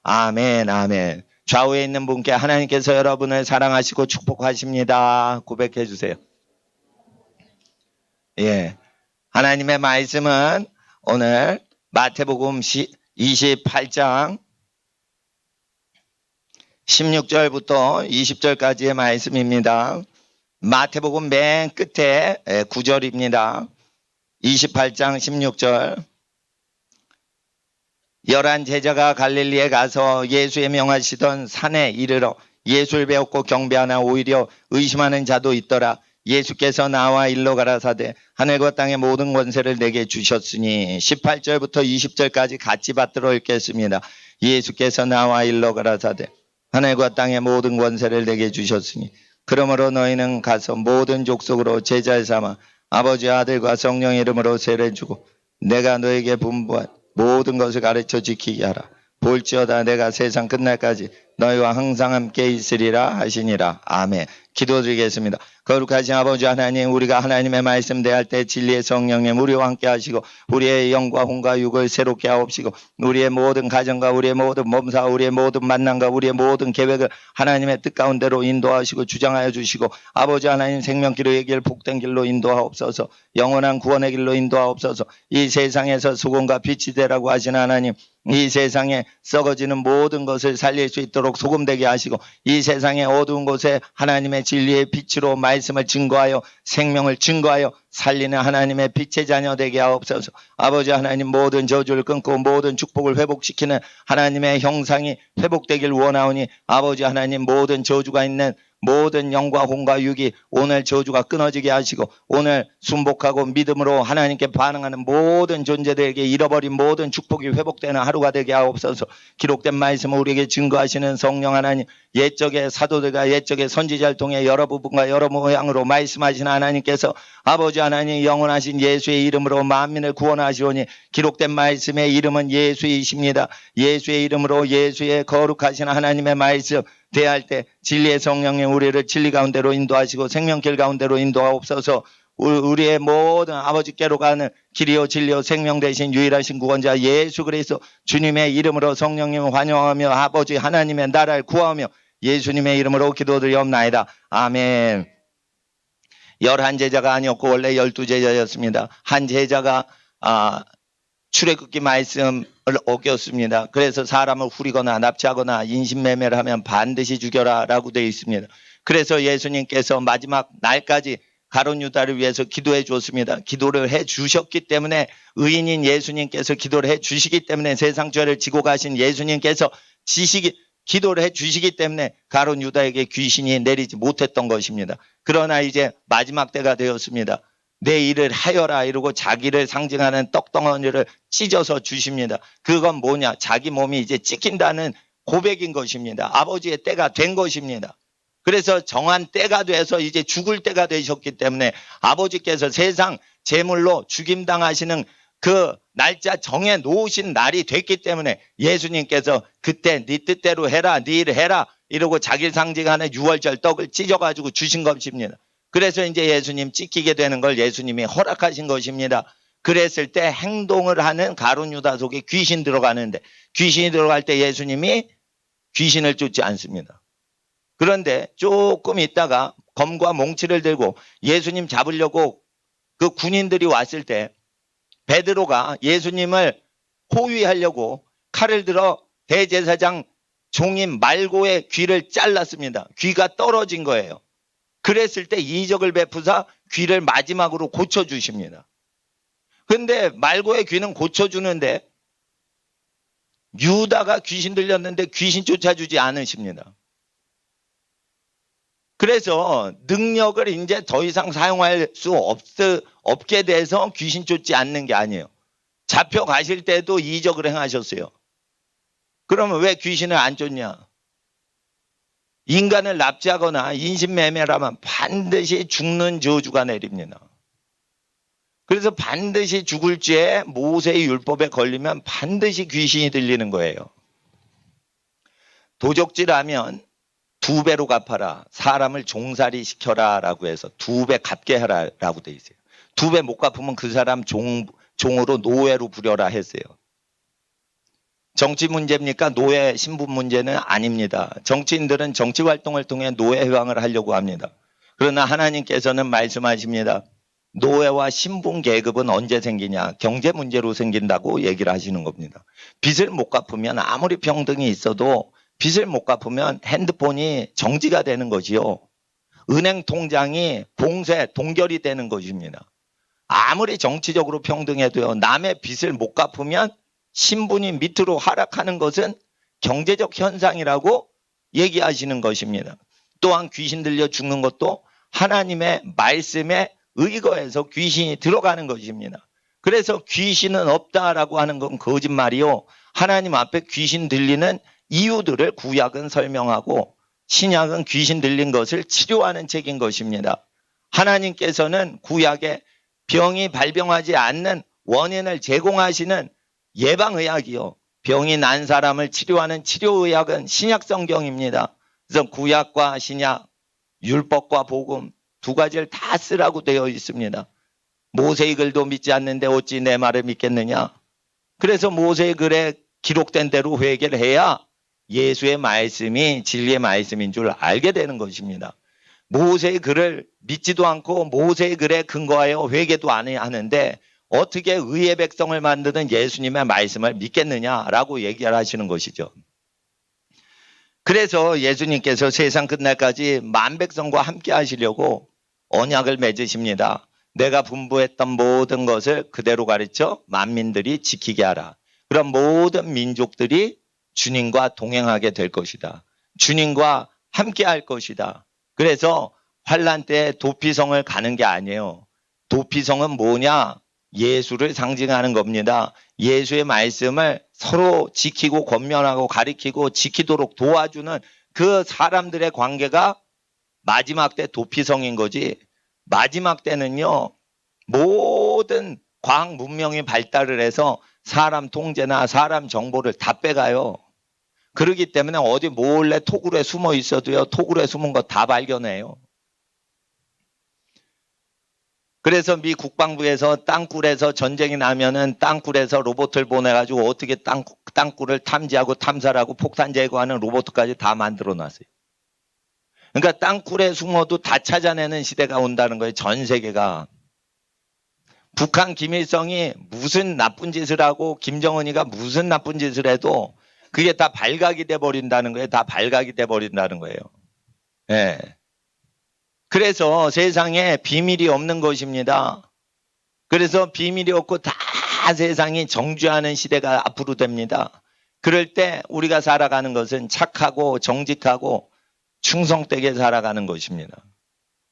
아멘, 아멘. 좌우에 있는 분께 하나님께서 여러분을 사랑하시고 축복하십니다. 고백해 주세요. 예. 하나님의 말씀은 오늘 마태복음 28장 16절부터 20절까지의 말씀입니다. 마태복음 맨 끝에 9절입니다. 28장 16절. 11 제자가 갈릴리에 가서 예수의 명하시던 산에 이르러 예수를 배웠고 경배하나 오히려 의심하는 자도 있더라. 예수께서 나와 일러 가라사대 하늘과 땅의 모든 권세를 내게 주셨으니 18절부터 20절까지 같이 받들어 읽겠습니다. 예수께서 나와 일러 가라사대 하늘과 땅의 모든 권세를 내게 주셨으니 그러므로 너희는 가서 모든 족속으로 제자를 삼아 아버지 아들과 성령 이름으로 세례를 주고 내가 너에게 분부한 모든 것을 가르쳐 지키게 하라. 볼지어다 내가 세상 끝날까지 너희와 항상 함께 있으리라 하시니라. 아멘. 기도드리겠습니다. 거룩하신 아버지 하나님, 우리가 하나님의 말씀 대할 때 진리의 성령님 우리와 함께 하시고 우리의 영과 혼과 육을 새롭게 하옵시고 우리의 모든 가정과 우리의 모든 몸사 우리의 모든 만남과 우리의 모든 계획을 하나님의 뜻 가운데로 인도하시고 주장하여 주시고 아버지 하나님 생명길의 길 복된 길로 인도하옵소서. 영원한 구원의 길로 인도하옵소서. 이 세상에서 소금과 빛이 되라고 하신 하나님, 이 세상에 썩어지는 모든 것을 살릴 수 있도록 소금되게 하시고 이 세상의 어두운 곳에 하나님의 진리의 빛으로 말씀을 증거하여 생명을 증거하여 살리는 하나님의 빛의 자녀 되게 하옵소서. 아버지 하나님 모든 저주를 끊고 모든 축복을 회복시키는 하나님의 형상이 회복되길 원하오니 아버지 하나님 모든 저주가 있는 모든 영과 혼과 육이 오늘 저주가 끊어지게 하시고 오늘 순복하고 믿음으로 하나님께 반응하는 모든 존재들에게 잃어버린 모든 축복이 회복되는 하루가 되게 하옵소서. 기록된 말씀을 우리에게 증거하시는 성령 하나님, 옛적의 사도들과 옛적의 선지자를 통해 여러 부분과 여러 모양으로 말씀하시는 하나님께서 아버지 하나님 영원하신 예수의 이름으로 만민을 구원하시오니 기록된 말씀의 이름은 예수이십니다. 예수의 이름으로 예수의 거룩하신 하나님의 말씀 대할 때 진리의 성령님 우리를 진리 가운데로 인도하시고 생명길 가운데로 인도하옵소서. 우리의 모든 아버지께로 가는 길이요 진리요 생명 되신 유일하신 구원자 예수 그리스도 주님의 이름으로 성령님 환영하며 아버지 하나님의 나라를 구하며 예수님의 이름으로 기도드리옵나이다. 아멘. 11 제자가 아니었고 원래 12 제자였습니다. 한 제자가 출애굽기 말씀을 어겼습니다. 그래서 사람을 후리거나 납치하거나 인신매매를 하면 반드시 죽여라 라고 되어 있습니다. 그래서 예수님께서 마지막 날까지 가룟 유다를 위해서 기도해 주었습니다. 기도를 해 주셨기 때문에 의인인 예수님께서 기도를 해 주시기 때문에 세상 죄를 지고 가신 예수님께서 기도를 해 주시기 때문에 가룟 유다에게 귀신이 내리지 못했던 것입니다. 그러나 이제 마지막 때가 되었습니다. 내 일을 하여라 이러고 자기를 상징하는 떡덩어리를 찢어서 주십니다. 그건 뭐냐? 자기 몸이 이제 찍힌다는 고백인 것입니다. 아버지의 때가 된 것입니다. 그래서 정한 때가 돼서 이제 죽을 때가 되셨기 때문에 아버지께서 세상 제물로 죽임당하시는 그 날짜 정해 놓으신 날이 됐기 때문에 예수님께서 그때 네 뜻대로 해라, 네 일을 해라 이러고 자기를 상징하는 유월절 떡을 찢어가지고 주신 것입니다. 그래서 이제 예수님 찍히게 되는 걸 예수님이 허락하신 것입니다. 그랬을 때 행동을 하는 가룟 유다 속에 귀신 들어가는데 귀신이 들어갈 때 예수님이 귀신을 쫓지 않습니다. 그런데 조금 있다가 검과 몽치를 들고 예수님 잡으려고 그 군인들이 왔을 때 베드로가 예수님을 호위하려고 칼을 들어 대제사장 종인 말고의 귀를 잘랐습니다. 귀가 떨어진 거예요. 그랬을 때 이적을 베푸사 귀를 마지막으로 고쳐주십니다. 그런데 말고의 귀는 고쳐주는데 유다가 귀신 들렸는데 귀신 쫓아주지 않으십니다. 그래서 능력을 이제 더 이상 사용할 수 없게 돼서 귀신 쫓지 않는 게 아니에요. 잡혀가실 때도 이적을 행하셨어요. 그러면 왜 귀신을 안 쫓냐? 인간을 납치하거나 인신매매라면 반드시 죽는 저주가 내립니다. 그래서 반드시 죽을 죄에 모세의 율법에 걸리면 반드시 귀신이 들리는 거예요. 도적질하면 2배로 갚아라. 사람을 종살이 시켜라 라고 해서 2배 갚게 하라 라고 돼 있어요. 2배 못 갚으면 그 사람 종으로 노예로 부려라 했어요. 정치 문제입니까? 노예 신분 문제는 아닙니다. 정치인들은 정치 활동을 통해 노예 해방을 하려고 합니다. 그러나 하나님께서는 말씀하십니다. 노예와 신분 계급은 언제 생기냐? 경제 문제로 생긴다고 얘기를 하시는 겁니다. 빚을 못 갚으면 아무리 평등이 있어도 빚을 못 갚으면 핸드폰이 정지가 되는 거지요. 은행 통장이 봉쇄, 동결이 되는 것입니다. 아무리 정치적으로 평등해도요. 남의 빚을 못 갚으면 신분이 밑으로 하락하는 것은 경제적 현상이라고 얘기하시는 것입니다. 또한 귀신 들려 죽는 것도 하나님의 말씀에 의거해서 귀신이 들어가는 것입니다. 그래서 귀신은 없다라고 하는 건 거짓말이요. 하나님 앞에 귀신 들리는 이유들을 구약은 설명하고 신약은 귀신 들린 것을 치료하는 책인 것입니다. 하나님께서는 구약에 병이 발병하지 않는 원인을 제공하시는 예방의학이요. 병이 난 사람을 치료하는 치료의학은 신약성경입니다. 그래서 구약과 신약, 율법과 복음 두 가지를 다 쓰라고 되어 있습니다. 모세의 글도 믿지 않는데 어찌 내 말을 믿겠느냐. 그래서 모세의 글에 기록된 대로 회개를 해야 예수의 말씀이 진리의 말씀인 줄 알게 되는 것입니다. 모세의 글을 믿지도 않고 모세의 글에 근거하여 회개도 안 하는데 어떻게 의의 백성을 만드는 예수님의 말씀을 믿겠느냐라고 얘기를 하시는 것이죠. 그래서 예수님께서 세상 끝날까지 만 백성과 함께 하시려고 언약을 맺으십니다. 내가 분부했던 모든 것을 그대로 가르쳐 만민들이 지키게 하라. 그럼 모든 민족들이 주님과 동행하게 될 것이다. 주님과 함께 할 것이다. 그래서 환란 때 도피성을 가는 게 아니에요. 도피성은 뭐냐? 예수를 상징하는 겁니다. 예수의 말씀을 서로 지키고 권면하고 가리키고 지키도록 도와주는 그 사람들의 관계가 마지막 때 도피성인 거지. 마지막 때는요. 모든 과학 문명이 발달을 해서 사람 통제나 사람 정보를 다 빼가요. 그렇기 때문에 어디 몰래 토굴에 숨어 있어도요. 토굴에 숨은 거 다 발견해요. 그래서 미 국방부에서 땅굴에서 전쟁이 나면은 땅굴에서 로봇을 보내가지고 어떻게 땅굴을 탐지하고 탐사를 하고 폭탄 제거하는 로봇까지 다 만들어 놨어요. 그러니까 땅굴에 숨어도 다 찾아내는 시대가 온다는 거예요. 전 세계가. 북한 김일성이 무슨 나쁜 짓을 하고 김정은이가 무슨 나쁜 짓을 해도 그게 다 발각이 돼 버린다는 거예요. 다 발각이 돼 버린다는 거예요. 예. 그래서 세상에 비밀이 없는 것입니다. 그래서 비밀이 없고 다 세상이 정죄하는 시대가 앞으로 됩니다. 그럴 때 우리가 살아가는 것은 착하고 정직하고 충성되게 살아가는 것입니다.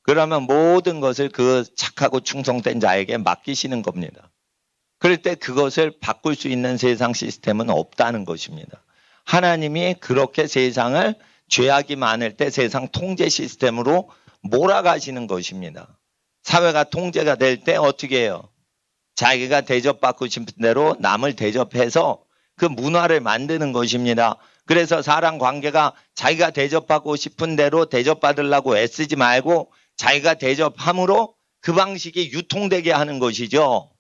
그러면 모든 것을 그 착하고 충성된 자에게 맡기시는 겁니다. 그럴 때 그것을 바꿀 수 있는 세상 시스템은 없다는 것입니다. 하나님이 그렇게 세상을 죄악이 많을 때 세상 통제 시스템으로 몰아가시는 것입니다. 사회가 통제가 될 때 어떻게 해요? 자기가 대접받고 싶은 대로 남을 대접해서 그 문화를 만드는 것입니다. 그래서 사람 관계가 자기가 대접받고 싶은 대로 대접받으려고 애쓰지 말고 자기가 대접함으로 그 방식이 유통되게 하는 것이죠.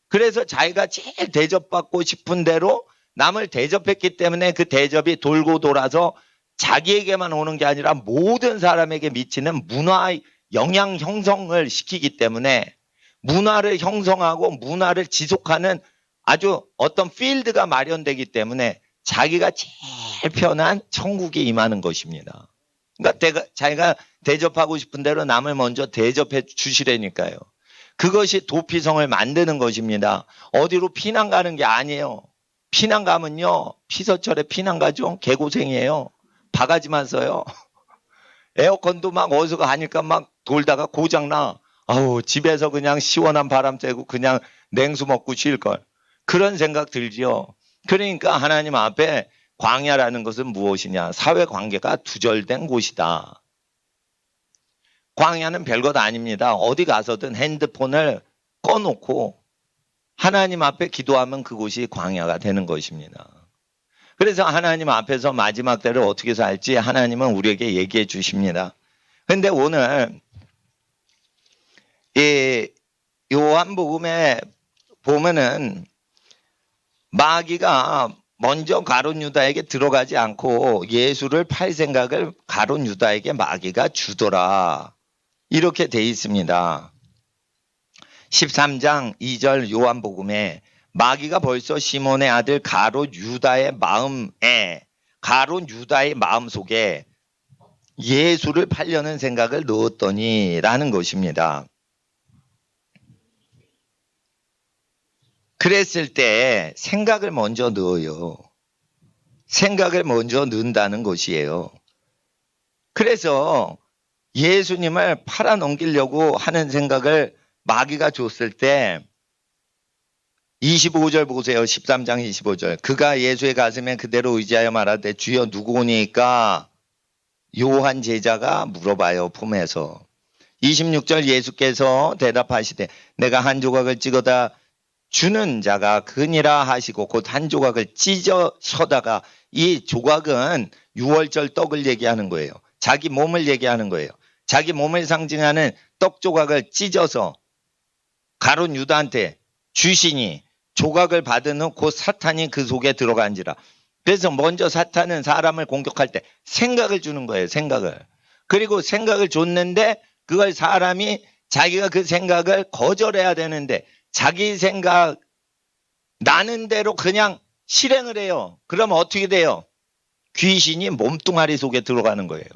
그래서 자기가 제일 대접받고 싶은 대로 남을 대접했기 때문에 그 대접이 돌고 돌아서 자기에게만 오는 게 아니라 모든 사람에게 미치는 문화 영향 형성을 시키기 때문에 문화를 형성하고 문화를 지속하는 아주 어떤 필드가 마련되기 때문에 자기가 제일 편한 천국에 임하는 것입니다. 그러니까 자기가 대접하고 싶은 대로 남을 먼저 대접해 주시라니까요. 그것이 도피성을 만드는 것입니다. 어디로 피난 가는 게 아니에요. 피난 가면요. 피서철에 피난 가죠. 개고생이에요. 바가지만 써요. 에어컨도 막 어디서 가니까 막 돌다가 고장나. 아우 집에서 그냥 시원한 바람 쐬고 그냥 냉수 먹고 쉴걸. 그런 생각 들지요. 그러니까 하나님 앞에 광야라는 것은 무엇이냐. 사회관계가 두절된 곳이다. 광야는 별것 아닙니다. 어디 가서든 핸드폰을 꺼놓고 하나님 앞에 기도하면 그곳이 광야가 되는 것입니다. 그래서 하나님 앞에서 마지막 때를 어떻게 살지 하나님은 우리에게 얘기해 주십니다. 그런데 오늘 이 요한복음에 보면은 마귀가 먼저 가룟 유다에게 들어가지 않고 예수를 팔 생각을 가룟 유다에게 마귀가 주더라. 이렇게 돼 있습니다. 13장 2절 요한복음에 마귀가 벌써 시몬의 아들 가룟 유다의 마음속에 예수를 팔려는 생각을 넣었더니 라는 것입니다. 그랬을 때 생각을 먼저 넣어요. 생각을 먼저 넣는다는 것이에요. 그래서 예수님을 팔아넘기려고 하는 생각을 마귀가 줬을 때 25절 보세요. 13장 25절. 그가 예수의 가슴에 그대로 의지하여 말하되 주여 누구오니까? 요한 제자가 물어봐요. 품에서. 26절 예수께서 대답하시되 내가 한 조각을 찍어다 주는 자가 그니라 하시고 곧 한 조각을 찢어 서다가, 이 조각은 유월절 떡을 얘기하는 거예요. 자기 몸을 얘기하는 거예요. 자기 몸을 상징하는 떡 조각을 찢어서 가룟 유다한테 주시니 조각을 받은 후 곧 사탄이 그 속에 들어간지라. 그래서 먼저 사탄은 사람을 공격할 때 생각을 주는 거예요. 생각을. 그리고 생각을 줬는데 그걸 사람이 자기가 그 생각을 거절해야 되는데 자기 생각 나는 대로 그냥 실행을 해요. 그러면 어떻게 돼요? 귀신이 몸뚱아리 속에 들어가는 거예요.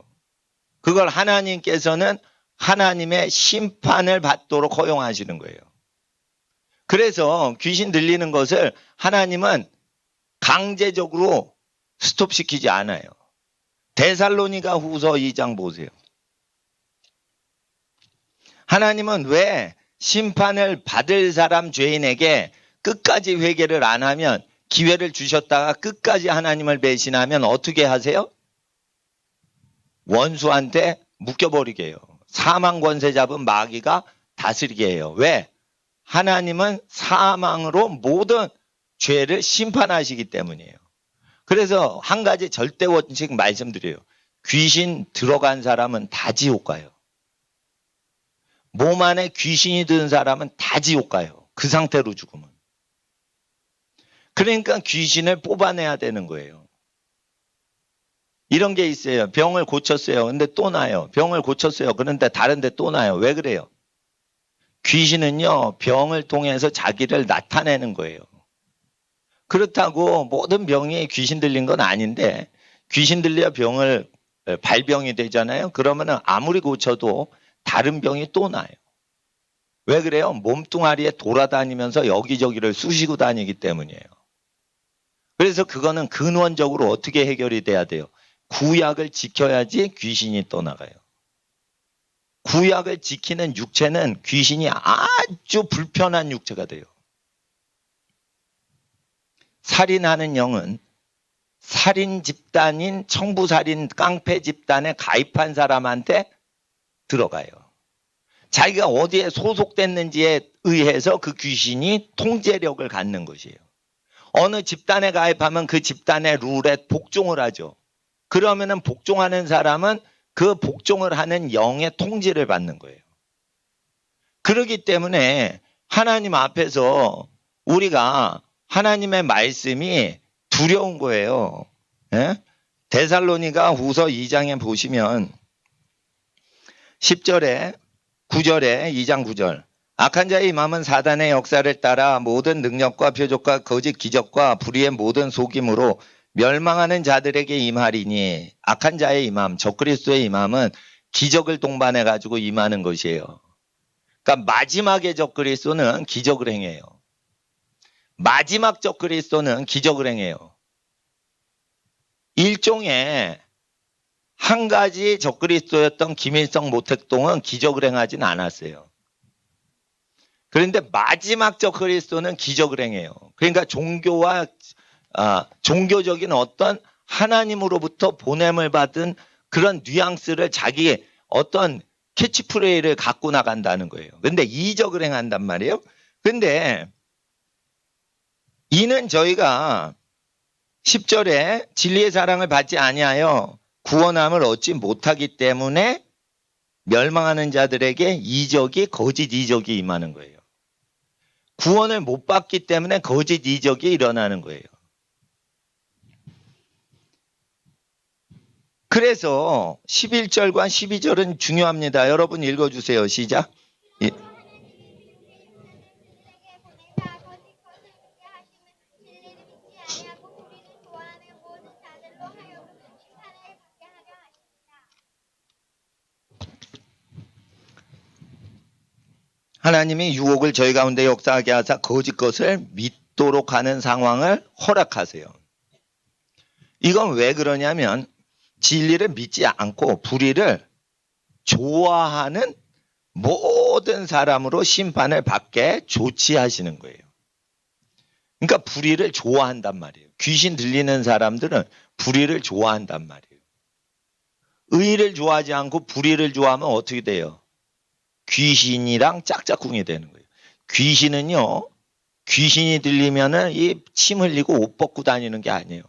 그걸 하나님께서는 하나님의 심판을 받도록 허용하시는 거예요. 그래서 귀신 들리는 것을 하나님은 강제적으로 스톱시키지 않아요. 데살로니가 후서 2장 보세요. 하나님은 왜 심판을 받을 사람 죄인에게 끝까지 회개를 안 하면, 기회를 주셨다가 끝까지 하나님을 배신하면 어떻게 하세요? 원수한테 묶여버리게 해요. 사망 권세 잡은 마귀가 다스리게 해요. 왜? 하나님은 사망으로 모든 죄를 심판하시기 때문이에요. 그래서 한 가지 절대 원칙 말씀드려요. 귀신 들어간 사람은 다 지옥 가요. 몸 안에 귀신이 든 사람은 다 지옥 가요. 그 상태로 죽으면. 그러니까 귀신을 뽑아내야 되는 거예요. 이런 게 있어요. 병을 고쳤어요. 근데 또 나요. 병을 고쳤어요. 그런데 다른 데 또 나요. 왜 그래요? 귀신은요, 병을 통해서 자기를 나타내는 거예요. 그렇다고 모든 병이 귀신 들린 건 아닌데, 귀신 들려야 발병이 되잖아요. 그러면 아무리 고쳐도 다른 병이 또 나요. 왜 그래요? 몸뚱아리에 돌아다니면서 여기저기를 쑤시고 다니기 때문이에요. 그래서 그거는 근원적으로 어떻게 해결이 돼야 돼요? 구약을 지켜야지 귀신이 떠나가요. 구약을 지키는 육체는 귀신이 아주 불편한 육체가 돼요. 살인하는 영은 살인 집단인 청부살인 깡패 집단에 가입한 사람한테 들어가요. 자기가 어디에 소속됐는지에 의해서 그 귀신이 통제력을 갖는 것이에요. 어느 집단에 가입하면 그 집단의 룰에 복종을 하죠. 그러면은 복종하는 사람은 그 복종을 하는 영의 통제를 받는 거예요. 그렇기 때문에 하나님 앞에서 우리가 하나님의 말씀이 두려운 거예요. 예? 데살로니가 후서 2장에 보시면 10절에 9절에 2장 9절, 악한 자의 임함은 사단의 역사를 따라 모든 능력과 표적과 거짓 기적과 불의의 모든 속임으로 멸망하는 자들에게 임하리니, 악한 자의 임함, 적그리스도의 임함은 기적을 동반해 가지고 임하는 것이에요. 그러니까 마지막의 적그리스도는 기적을 행해요. 마지막 적그리스도는 기적을 행해요. 일종의 한 가지 적그리스도였던 김일성 모택동은 기적을 행하진 않았어요. 그런데 마지막 적그리스도는 기적을 행해요. 그러니까 종교적인 어떤 하나님으로부터 보냄을 받은 그런 뉘앙스를 자기의 어떤 캐치프레이를 갖고 나간다는 거예요. 근데 이적을 행한단 말이에요. 근데 이는 저희가 10절에 진리의 사랑을 받지 아니하여 구원함을 얻지 못하기 때문에 멸망하는 자들에게 이적이, 거짓 이적이 임하는 거예요. 구원을 못 받기 때문에 거짓 이적이 일어나는 거예요. 그래서 11절과 12절은 중요합니다. 여러분 읽어주세요. 시작. 예. 하나님이 유혹을 저희 가운데 역사하게 하사 거짓 것을 믿도록 하는 상황을 허락하세요. 이건 왜 그러냐면 진리를 믿지 않고 불의를 좋아하는 모든 사람으로 심판을 받게 조치하시는 거예요. 그러니까 불의를 좋아한단 말이에요. 귀신 들리는 사람들은 불의를 좋아한단 말이에요. 의를 좋아하지 않고 불의를 좋아하면 어떻게 돼요? 귀신이랑 짝짝꿍이 되는 거예요. 귀신은요, 귀신이 들리면은 이 침 흘리고 옷 벗고 다니는 게 아니에요.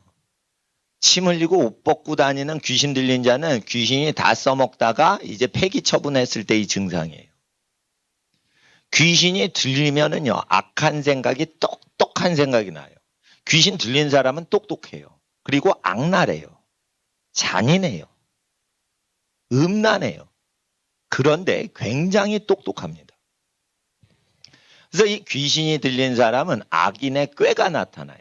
침 흘리고 옷 벗고 다니는 귀신 들린 자는 귀신이 다 써먹다가 이제 폐기 처분했을 때의 증상이에요. 귀신이 들리면은요, 악한 생각이 똑똑한 생각이 나요. 귀신 들린 사람은 똑똑해요. 그리고 악랄해요. 잔인해요. 음란해요. 그런데 굉장히 똑똑합니다. 그래서 이 귀신이 들린 사람은 악인의 꾀가 나타나요.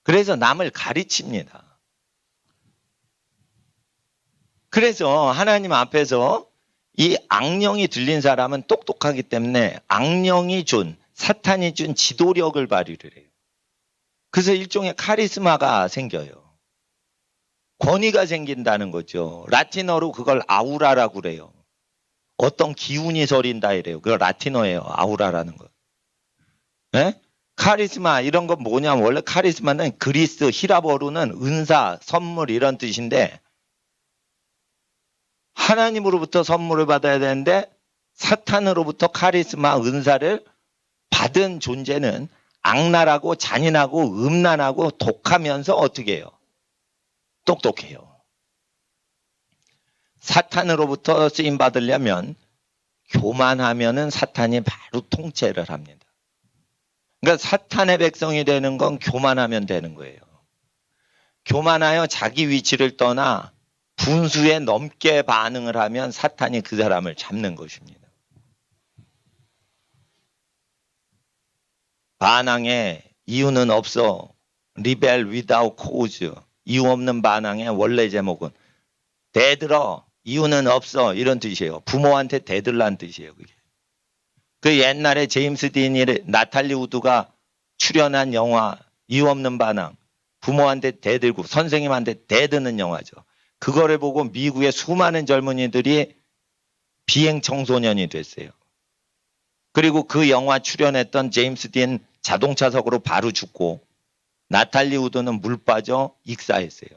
그래서 남을 가르칩니다. 그래서 하나님 앞에서 이 악령이 들린 사람은 똑똑하기 때문에 악령이 준, 사탄이 준 지도력을 발휘를 해요. 그래서 일종의 카리스마가 생겨요. 권위가 생긴다는 거죠. 라틴어로 그걸 아우라라고 그래요. 어떤 기운이 서린다 이래요. 그거 라틴어예요. 아우라라는 거. 네? 카리스마 이런 건 뭐냐면 원래 카리스마는 그리스 히라버로는 은사, 선물 이런 뜻인데 하나님으로부터 선물을 받아야 되는데 사탄으로부터 카리스마, 은사를 받은 존재는 악랄하고 잔인하고 음란하고 독하면서 어떻게 해요? 똑똑해요. 사탄으로부터 쓰임 받으려면 교만하면은 사탄이 바로 통제를 합니다. 그러니까 사탄의 백성이 되는 건 교만하면 되는 거예요. 교만하여 자기 위치를 떠나 분수에 넘게 반응을 하면 사탄이 그 사람을 잡는 것입니다. 반항의 이유는 없어. Rebel without cause. 이유 없는 반항의 원래 제목은 대들어. 이유는 없어. 이런 뜻이에요. 부모한테 대들란 뜻이에요. 그게. 그 옛날에 제임스 딘이 나탈리 우드가 출연한 영화 이유 없는 반항. 부모한테 대들고 선생님한테 대드는 영화죠. 그거를 보고 미국의 수많은 젊은이들이 비행 청소년이 됐어요. 그리고 그 영화 출연했던 제임스 딘 자동차석으로 바로 죽고 나탈리 우드는 물 빠져 익사했어요.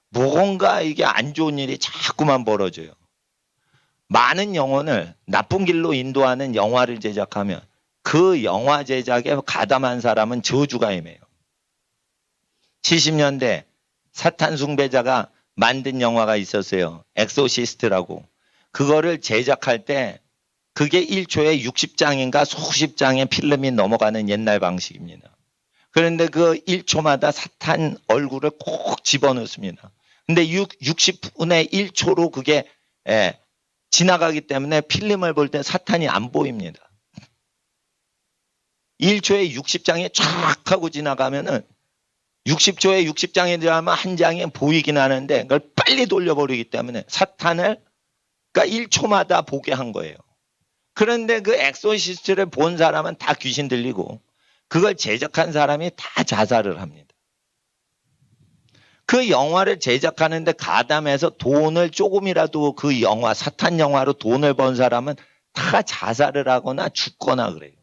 뭔가 이게 안 좋은 일이 자꾸만 벌어져요. 많은 영혼을 나쁜 길로 인도하는 영화를 제작하면 그 영화 제작에 가담한 사람은 저주가 임해요. 70년대 사탄 숭배자가 만든 영화가 있었어요. 엑소시스트라고. 그거를 제작할 때 그게 1초에 60장인가 수십 장의 필름이 넘어가는 옛날 방식입니다. 그런데 그 1초마다 사탄 얼굴을 꼭 집어넣습니다. 근데 60분의 1초로 그게 지나가기 때문에 필름을 볼 때 사탄이 안 보입니다. 1초에 60장이 쫙 하고 지나가면은 60초에 60장이 들어가면 한 장이 보이긴 하는데 그걸 빨리 돌려버리기 때문에 사탄을 그러니까 1초마다 보게 한 거예요. 그런데 그 엑소시스트를 본 사람은 다 귀신 들리고 그걸 제작한 사람이 다 자살을 합니다. 그 영화를 제작하는데 가담해서 돈을 조금이라도 그 영화, 사탄 영화로 돈을 번 사람은 다 자살을 하거나 죽거나 그래요.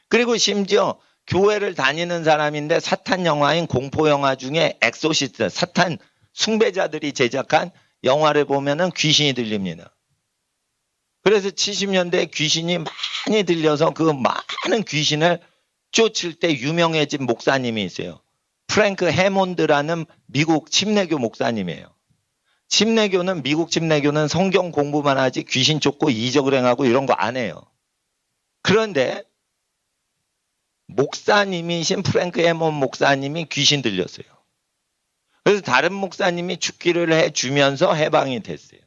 그리고 심지어 교회를 다니는 사람인데 사탄 영화인 공포 영화 중에 엑소시스트, 사탄 숭배자들이 제작한 영화를 보면은 귀신이 들립니다. 그래서 70년대에 귀신이 많이 들려서 그 많은 귀신을 쫓을 때 유명해진 목사님이 있어요. 프랭크 해몬드라는 미국 침례교 목사님이에요. 미국 침례교는 성경 공부만 하지 귀신 쫓고 이적을 행하고 이런 거 안 해요. 그런데 목사님이신 프랭크 해몬드 목사님이 귀신 들렸어요. 그래서 다른 목사님이 축기를 해주면서 해방이 됐어요.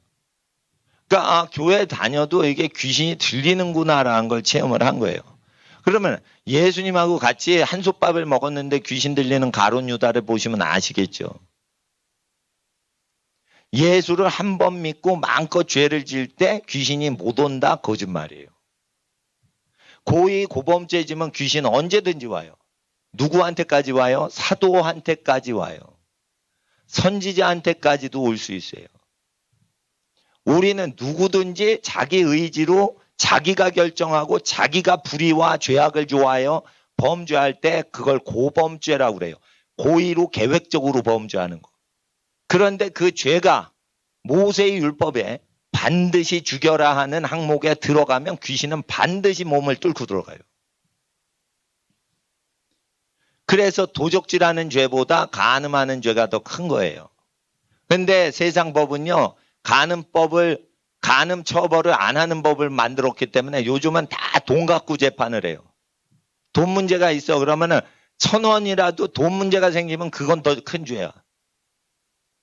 그러니까 교회 다녀도 이게 귀신이 들리는구나라는 걸 체험을 한 거예요. 그러면 예수님하고 같이 한솥밥을 먹었는데 귀신 들리는 가룟 유다를 보시면 아시겠죠. 예수를 한 번 믿고 마음껏 죄를 지을 때 귀신이 못 온다? 거짓말이에요. 고의 고범죄 지면 귀신 언제든지 와요. 누구한테까지 와요? 사도한테까지 와요. 선지자한테까지도 올 수 있어요. 우리는 누구든지 자기 의지로 자기가 결정하고 자기가 불의와 죄악을 좋아하여 범죄할 때 그걸 고범죄라고 그래요. 고의로 계획적으로 범죄하는 거. 그런데 그 죄가 모세의 율법에 반드시 죽여라 하는 항목에 들어가면 귀신은 반드시 몸을 뚫고 들어가요. 그래서 도적질하는 죄보다 간음하는 죄가 더 큰 거예요. 근데 세상 법은요, 간음 처벌을 안 하는 법을 만들었기 때문에 요즘은 다 돈 갖고 재판을 해요. 돈 문제가 있어. 그러면은 1,000원이라도 돈 문제가 생기면 그건 더 큰 죄야.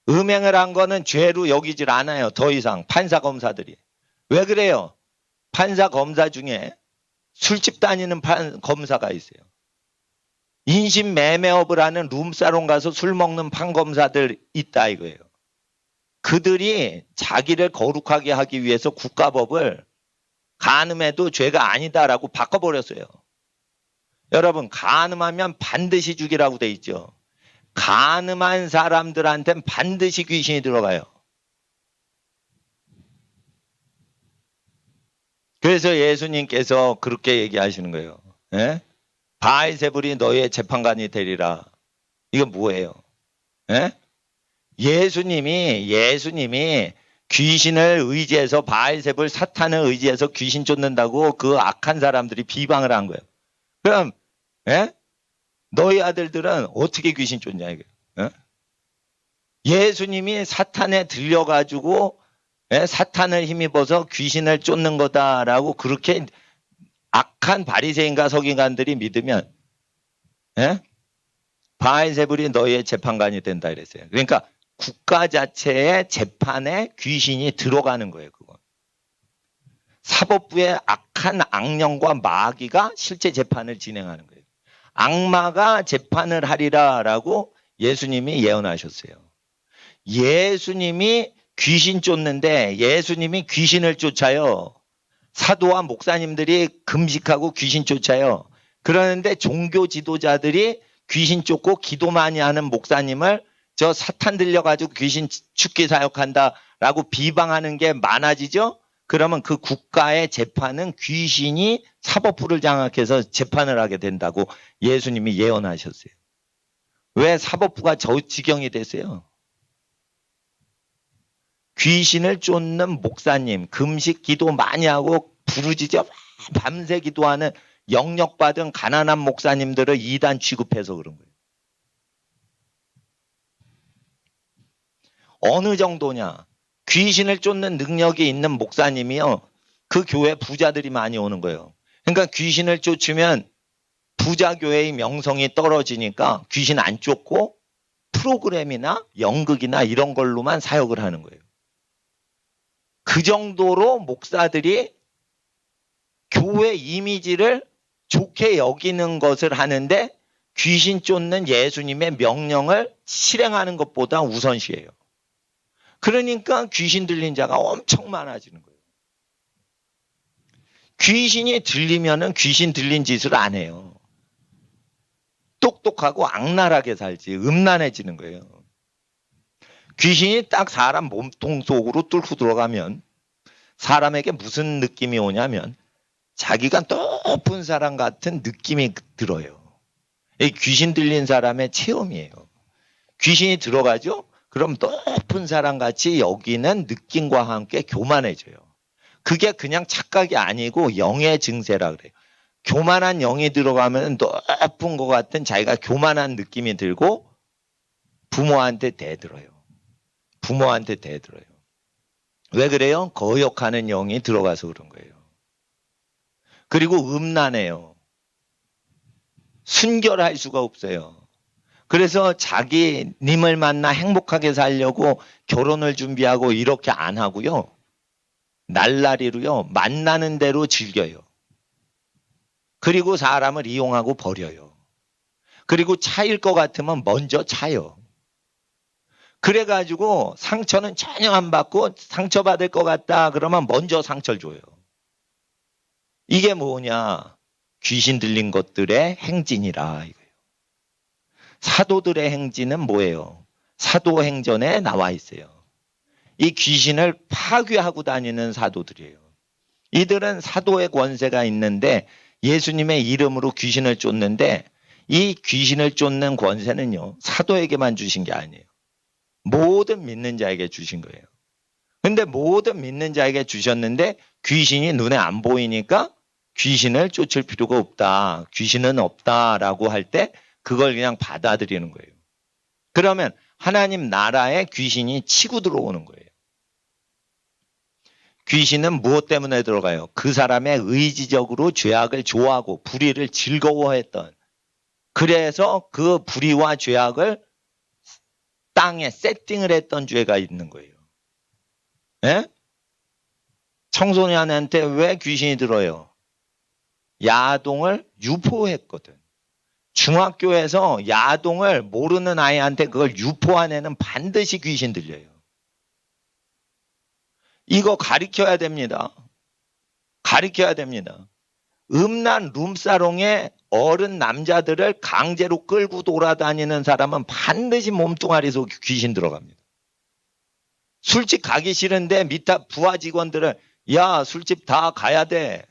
음행을 한 거는 죄로 여기질 않아요. 더 이상 판사 검사들이. 왜 그래요? 판사 검사 중에 술집 다니는 검사가 있어요. 인신매매업을 하는 룸사롱 가서 술 먹는 판검사들 있다 이거예요. 그들이 자기를 거룩하게 하기 위해서 국가법을 간음해도 죄가 아니다라고 바꿔버렸어요. 여러분, 간음하면 반드시 죽이라고 돼 있죠. 간음한 사람들한테는 반드시 귀신이 들어가요. 그래서 예수님께서 그렇게 얘기하시는 거예요. 예? 바알세불이 너희의 재판관이 되리라. 이건 뭐예요? 예? 예수님이 귀신을 의지해서 바알세불 사탄을 의지해서 귀신 쫓는다고 그 악한 사람들이 비방을 한 거예요. 그럼 예? 너희 아들들은 어떻게 귀신 쫓냐 이거예요. 예? 예수님이 사탄에 들려가지고 예? 사탄을 힘입어서 귀신을 쫓는 거다라고 그렇게 악한 바리새인과 서기관들이 믿으면 예? 바알세불이 너희의 재판관이 된다 이랬어요. 그러니까 국가 자체의 재판에 귀신이 들어가는 거예요. 그건. 사법부의 악한 악령과 마귀가 실제 재판을 진행하는 거예요. 악마가 재판을 하리라라고 예수님이 예언하셨어요. 예수님이 귀신 쫓는데 예수님이 귀신을 쫓아요. 사도와 목사님들이 금식하고 귀신 쫓아요. 그러는데 종교 지도자들이 귀신 쫓고 기도 많이 하는 목사님을 저 사탄 들려가지고 귀신 축기 사역한다라고 비방하는 게 많아지죠? 그러면 그 국가의 재판은 귀신이 사법부를 장악해서 재판을 하게 된다고 예수님이 예언하셨어요. 왜 사법부가 저 지경이 됐어요? 귀신을 쫓는 목사님, 금식 기도 많이 하고 부르짖어 밤새 기도하는 영역받은 가난한 목사님들을 이단 취급해서 그런 거예요. 어느 정도냐? 귀신을 쫓는 능력이 있는 목사님이요. 그 교회 부자들이 많이 오는 거예요. 그러니까 귀신을 쫓으면 부자 교회의 명성이 떨어지니까 귀신 안 쫓고 프로그램이나 연극이나 이런 걸로만 사역을 하는 거예요. 그 정도로 목사들이 교회 이미지를 좋게 여기는 것을 하는데 귀신 쫓는 예수님의 명령을 실행하는 것보다 우선시해요. 그러니까 귀신 들린 자가 엄청 많아지는 거예요. 귀신이 들리면은 귀신 들린 짓을 안 해요. 똑똑하고 악랄하게 살지 음란해지는 거예요. 귀신이 딱 사람 몸통 속으로 뚫고 들어가면 사람에게 무슨 느낌이 오냐면 자기가 높은 사람 같은 느낌이 들어요. 이 귀신 들린 사람의 체험이에요. 귀신이 들어가죠? 그럼 높은 사람 같이 여기는 느낌과 함께 교만해져요. 그게 그냥 착각이 아니고 영의 증세라 그래요. 교만한 영이 들어가면 높은 것 같은 자기가 교만한 느낌이 들고 부모한테 대들어요. 부모한테 대들어요. 왜 그래요? 거역하는 영이 들어가서 그런 거예요. 그리고 음란해요. 순결할 수가 없어요. 그래서 자기님을 만나 행복하게 살려고 결혼을 준비하고 이렇게 안 하고요. 날라리로요. 만나는 대로 즐겨요. 그리고 사람을 이용하고 버려요. 그리고 차일 것 같으면 먼저 차요. 그래가지고 상처는 전혀 안 받고 상처받을 것 같다 그러면 먼저 상처를 줘요. 이게 뭐냐? 귀신 들린 것들의 행진이라 이거예요. 사도들의 행진은 뭐예요? 사도행전에 나와 있어요. 이 귀신을 파괴하고 다니는 사도들이에요. 이들은 사도의 권세가 있는데 예수님의 이름으로 귀신을 쫓는데 이 귀신을 쫓는 권세는요. 사도에게만 주신 게 아니에요. 모든 믿는 자에게 주신 거예요. 근데 모든 믿는 자에게 주셨는데 귀신이 눈에 안 보이니까 귀신을 쫓을 필요가 없다. 귀신은 없다라고 할 때 그걸 그냥 받아들이는 거예요. 그러면 하나님 나라에 귀신이 치고 들어오는 거예요. 귀신은 무엇 때문에 들어가요? 그 사람의 의지적으로 죄악을 좋아하고 불의를 즐거워했던 그래서 그 불의와 죄악을 땅에 세팅을 했던 죄가 있는 거예요. 예? 청소년한테 왜 귀신이 들어요? 야동을 유포했거든. 중학교에서 야동을 모르는 아이한테 그걸 유포한 애는 반드시 귀신 들려요. 이거 가르쳐야 됩니다. 가르쳐야 됩니다. 음란 룸사롱에 어른 남자들을 강제로 끌고 돌아다니는 사람은 반드시 몸뚱아리 속에 귀신 들어갑니다. 술집 가기 싫은데 밑에 부하 직원들을 야 술집 다 가야 돼.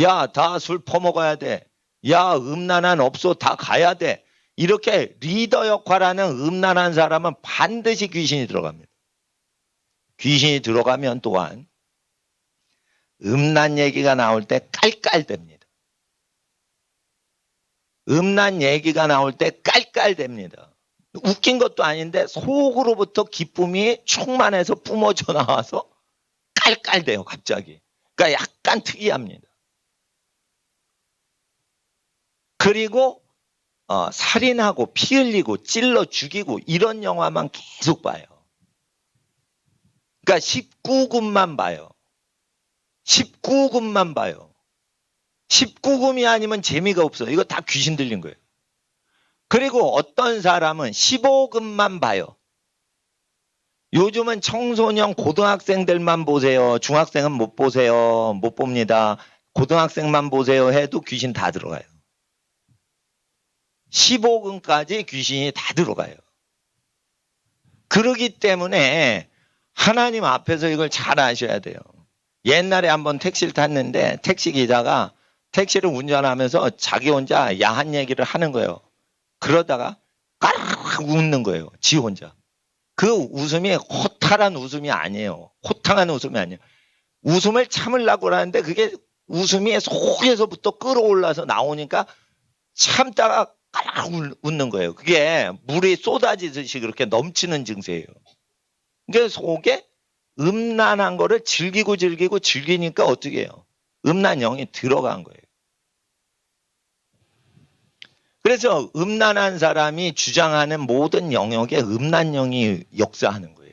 야 다 술 퍼먹어야 돼. 야 음란한 업소 다 가야 돼. 이렇게 리더 역할하는 음란한 사람은 반드시 귀신이 들어갑니다. 귀신이 들어가면 또한 음란 얘기가 나올 때 깔깔댑니다. 음란 얘기가 나올 때 깔깔댑니다. 웃긴 것도 아닌데 속으로부터 기쁨이 충만해서 뿜어져 나와서 깔깔대요 갑자기. 그러니까 약간 특이합니다. 그리고 살인하고 피 흘리고 찔러 죽이고 이런 영화만 계속 봐요. 그러니까 19금만 봐요. 19금만 봐요. 19금이 아니면 재미가 없어요. 이거 다 귀신 들린 거예요. 그리고 어떤 사람은 15금만 봐요. 요즘은 청소년 고등학생들만 보세요. 중학생은 못 보세요. 못 봅니다. 고등학생만 보세요 해도 귀신 다 들어가요. 15금까지 귀신이 다 들어가요. 그러기 때문에 하나님 앞에서 이걸 잘 아셔야 돼요. 옛날에 한번 택시를 탔는데 택시 기사가 택시를 운전하면서 자기 혼자 야한 얘기를 하는 거예요. 그러다가 까르르 웃는 거예요. 지 혼자. 그 웃음이 호탈한 웃음이 아니에요. 호탕한 웃음이 아니에요. 웃음을 참으려고 하는데 그게 웃음이 속에서부터 끌어올라서 나오니까 참다가 까르르 웃는 거예요. 그게 물이 쏟아지듯이 그렇게 넘치는 증세예요. 그게 속에 음란한 거를 즐기니까 어떻게 해요? 음란 영이 들어간 거예요. 그래서 음란한 사람이 주장하는 모든 영역에 음란 영이 역사하는 거예요.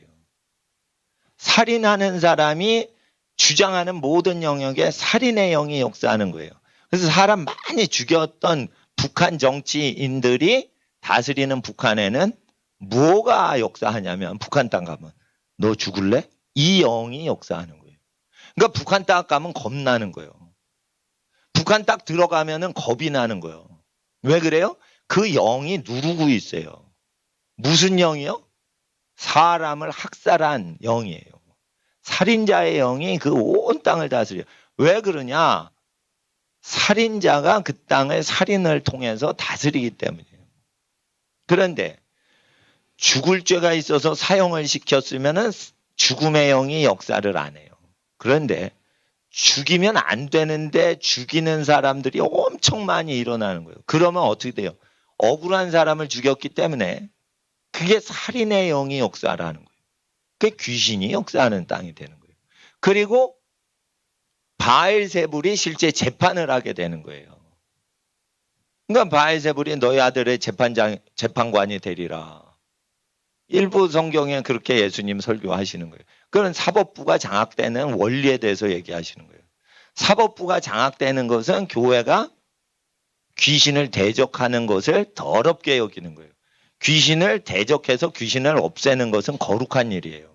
살인하는 사람이 주장하는 모든 영역에 살인의 영이 역사하는 거예요. 그래서 사람 많이 죽였던 북한 정치인들이 다스리는 북한에는 뭐가 역사하냐면 북한 땅 가면 너 죽을래? 이 영이 역사하는 거예요. 그러니까 북한 땅 가면 겁나는 거예요. 북한 딱 들어가면은 겁이 나는 거예요. 왜 그래요? 그 영이 누르고 있어요. 무슨 영이요? 사람을 학살한 영이에요. 살인자의 영이 그 온 땅을 다스려요. 왜 그러냐? 살인자가 그 땅을 살인을 통해서 다스리기 때문이에요. 그런데 죽을 죄가 있어서 사형을 시켰으면은 죽음의 영이 역사를 안 해요. 그런데 죽이면 안 되는데 죽이는 사람들이 엄청 많이 일어나는 거예요. 그러면 어떻게 돼요? 억울한 사람을 죽였기 때문에 그게 살인의 영이 역사하는 거예요. 그게 귀신이 역사하는 땅이 되는 거예요. 그리고 바알세불이 실제 재판을 하게 되는 거예요. 그러니까 바알세불이 너희 아들의 재판관이 되리라. 일부 성경에 그렇게 예수님 설교하시는 거예요. 그건 사법부가 장악되는 원리에 대해서 얘기하시는 거예요. 사법부가 장악되는 것은 교회가 귀신을 대적하는 것을 더럽게 여기는 거예요. 귀신을 대적해서 귀신을 없애는 것은 거룩한 일이에요.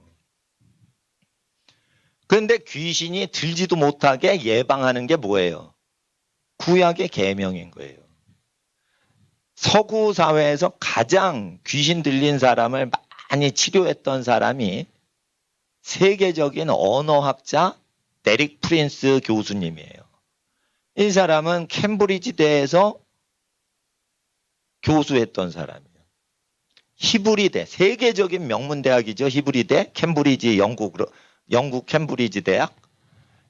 그런데 귀신이 들지도 못하게 예방하는 게 뭐예요? 구약의 계명인 거예요. 서구 사회에서 가장 귀신 들린 사람을 많이 치료했던 사람이 세계적인 언어학자 데릭 프린스 교수님이에요. 이 사람은 캠브리지 대에서 교수했던 사람이에요. 히브리대, 세계적인 명문대학이죠. 히브리대, 캠브리지 영국 캠브리지 대학.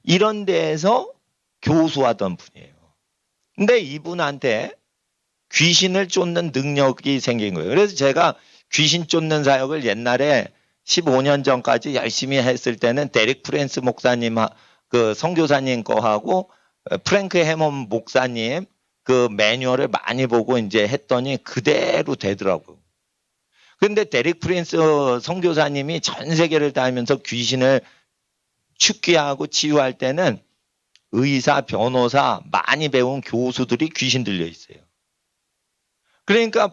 이런 데에서 교수하던 분이에요. 근데 이분한테 귀신을 쫓는 능력이 생긴 거예요. 그래서 제가 귀신 쫓는 사역을 옛날에 15년 전까지 열심히 했을 때는 데릭 프랜스 목사님, 그 선교사님 거하고 프랭크 해먼 목사님 그 매뉴얼을 많이 보고 이제 했더니 그대로 되더라고요. 근데 데릭 프린스 선교사님이 전 세계를 다니면서 귀신을 축기하고 치유할 때는 의사, 변호사, 많이 배운 교수들이 귀신 들려 있어요. 그러니까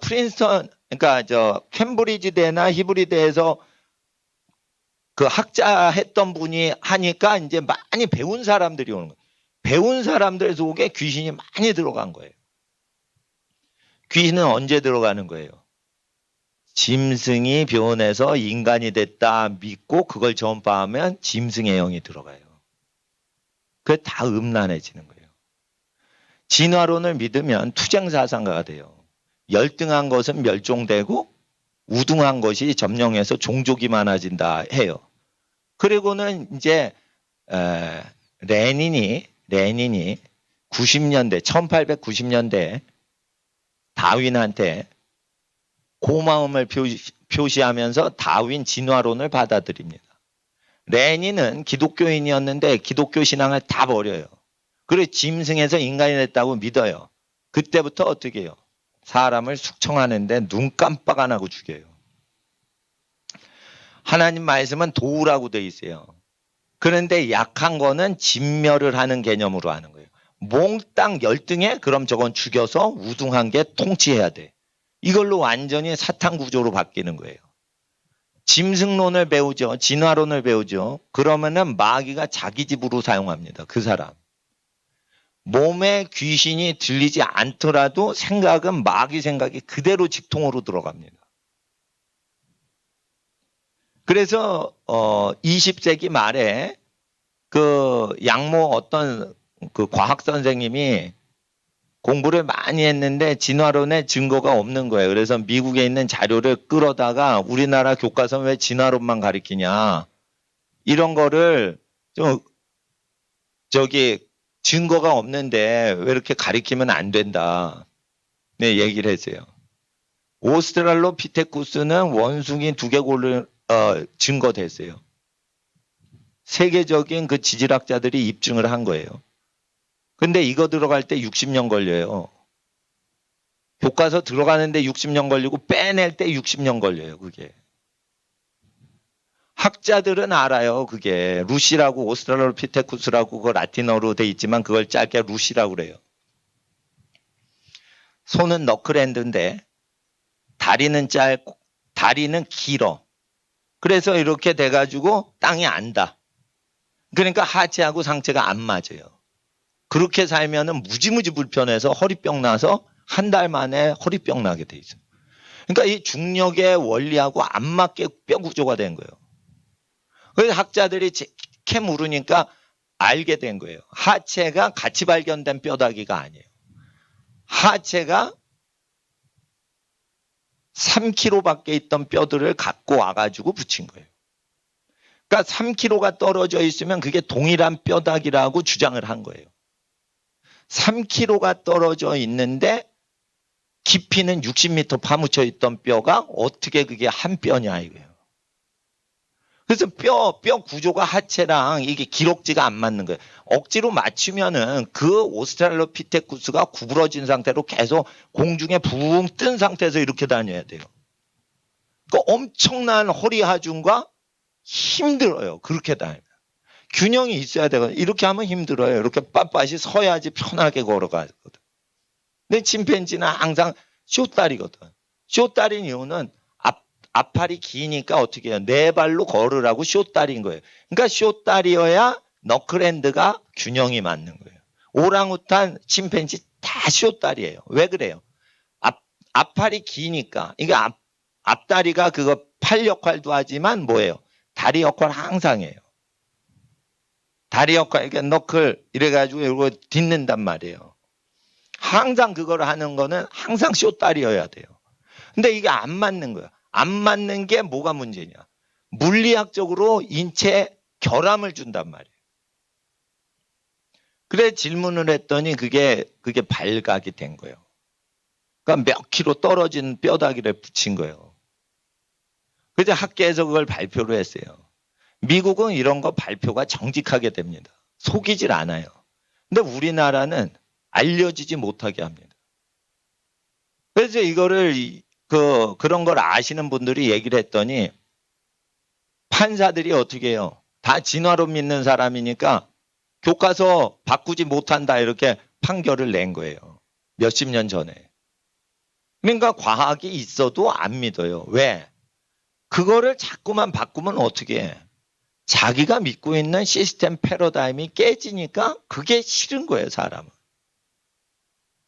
그러니까 캠브리지대나 히브리대에서 그 학자 했던 분이 하니까 이제 많이 배운 사람들이 오는 거예요. 배운 사람들 속에 귀신이 많이 들어간 거예요. 귀신은 언제 들어가는 거예요? 짐승이 변해서 인간이 됐다 믿고 그걸 전파하면 짐승의 영이 들어가요. 그게 다 음란해지는 거예요. 진화론을 믿으면 투쟁사상가가 돼요. 열등한 것은 멸종되고 우등한 것이 점령해서 종족이 많아진다 해요. 그리고는 이제 레닌이 1890년대 다윈한테 고마움을 표시하면서 다윈 진화론을 받아들입니다. 레닌은 기독교인이었는데 기독교 신앙을 다 버려요. 그래서 짐승에서 인간이 됐다고 믿어요. 그때부터 어떻게 해요? 사람을 숙청하는데 눈 깜빡 안 하고 죽여요. 하나님 말씀은 도우라고 돼 있어요. 그런데 약한 거는 진멸을 하는 개념으로 하는 거예요. 몽땅 열등해? 그럼 저건 죽여서 우등한 게 통치해야 돼. 이걸로 완전히 사탄 구조로 바뀌는 거예요. 짐승론을 배우죠. 진화론을 배우죠. 그러면은 마귀가 자기 집으로 사용합니다. 그 사람. 몸에 귀신이 들리지 않더라도 생각은 마귀 생각이 그대로 직통으로 들어갑니다. 그래서 20세기 말에 그 양모 어떤 그 과학 선생님이 공부를 많이 했는데 진화론에 증거가 없는 거예요. 그래서 미국에 있는 자료를 끌어다가 우리나라 교과서는 왜 진화론만 가리키냐. 이런 거를 좀 증거가 없는데 왜 이렇게 가리키면 안 된다. 네, 얘기를 했어요. 오스트랄로피테쿠스는 원숭이 두개골을 증거됐어요. 세계적인 그 지질학자들이 입증을 한 거예요. 근데 이거 들어갈 때 60년 걸려요. 교과서 들어가는데 60년 걸리고 빼낼 때 60년 걸려요, 그게. 학자들은 알아요, 그게. 루시라고 오스트랄로피테쿠스라고 그 라틴어로 돼 있지만 그걸 짧게 루시라고 그래요. 손은 너클핸드인데 다리는 짧고 다리는 길어. 그래서 이렇게 돼가지고 땅에 안다. 그러니까 하체하고 상체가 안 맞아요. 그렇게 살면은 무지무지 불편해서 허리병 나서 한 달 만에 허리병 나게 돼 있어요. 그러니까 이 중력의 원리하고 안 맞게 뼈 구조가 된 거예요. 그래서 학자들이 캐 물으니까 알게 된 거예요. 하체가 같이 발견된 뼈다귀가 아니에요. 하체가 3kg밖에 있던 뼈들을 갖고 와가지고 붙인 거예요. 그러니까 3kg가 떨어져 있으면 그게 동일한 뼈다귀라고 주장을 한 거예요. 3kg가 떨어져 있는데 깊이는 60m 파묻혀 있던 뼈가 어떻게 그게 한 뼈냐 이거예요. 그래서 뼈 구조가 하체랑 이게 기록지가 안 맞는 거예요. 억지로 맞추면은 그 오스트랄로피테쿠스가 구부러진 상태로 계속 공중에 붕 뜬 상태에서 이렇게 다녀야 돼요. 그 엄청난 허리 하중과 힘들어요. 그렇게 다니면. 균형이 있어야 되거든요. 이렇게 하면 힘들어요. 이렇게 빳빳이 서야지 편하게 걸어가거든. 근데 침팬지는 항상 쇼다리거든. 쇼다리인 이유는 앞팔이 기니까 어떻게 해요? 네 발로 걸으라고 쇼다리인 거예요. 그러니까 쇼다리여야 너클핸드가 균형이 맞는 거예요. 오랑우탄, 침팬지 다 쇼다리예요. 왜 그래요? 앞팔이 기니까. 이게 앞다리가 그거 팔 역할도 하지만 뭐예요? 다리 역할 항상 해요. 다리 역할, 그러니까 너클 이래가지고 이거 딛는단 말이에요. 항상 그걸 하는 거는 항상 쇼다리여야 돼요. 근데 이게 안 맞는 거야. 안 맞는 게 뭐가 문제냐. 물리학적으로 인체에 결함을 준단 말이에요. 그래 질문을 했더니 그게 발각이 된 거예요. 그러니까 몇 킬로 떨어진 뼈다귀를 붙인 거예요. 그래서 학계에서 그걸 발표를 했어요. 미국은 이런 거 발표가 정직하게 됩니다. 속이질 않아요. 근데 우리나라는 알려지지 못하게 합니다. 그래서 이거를 그런 걸 아시는 분들이 얘기를 했더니 판사들이 어떻게 해요? 다 진화론 믿는 사람이니까 교과서 바꾸지 못한다 이렇게 판결을 낸 거예요. 몇십 년 전에. 그러니까 과학이 있어도 안 믿어요. 왜? 그거를 자꾸만 바꾸면 어떻게 해? 자기가 믿고 있는 시스템 패러다임이 깨지니까 그게 싫은 거예요, 사람은.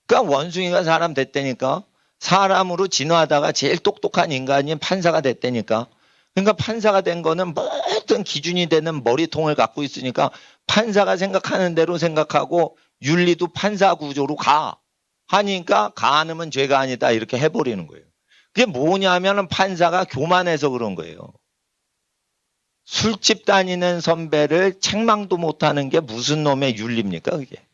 그러니까 원숭이가 사람 됐다니까 사람으로 진화하다가 제일 똑똑한 인간이 판사가 됐다니까. 그러니까 판사가 된 거는 모든 기준이 되는 머리통을 갖고 있으니까 판사가 생각하는 대로 생각하고 윤리도 판사 구조로 가 하니까 가안으면 죄가 아니다 이렇게 해버리는 거예요. 그게 뭐냐면은 판사가 교만해서 그런 거예요. 술집 다니는 선배를 책망도 못하는 게 무슨 놈의 윤리입니까 그게.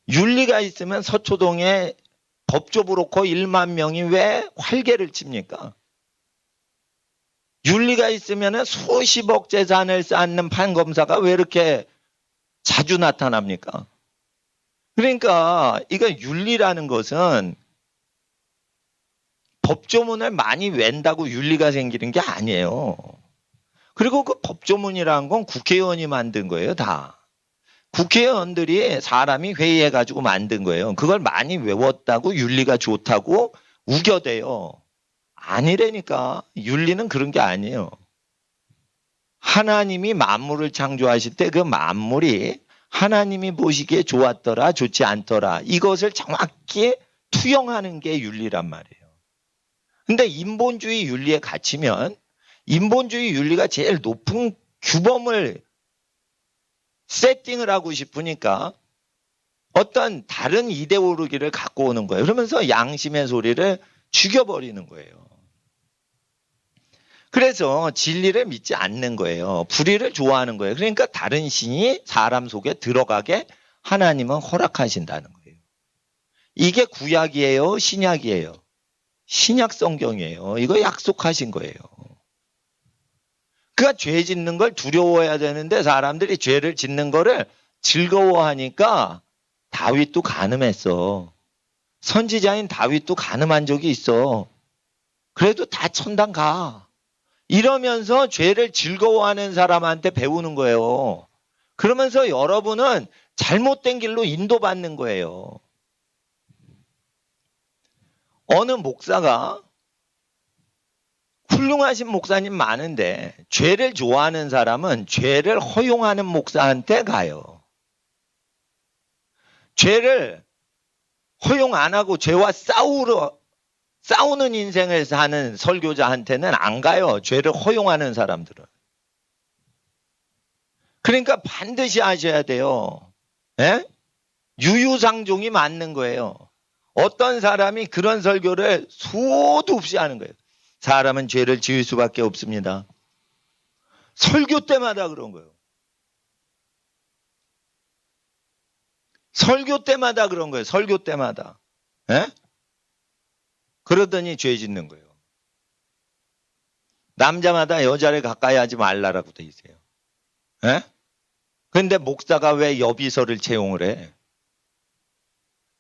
윤리가 있으면 서초동에 법조 브로커 1만 명이 왜 활개를 칩니까? 윤리가 있으면 수십억 재산을 쌓는 판검사가 왜 이렇게 자주 나타납니까? 그러니까 이거 윤리라는 것은 법조문을 많이 웬다고 윤리가 생기는 게 아니에요. 그리고 그 법조문이라는 건 국회의원이 만든 거예요, 다. 국회의원들이 사람이 회의해가지고 만든 거예요. 그걸 많이 외웠다고 윤리가 좋다고 우겨대요. 아니라니까. 윤리는 그런 게 아니에요. 하나님이 만물을 창조하실 때 그 만물이 하나님이 보시기에 좋았더라, 좋지 않더라. 이것을 정확히 투영하는 게 윤리란 말이에요. 근데 인본주의 윤리에 갇히면 인본주의 윤리가 제일 높은 규범을 세팅을 하고 싶으니까 어떤 다른 이데올로기를 갖고 오는 거예요. 그러면서 양심의 소리를 죽여버리는 거예요. 그래서 진리를 믿지 않는 거예요. 불의를 좋아하는 거예요. 그러니까 다른 신이 사람 속에 들어가게 하나님은 허락하신다는 거예요. 이게 구약이에요? 신약이에요? 신약 성경이에요. 이거 약속하신 거예요. 그러니까 죄 짓는 걸 두려워해야 되는데 사람들이 죄를 짓는 거를 즐거워하니까 다윗도 간음했어. 선지자인 다윗도 간음한 적이 있어. 그래도 다 천당 가. 이러면서 죄를 즐거워하는 사람한테 배우는 거예요. 그러면서 여러분은 잘못된 길로 인도받는 거예요. 어느 목사가 훌륭하신 목사님 많은데 죄를 좋아하는 사람은 죄를 허용하는 목사한테 가요. 죄를 허용 안 하고 죄와 싸우는 인생을 사는 설교자한테는 안 가요. 죄를 허용하는 사람들은. 그러니까 반드시 하셔야 돼요. 예? 유유상종이 맞는 거예요. 어떤 사람이 그런 설교를 수도 없이 하는 거예요. 사람은 죄를 지을 수밖에 없습니다. 설교 때마다 그런 거예요. 설교 때마다 그런 거예요. 설교 때마다. 예? 그러더니 죄 짓는 거예요. 남자마다 여자를 가까이 하지 말라라고 돼 있어요. 예? 근데 목사가 왜 여비서를 채용을 해?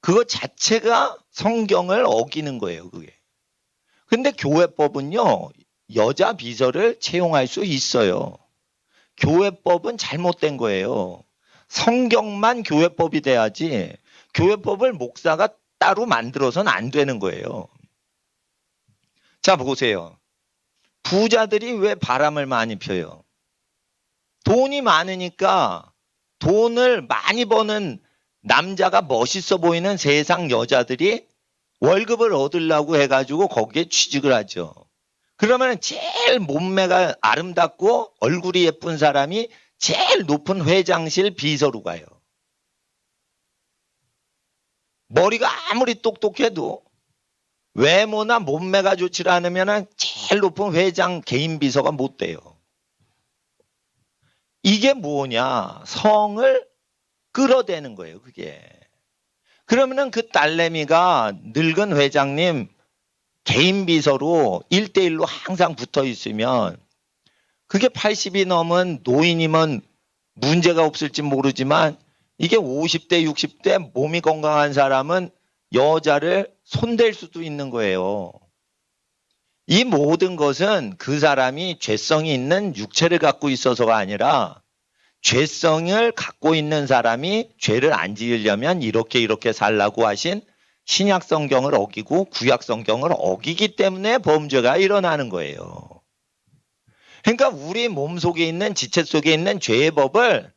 그거 자체가 성경을 어기는 거예요, 그게. 근데 교회법은요, 여자 비서를 채용할 수 있어요. 교회법은 잘못된 거예요. 성경만 교회법이 돼야지 교회법을 목사가 따로 만들어서는 안 되는 거예요. 자, 보세요. 부자들이 왜 바람을 많이 펴요? 돈이 많으니까 돈을 많이 버는 남자가 멋있어 보이는 세상 여자들이 월급을 얻으려고 해가지고 거기에 취직을 하죠. 그러면 제일 몸매가 아름답고 얼굴이 예쁜 사람이 제일 높은 회장실 비서로 가요. 머리가 아무리 똑똑해도 외모나 몸매가 좋지 않으면 제일 높은 회장 개인 비서가 못 돼요. 이게 뭐냐? 성을 끌어대는 거예요, 그게. 그러면은 그 딸내미가 늙은 회장님 개인 비서로 1대1로 항상 붙어 있으면 그게 80이 넘은 노인이면 문제가 없을지 모르지만 이게 50대, 60대 몸이 건강한 사람은 여자를 손댈 수도 있는 거예요. 이 모든 것은 그 사람이 죄성이 있는 육체를 갖고 있어서가 아니라 죄성을 갖고 있는 사람이 죄를 안 지으려면 이렇게 살라고 하신 신약 성경을 어기고 구약 성경을 어기기 때문에 범죄가 일어나는 거예요. 그러니까 우리 몸속에 있는 지체 속에 있는 죄의 법을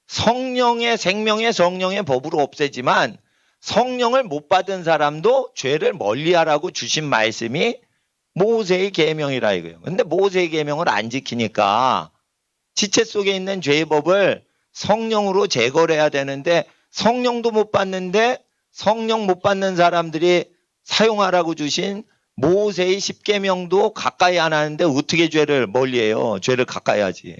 성령의 생명의 성령의 법으로 없애지만 성령을 못 받은 사람도 죄를 멀리하라고 주신 말씀이 모세의 계명이라 이거예요. 근데 모세의 계명을 안 지키니까 지체 속에 있는 죄의 법을 성령으로 제거를 해야 되는데 성령도 못 받는데 성령 못 받는 사람들이 사용하라고 주신 모세의 십계명도 가까이 안 하는데 어떻게 죄를 멀리해요? 죄를 가까이 하지.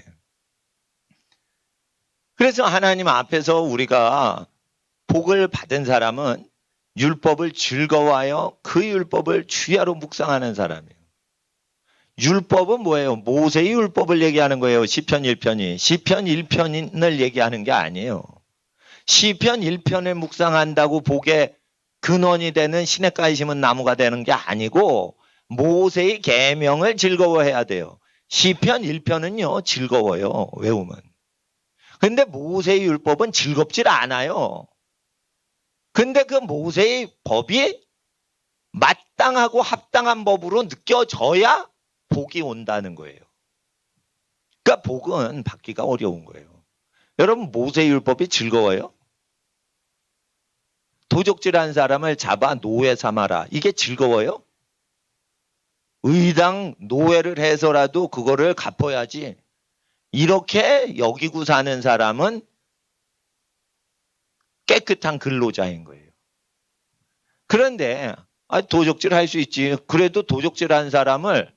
그래서 하나님 앞에서 우리가 복을 받은 사람은 율법을 즐거워하여 그 율법을 주야로 묵상하는 사람이에요. 율법은 뭐예요? 모세의 율법을 얘기하는 거예요. 시편 1편이. 시편 1편을 얘기하는 게 아니에요. 시편 1편을 묵상한다고 복의 근원이 되는 시냇가에 심은 나무가 되는 게 아니고 모세의 계명을 즐거워해야 돼요. 시편 1편은요 즐거워요. 외우면. 근데 모세의 율법은 즐겁질 않아요. 근데 그 모세의 법이 마땅하고 합당한 법으로 느껴져야 복이 온다는 거예요. 그러니까 복은 받기가 어려운 거예요. 여러분 모세의 율법이 즐거워요? 도적질한 사람을 잡아 노예 삼아라. 이게 즐거워요? 의당 노예를 해서라도 그거를 갚아야지. 이렇게 여기고 사는 사람은 깨끗한 근로자인 거예요. 그런데 도적질 할 수 있지. 그래도 도적질한 사람을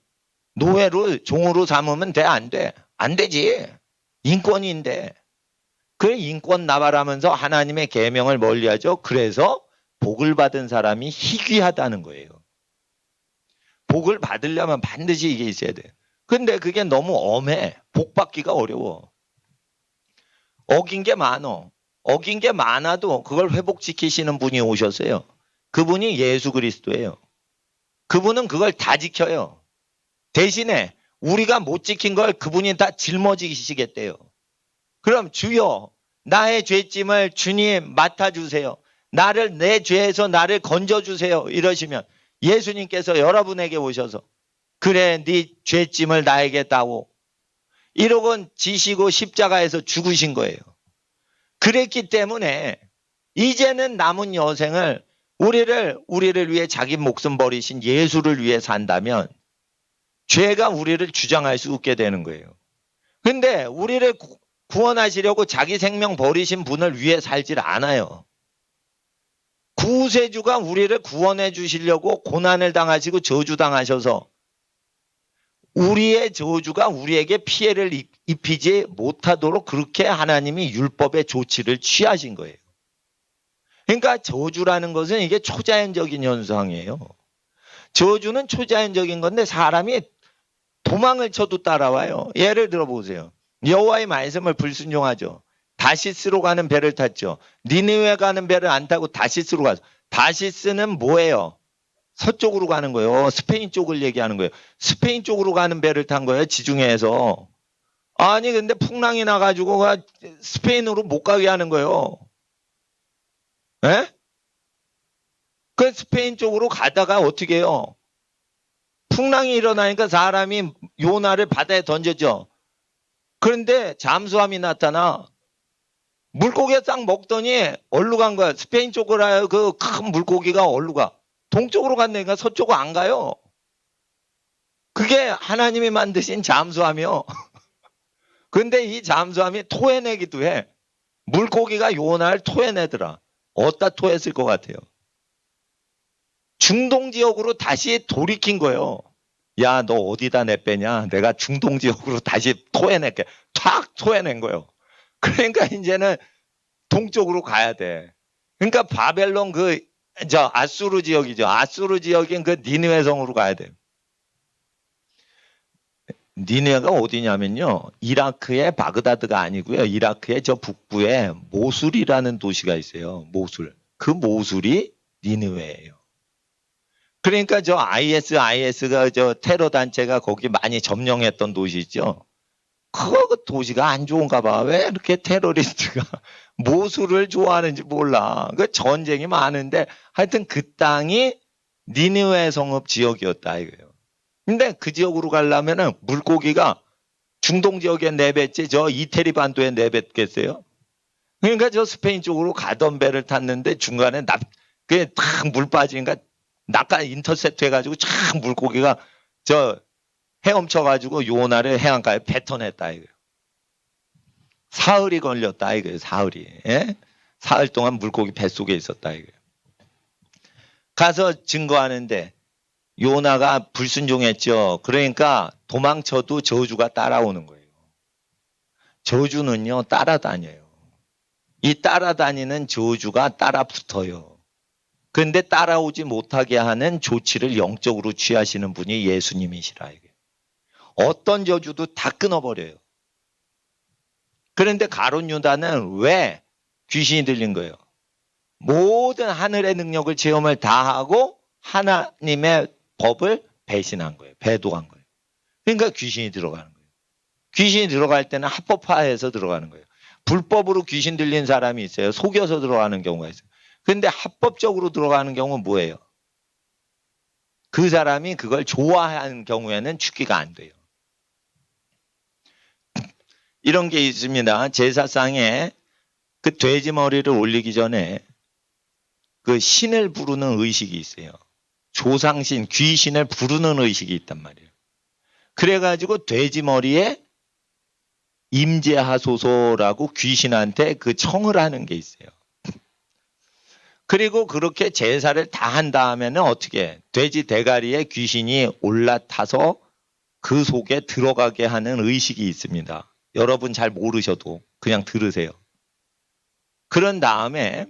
노예로 종으로 삼으면 돼? 안 돼? 안 되지. 인권인데. 그 인권 나발하면서 하나님의 계명을 멀리하죠. 그래서 복을 받은 사람이 희귀하다는 거예요. 복을 받으려면 반드시 이게 있어야 돼. 근데 그게 너무 엄해. 복 받기가 어려워. 어긴 게 많어. 어긴 게 많아도 그걸 회복시키시는 분이 오셨어요. 그분이 예수 그리스도예요. 그분은 그걸 다 지켜요. 대신에 우리가 못 지킨 걸 그분이 다 짊어지시겠대요. 그럼 주여 나의 죄짐을 주님 맡아주세요. 나를 내 죄에서 나를 건져주세요. 이러시면 예수님께서 여러분에게 오셔서 그래 네 죄짐을 나에게 따오. 이러곤 지시고 십자가에서 죽으신 거예요. 그랬기 때문에 이제는 남은 여생을 우리를 위해 자기 목숨 버리신 예수를 위해 산다면 죄가 우리를 주장할 수 없게 되는 거예요. 근데 우리를 구원하시려고 자기 생명 버리신 분을 위해 살질 않아요. 구세주가 우리를 구원해 주시려고 고난을 당하시고 저주당하셔서 우리의 저주가 우리에게 피해를 입히지 못하도록 그렇게 하나님이 율법의 조치를 취하신 거예요. 그러니까 저주라는 것은 이게 초자연적인 현상이에요. 저주는 초자연적인 건데 사람이 도망을 쳐도 따라와요. 예를 들어 보세요. 여호와의 말씀을 불순종하죠. 다시스로 가는 배를 탔죠. 니느웨 가는 배를 안 타고 다시스로 가죠. 다시스는 뭐예요? 서쪽으로 가는 거예요. 스페인 쪽을 얘기하는 거예요. 스페인 쪽으로 가는 배를 탄 거예요. 지중해에서. 아니 근데 풍랑이 나가지고 스페인으로 못 가게 하는 거예요. 예? 그 스페인 쪽으로 가다가 어떻게 해요? 풍랑이 일어나니까 사람이 요나를 바다에 던졌죠. 그런데 잠수함이 나타나 물고기가 싹 먹더니 어디로 간 거야? 스페인 쪽으로 가요. 그 큰 물고기가 어디로 가? 동쪽으로 갔네니까 서쪽으로 안 가요. 그게 하나님이 만드신 잠수함이요. 근데 이 잠수함이 토해내기도 해. 물고기가 요나를 토해내더라. 어디다 토했을 것 같아요? 중동 지역으로 다시 돌이킨 거예요. 야, 너 어디다 내빼냐? 내가 중동 지역으로 다시 토해낼게. 탁 토해낸 거예요. 그러니까 이제는 동쪽으로 가야 돼. 그러니까 바벨론 아수르 지역이죠. 아수르 지역인 그 니느웨 성으로 가야 돼요. 니느웨가 어디냐면요. 이라크의 바그다드가 아니고요. 이라크의 저 북부에 모술이라는 도시가 있어요. 모술. 그 모술이 니느웨예요. 그러니까 저 IS가 저 테러 단체가 거기 많이 점령했던 도시죠. 그 도시가 안 좋은가 봐. 왜 이렇게 테러리스트가 모술을 좋아하는지 몰라. 그 전쟁이 많은데 하여튼 그 땅이 니느웨 성읍 지역이었다 이거예요. 근데 그 지역으로 가려면은 물고기가 중동 지역에 내뱉지 저 이태리 반도에 내뱉겠어요? 그러니까 저 스페인 쪽으로 가던 배를 탔는데 중간에 그게 탁 물 빠지니까 낙하 인터셉트 해가지고 쫙 물고기가 저 헤엄쳐가지고 요나를 해안가에 뱉어냈다 이거예요. 사흘이 걸렸다 이거예요. 사흘이. 예? 사흘 동안 물고기 뱃속에 있었다 이거예요. 가서 증거하는데 요나가 불순종했죠. 그러니까 도망쳐도 저주가 따라오는 거예요. 저주는요 따라다녀요. 이 따라다니는 저주가 따라붙어요. 그런데 따라오지 못하게 하는 조치를 영적으로 취하시는 분이 예수님이시라 이게. 어떤 저주도 다 끊어버려요. 그런데 가룟 유다는 왜 귀신이 들린 거예요? 모든 하늘의 능력을 체험을 다 하고 하나님의 법을 배신한 거예요. 배도한 거예요. 그러니까 귀신이 들어가는 거예요. 귀신이 들어갈 때는 합법화해서 들어가는 거예요. 불법으로 귀신 들린 사람이 있어요. 속여서 들어가는 경우가 있어요. 그런데 합법적으로 들어가는 경우는 뭐예요? 그 사람이 그걸 좋아하는 경우에는 축기가 안 돼요. 이런 게 있습니다. 제사상에 그 돼지 머리를 올리기 전에 그 신을 부르는 의식이 있어요. 조상신, 귀신을 부르는 의식이 있단 말이에요. 그래가지고 돼지 머리에 임재하소서라고 귀신한테 그 청을 하는 게 있어요. 그리고 그렇게 제사를 다 한 다음에는 어떻게 돼지 대가리에 귀신이 올라타서 그 속에 들어가게 하는 의식이 있습니다. 여러분 잘 모르셔도 그냥 들으세요. 그런 다음에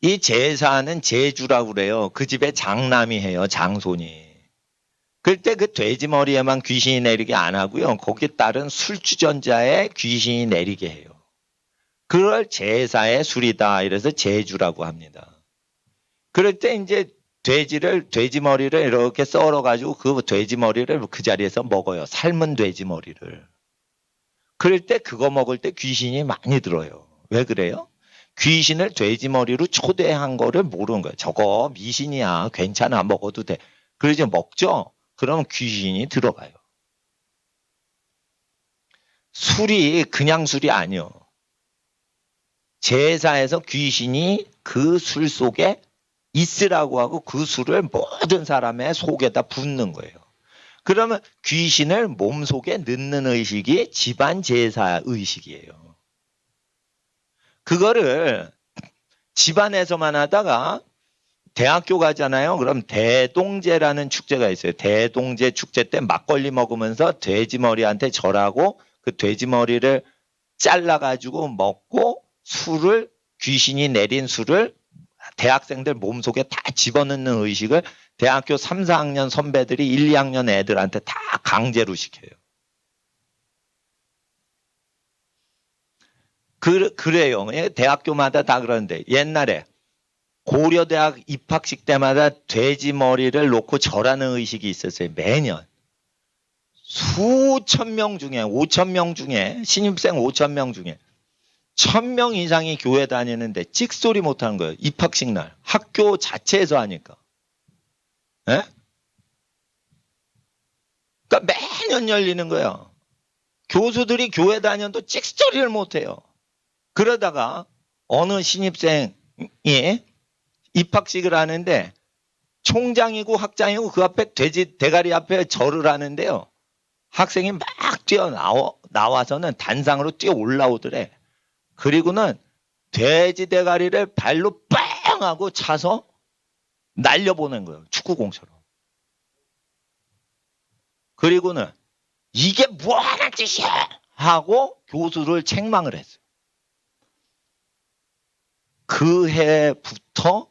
이 제사는 제주라고 그래요. 그 집에 장남이 해요. 장손이. 그때 그 돼지 머리에만 귀신이 내리게 안 하고요. 거기에 따른 술주전자에 귀신이 내리게 해요. 그걸 제사의 술이다. 이래서 제주라고 합니다. 그럴 때 이제 돼지 머리를 이렇게 썰어가지고 그 돼지 머리를 그 자리에서 먹어요. 삶은 돼지 머리를. 그럴 때 그거 먹을 때 귀신이 많이 들어요. 왜 그래요? 귀신을 돼지 머리로 초대한 거를 모르는 거예요. 저거 미신이야. 괜찮아. 먹어도 돼. 그러죠. 먹죠? 그러면 귀신이 들어가요. 술이 그냥 술이 아니요. 제사에서 귀신이 그 술 속에 있으라고 하고 그 술을 모든 사람의 속에다 붓는 거예요. 그러면 귀신을 몸속에 넣는 의식이 집안 제사 의식이에요. 그거를 집안에서만 하다가 대학교 가잖아요. 그럼 대동제라는 축제가 있어요. 대동제 축제 때 막걸리 먹으면서 돼지머리한테 절하고 그 돼지머리를 잘라가지고 먹고 술을 귀신이 내린 술을 대학생들 몸속에 다 집어넣는 의식을 대학교 3, 4학년 선배들이 1, 2학년 애들한테 다 강제로 시켜요. 그래요. 대학교마다 다 그러는데 옛날에 고려대학 입학식 때마다 돼지 머리를 놓고 절하는 의식이 있었어요. 매년. 수천 명 중에 5천 명 중에 신입생 5천 명 중에 1,000명 이상이 교회 다니는데 찍소리 못하는 거예요. 입학식 날. 학교 자체에서 하니까. 예? 그러니까 매년 열리는 거예요. 교수들이 교회 다녀도 찍소리를 못해요. 그러다가 어느 신입생이 입학식을 하는데 총장이고 학장이고 그 앞에 돼지 대가리 앞에 절을 하는데요. 학생이 막 나와서는 단상으로 뛰어 올라오더래. 그리고는 돼지 대가리를 발로 빵 하고 차서 날려보낸 거예요. 축구공처럼. 그리고는 이게 뭐하는 짓이야 하고 교수를 책망을 했어요. 그 해부터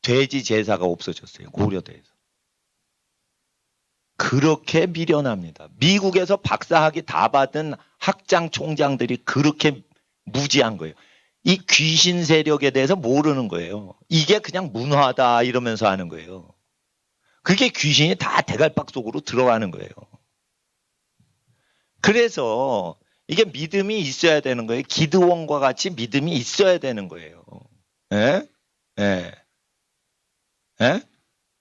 돼지 제사가 없어졌어요. 고려대에서. 그렇게 미련합니다. 미국에서 박사학위 다 받은 학장 총장들이 그렇게 무지한 거예요. 이 귀신 세력에 대해서 모르는 거예요. 이게 그냥 문화다 이러면서 하는 거예요. 그게 귀신이 다 대갈박 속으로 들어가는 거예요. 그래서 이게 믿음이 있어야 되는 거예요. 기드원과 같이 믿음이 있어야 되는 거예요. 예? 예. 예?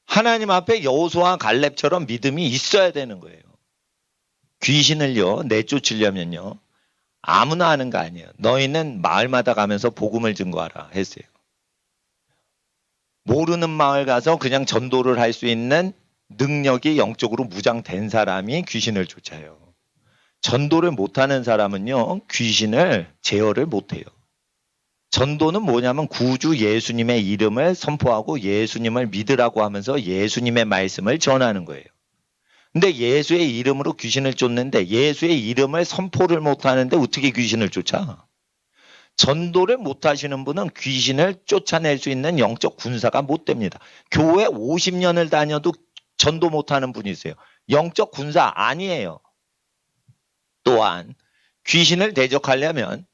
하나님 앞에 여호수아와 갈렙처럼 믿음이 있어야 되는 거예요. 귀신을요 내쫓으려면요 아무나 하는 거 아니에요. 너희는 마을마다 가면서 복음을 증거하라 했어요. 모르는 마을 가서 그냥 전도를 할 수 있는 능력이 영적으로 무장된 사람이 귀신을 쫓아요. 전도를 못하는 사람은요 귀신을 제어를 못해요. 전도는 뭐냐면 구주 예수님의 이름을 선포하고 예수님을 믿으라고 하면서 예수님의 말씀을 전하는 거예요. 근데 예수의 이름으로 귀신을 쫓는데 예수의 이름을 선포를 못하는데 어떻게 귀신을 쫓아? 전도를 못하시는 분은 귀신을 쫓아낼 수 있는 영적 군사가 못 됩니다. 교회 50년을 다녀도 전도 못하는 분이 있어요. 영적 군사 아니에요. 또한 귀신을 대적하려면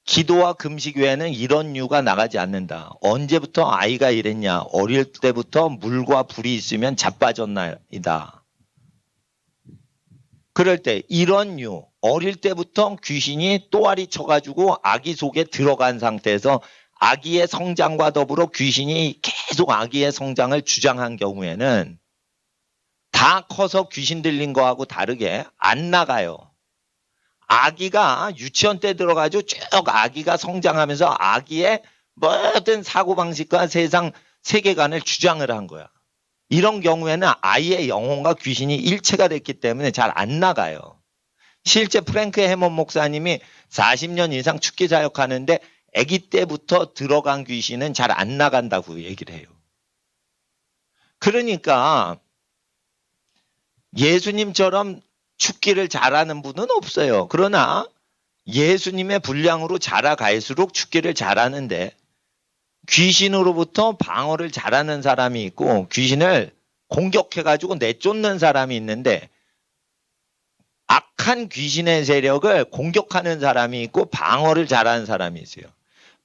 기도와 금식 외에는 이런 이유가 나가지 않는다. 언제부터 아이가 이랬냐? 어릴 때부터 물과 불이 있으면 자빠졌나이다. 그럴 때 이런 이유, 어릴 때부터 귀신이 또아리 쳐가지고 아기 속에 들어간 상태에서 아기의 성장과 더불어 귀신이 계속 아기의 성장을 주장한 경우에는 다 커서 귀신 들린 거하고 다르게 안 나가요. 아기가 유치원 때 들어가지고 쭉 아기가 성장하면서 아기의 모든 사고방식과 세상 세계관을 주장을 한 거야. 이런 경우에는 아이의 영혼과 귀신이 일체가 됐기 때문에 잘 안 나가요. 실제 프랭크 해먼 목사님이 40년 이상 축기 사역하는데 아기 때부터 들어간 귀신은 잘 안 나간다고 얘기를 해요. 그러니까 예수님처럼 축기를 잘하는 분은 없어요. 그러나 예수님의 분량으로 자라갈수록 축기를 잘하는데 귀신으로부터 방어를 잘하는 사람이 있고 귀신을 공격해가지고 내쫓는 사람이 있는데 악한 귀신의 세력을 공격하는 사람이 있고 방어를 잘하는 사람이 있어요.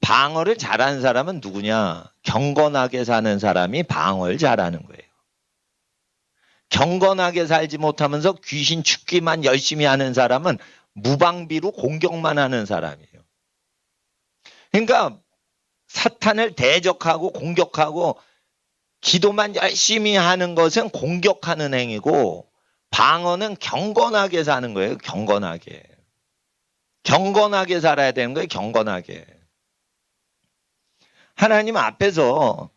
방어를 잘하는 사람은 누구냐? 경건하게 사는 사람이 방어를 잘하는 거예요. 경건하게 살지 못하면서 귀신 축기만 열심히 하는 사람은 무방비로 공격만 하는 사람이에요. 그러니까 사탄을 대적하고 공격하고 기도만 열심히 하는 것은 공격하는 행위고 방어는 경건하게 사는 거예요. 경건하게. 경건하게 살아야 되는 거예요. 경건하게. 하나님 앞에서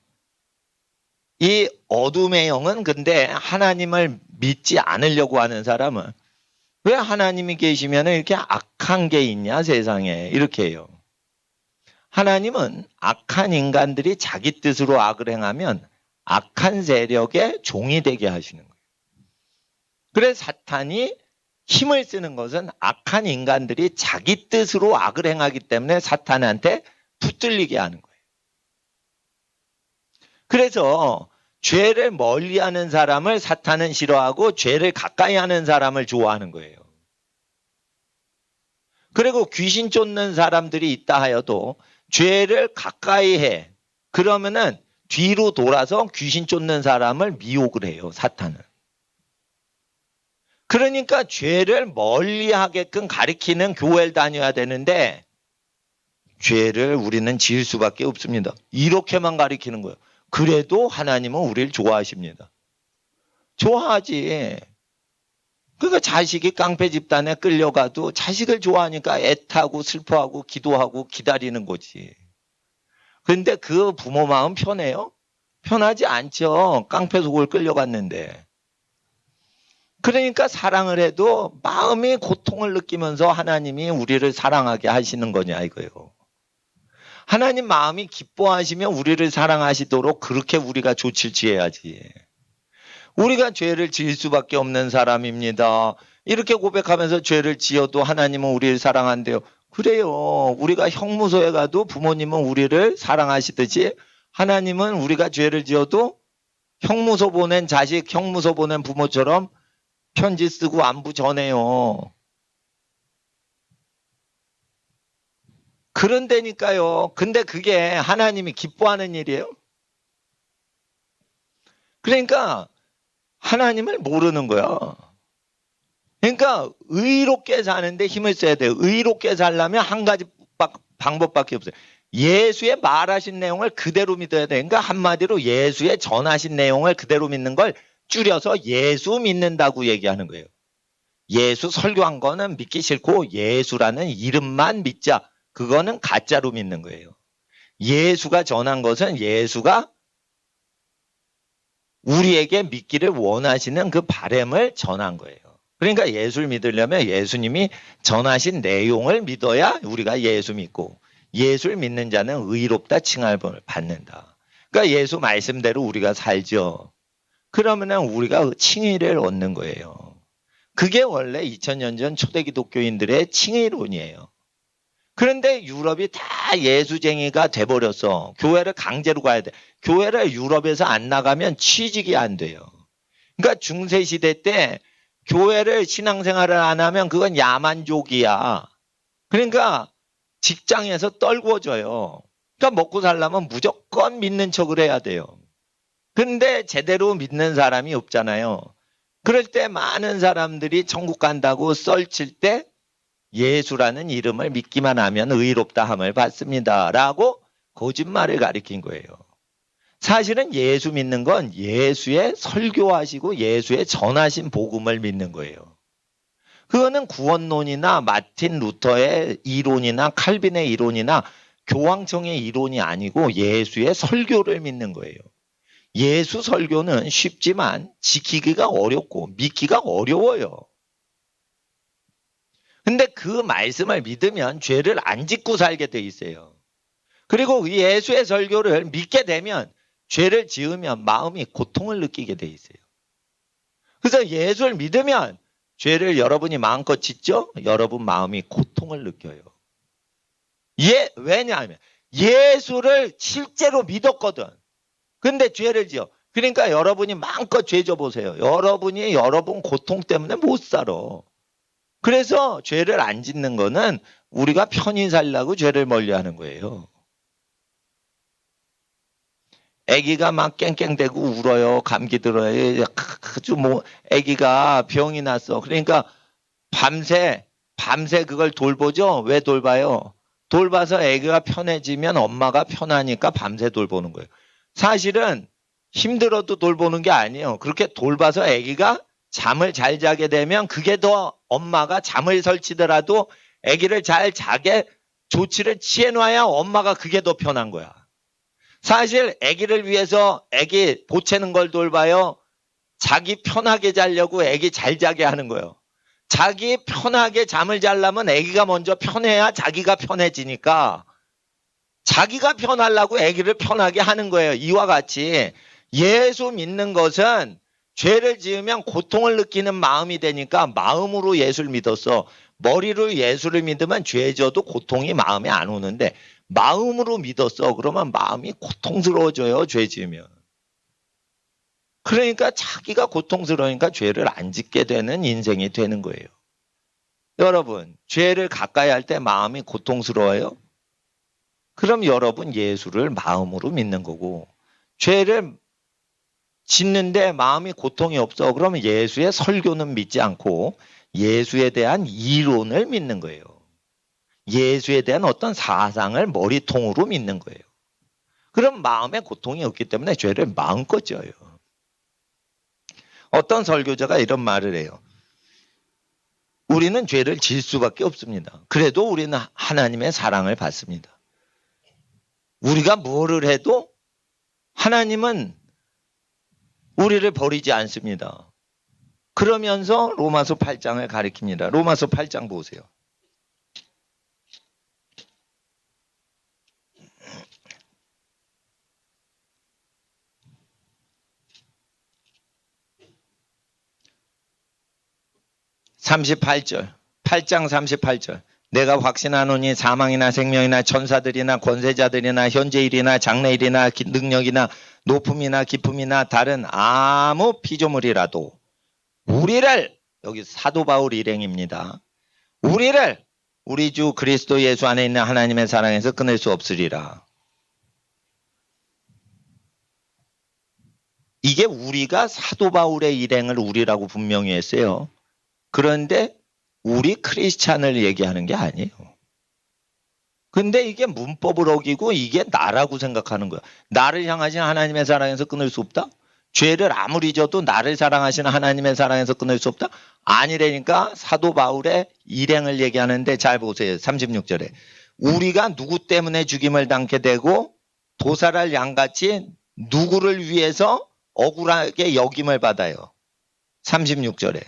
이 어둠의 영은 근데 하나님을 믿지 않으려고 하는 사람은 왜 하나님이 계시면 이렇게 악한 게 있냐 세상에 이렇게 해요. 하나님은 악한 인간들이 자기 뜻으로 악을 행하면 악한 세력의 종이 되게 하시는 거예요. 그래서 사탄이 힘을 쓰는 것은 악한 인간들이 자기 뜻으로 악을 행하기 때문에 사탄한테 붙들리게 하는 거예요. 그래서 죄를 멀리하는 사람을 사탄은 싫어하고 죄를 가까이 하는 사람을 좋아하는 거예요. 그리고 귀신 쫓는 사람들이 있다 하여도 죄를 가까이 해. 그러면은 뒤로 돌아서 귀신 쫓는 사람을 미혹을 해요, 사탄은. 그러니까 죄를 멀리하게끔 가리키는 교회를 다녀야 되는데 죄를 우리는 지을 수밖에 없습니다. 이렇게만 가리키는 거예요. 그래도 하나님은 우리를 좋아하십니다. 좋아하지. 그러니까 자식이 깡패 집단에 끌려가도 자식을 좋아하니까 애타고 슬퍼하고 기도하고 기다리는 거지. 그런데 그 부모 마음 편해요? 편하지 않죠. 깡패 속을 끌려갔는데. 그러니까 사랑을 해도 마음이 고통을 느끼면서 하나님이 우리를 사랑하게 하시는 거냐 이거예요. 하나님 마음이 기뻐하시면 우리를 사랑하시도록 그렇게 우리가 조치를 취해야지. 우리가 죄를 지을 수밖에 없는 사람입니다. 이렇게 고백하면서 죄를 지어도 하나님은 우리를 사랑한대요. 그래요. 우리가 형무소에 가도 부모님은 우리를 사랑하시듯이 하나님은 우리가 죄를 지어도 형무소 보낸 자식, 형무소 보낸 부모처럼 편지 쓰고 안부 전해요. 그런데니까요. 근데 그게 하나님이 기뻐하는 일이에요. 그러니까 하나님을 모르는 거야. 그러니까 의롭게 사는데 힘을 써야 돼요. 의롭게 살려면 한 가지 방법밖에 없어요. 예수의 말하신 내용을 그대로 믿어야 돼. 그러니까 한마디로 예수의 전하신 내용을 그대로 믿는 걸 줄여서 예수 믿는다고 얘기하는 거예요. 예수 설교한 거는 믿기 싫고 예수라는 이름만 믿자. 그거는 가짜로 믿는 거예요. 예수가 전한 것은 예수가 우리에게 믿기를 원하시는 그 바람을 전한 거예요. 그러니까 예수를 믿으려면 예수님이 전하신 내용을 믿어야 우리가 예수 믿고 예수를 믿는 자는 의롭다 칭함을 받는다. 그러니까 예수 말씀대로 우리가 살죠. 그러면은 우리가 칭의를 얻는 거예요. 그게 원래 2000년 전 초대 기독교인들의 칭의론이에요. 그런데 유럽이 다 예수쟁이가 돼버렸어. 교회를 강제로 가야 돼. 교회를 유럽에서 안 나가면 취직이 안 돼요. 그러니까 중세시대 때 교회를 신앙생활을 안 하면 그건 야만족이야. 그러니까 직장에서 떨궈져요. 그러니까 먹고 살려면 무조건 믿는 척을 해야 돼요. 근데 제대로 믿는 사람이 없잖아요. 그럴 때 많은 사람들이 천국 간다고 썰칠 때 예수라는 이름을 믿기만 하면 의롭다 함을 받습니다. 라고 거짓말을 가리킨 거예요. 사실은 예수 믿는 건 예수의 설교하시고 예수의 전하신 복음을 믿는 거예요. 그거는 구원론이나 마틴 루터의 이론이나 칼빈의 이론이나 교황청의 이론이 아니고 예수의 설교를 믿는 거예요. 예수 설교는 쉽지만 지키기가 어렵고 믿기가 어려워요. 근데 그 말씀을 믿으면 죄를 안 짓고 살게 돼 있어요. 그리고 예수의 설교를 믿게 되면 죄를 지으면 마음이 고통을 느끼게 돼 있어요. 그래서 예수를 믿으면 죄를 여러분이 마음껏 짓죠? 여러분 마음이 고통을 느껴요. 왜냐하면 예수를 실제로 믿었거든. 근데 죄를 지어. 그러니까 여러분이 마음껏 죄 져보세요. 여러분이 여러분 고통 때문에 못 살아. 그래서 죄를 안 짓는 거는 우리가 편히 살려고 죄를 멀리하는 거예요. 아기가 막 깽깽대고 울어요. 감기 들어요. 아주 아기가 병이 났어. 그러니까 밤새 그걸 돌보죠. 왜 돌봐요? 돌봐서 아기가 편해지면 엄마가 편하니까 밤새 돌보는 거예요. 사실은 힘들어도 돌보는 게 아니에요. 그렇게 돌봐서 아기가 잠을 잘 자게 되면 그게 더 엄마가 잠을 설치더라도 아기를 잘 자게 조치를 취해놔야 엄마가 그게 더 편한 거야. 사실 아기를 위해서 아기 보채는 걸 돌봐요. 자기 편하게 자려고 아기 잘 자게 하는 거예요. 자기 편하게 잠을 자려면 아기가 먼저 편해야 자기가 편해지니까 자기가 편하려고 아기를 편하게 하는 거예요. 이와 같이 예수 믿는 것은 죄를 지으면 고통을 느끼는 마음이 되니까 마음으로 예수를 믿었어. 머리로 예수를 믿으면 죄 져도 고통이 마음에 안 오는데 마음으로 믿었어. 그러면 마음이 고통스러워져요. 죄 지으면. 그러니까 자기가 고통스러우니까 죄를 안 짓게 되는 인생이 되는 거예요. 여러분, 죄를 가까이 할 때 마음이 고통스러워요? 그럼 여러분 예수를 마음으로 믿는 거고, 죄를 짓는데 마음이 고통이 없어. 그러면 예수의 설교는 믿지 않고 예수에 대한 이론을 믿는 거예요. 예수에 대한 어떤 사상을 머리통으로 믿는 거예요. 그럼 마음에 고통이 없기 때문에 죄를 마음껏 져요. 어떤 설교자가 이런 말을 해요. 우리는 죄를 질 수밖에 없습니다. 그래도 우리는 하나님의 사랑을 받습니다. 우리가 뭐를 해도 하나님은 우리를 버리지 않습니다. 그러면서 로마서 8장을 가리킵니다. 로마서 8장 보세요. (38절) 8장 38절. 내가 확신하노니 사망이나 생명이나 천사들이나 권세자들이나 현재일이나 장래일이나 능력이나 높음이나 깊음이나 다른 아무 피조물이라도 우리를, 여기 사도 바울 일행입니다. 우리를 우리 주 그리스도 예수 안에 있는 하나님의 사랑에서 끊을 수 없으리라. 이게 우리가 사도 바울의 일행을 우리라고 분명히 했어요. 그런데 우리 크리스찬을 얘기하는 게 아니에요. 근데 이게 문법을 어기고 이게 나라고 생각하는 거야. 나를 향하신 하나님의 사랑에서 끊을 수 없다? 죄를 아무리 져도 나를 사랑하시는 하나님의 사랑에서 끊을 수 없다? 아니라니까. 사도 바울의 일행을 얘기하는데 잘 보세요. 36절에. 우리가 누구 때문에 죽임을 당게 되고 도살할 양같이 누구를 위해서 억울하게 여김을 받아요. 36절에.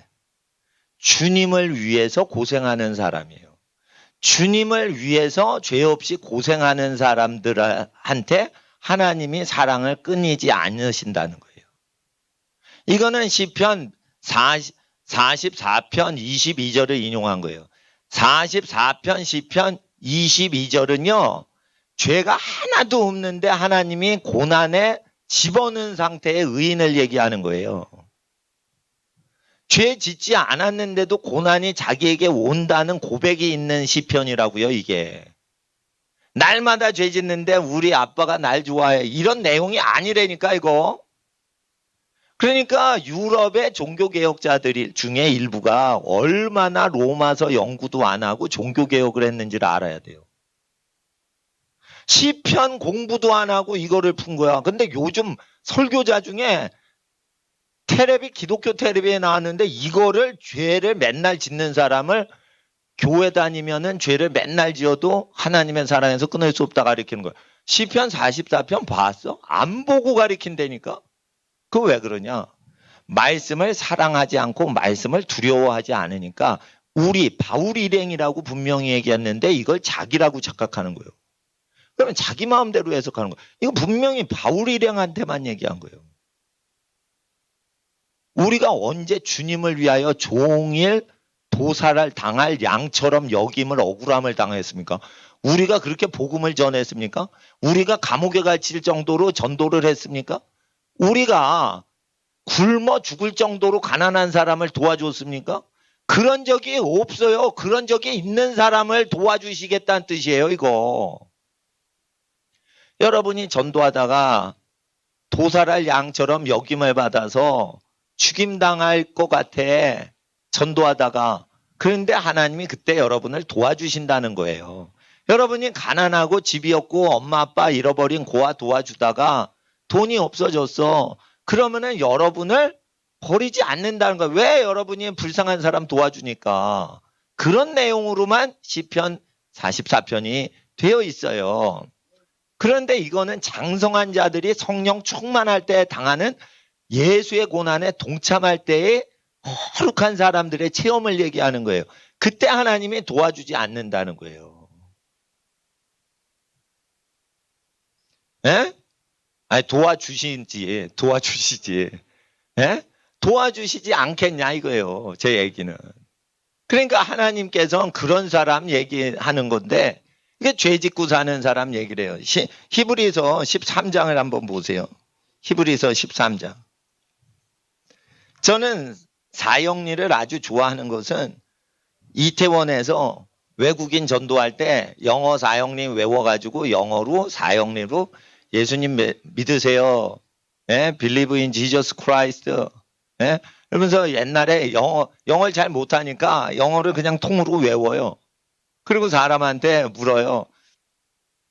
주님을 위해서 고생하는 사람이에요. 주님을 위해서 죄 없이 고생하는 사람들한테 하나님이 사랑을 끊이지 않으신다는 거예요. 이거는 시편 44편 22절을 인용한 거예요. 44편 시편 22절은요. 죄가 하나도 없는데 하나님이 고난에 집어넣은 상태의 의인을 얘기하는 거예요. 죄 짓지 않았는데도 고난이 자기에게 온다는 고백이 있는 시편이라고요. 이게. 날마다 죄 짓는데 우리 아빠가 날 좋아해. 이런 내용이 아니라니까 이거. 그러니까 유럽의 종교개혁자들 중에 일부가 얼마나 로마서 연구도 안 하고 종교개혁을 했는지를 알아야 돼요. 시편 공부도 안 하고 이거를 푼 거야. 근데 요즘 설교자 중에 테레비, 기독교 TV에 나왔는데 이거를 죄를 맨날 짓는 사람을 교회 다니면은 죄를 맨날 지어도 하나님의 사랑에서 끊을 수 없다 가리키는 거야. 시편 44편 봤어? 안 보고 가리킨다니까? 그거 왜 그러냐? 말씀을 사랑하지 않고 말씀을 두려워하지 않으니까 우리 바울 일행이라고 분명히 얘기했는데 이걸 자기라고 착각하는 거예요. 그러면 자기 마음대로 해석하는 거예요. 이거 분명히 바울 일행한테만 얘기한 거예요. 우리가 언제 주님을 위하여 종일 도살을 당할 양처럼 여김을 억울함을 당했습니까? 우리가 그렇게 복음을 전했습니까? 우리가 감옥에 갇힐 정도로 전도를 했습니까? 우리가 굶어 죽을 정도로 가난한 사람을 도와줬습니까? 그런 적이 없어요. 그런 적이 있는 사람을 도와주시겠다는 뜻이에요, 이거. 여러분이 전도하다가 도살할 양처럼 여김을 받아서 죽임당할 것 같아. 전도하다가. 그런데 하나님이 그때 여러분을 도와주신다는 거예요. 여러분이 가난하고 집이 없고 엄마 아빠 잃어버린 고아 도와주다가 돈이 없어졌어. 그러면은 여러분을 버리지 않는다는 거예요. 왜? 여러분이 불쌍한 사람 도와주니까. 그런 내용으로만 시편 44편이 되어 있어요. 그런데 이거는 장성한 자들이 성령 충만할 때 당하는 예수의 고난에 동참할 때의 거룩한 사람들의 체험을 얘기하는 거예요. 그때 하나님이 도와주지 않는다는 거예요. 예? 아니, 도와주시지. 예? 도와주시지 않겠냐 이거예요. 제 얘기는. 그러니까 하나님께서는 그런 사람 얘기하는 건데 이게 죄 짓고 사는 사람 얘기를 해요. 히브리서 13장을 한번 보세요. 히브리서 13장. 저는 사형리를 아주 좋아하는 것은 이태원에서 외국인 전도할 때 영어 사형리 외워가지고 영어로 사형리로 예수님 믿으세요. 예? Believe in Jesus Christ. 예? 그러면서 옛날에 영어를 잘 못하니까 영어를 그냥 통으로 외워요. 그리고 사람한테 물어요.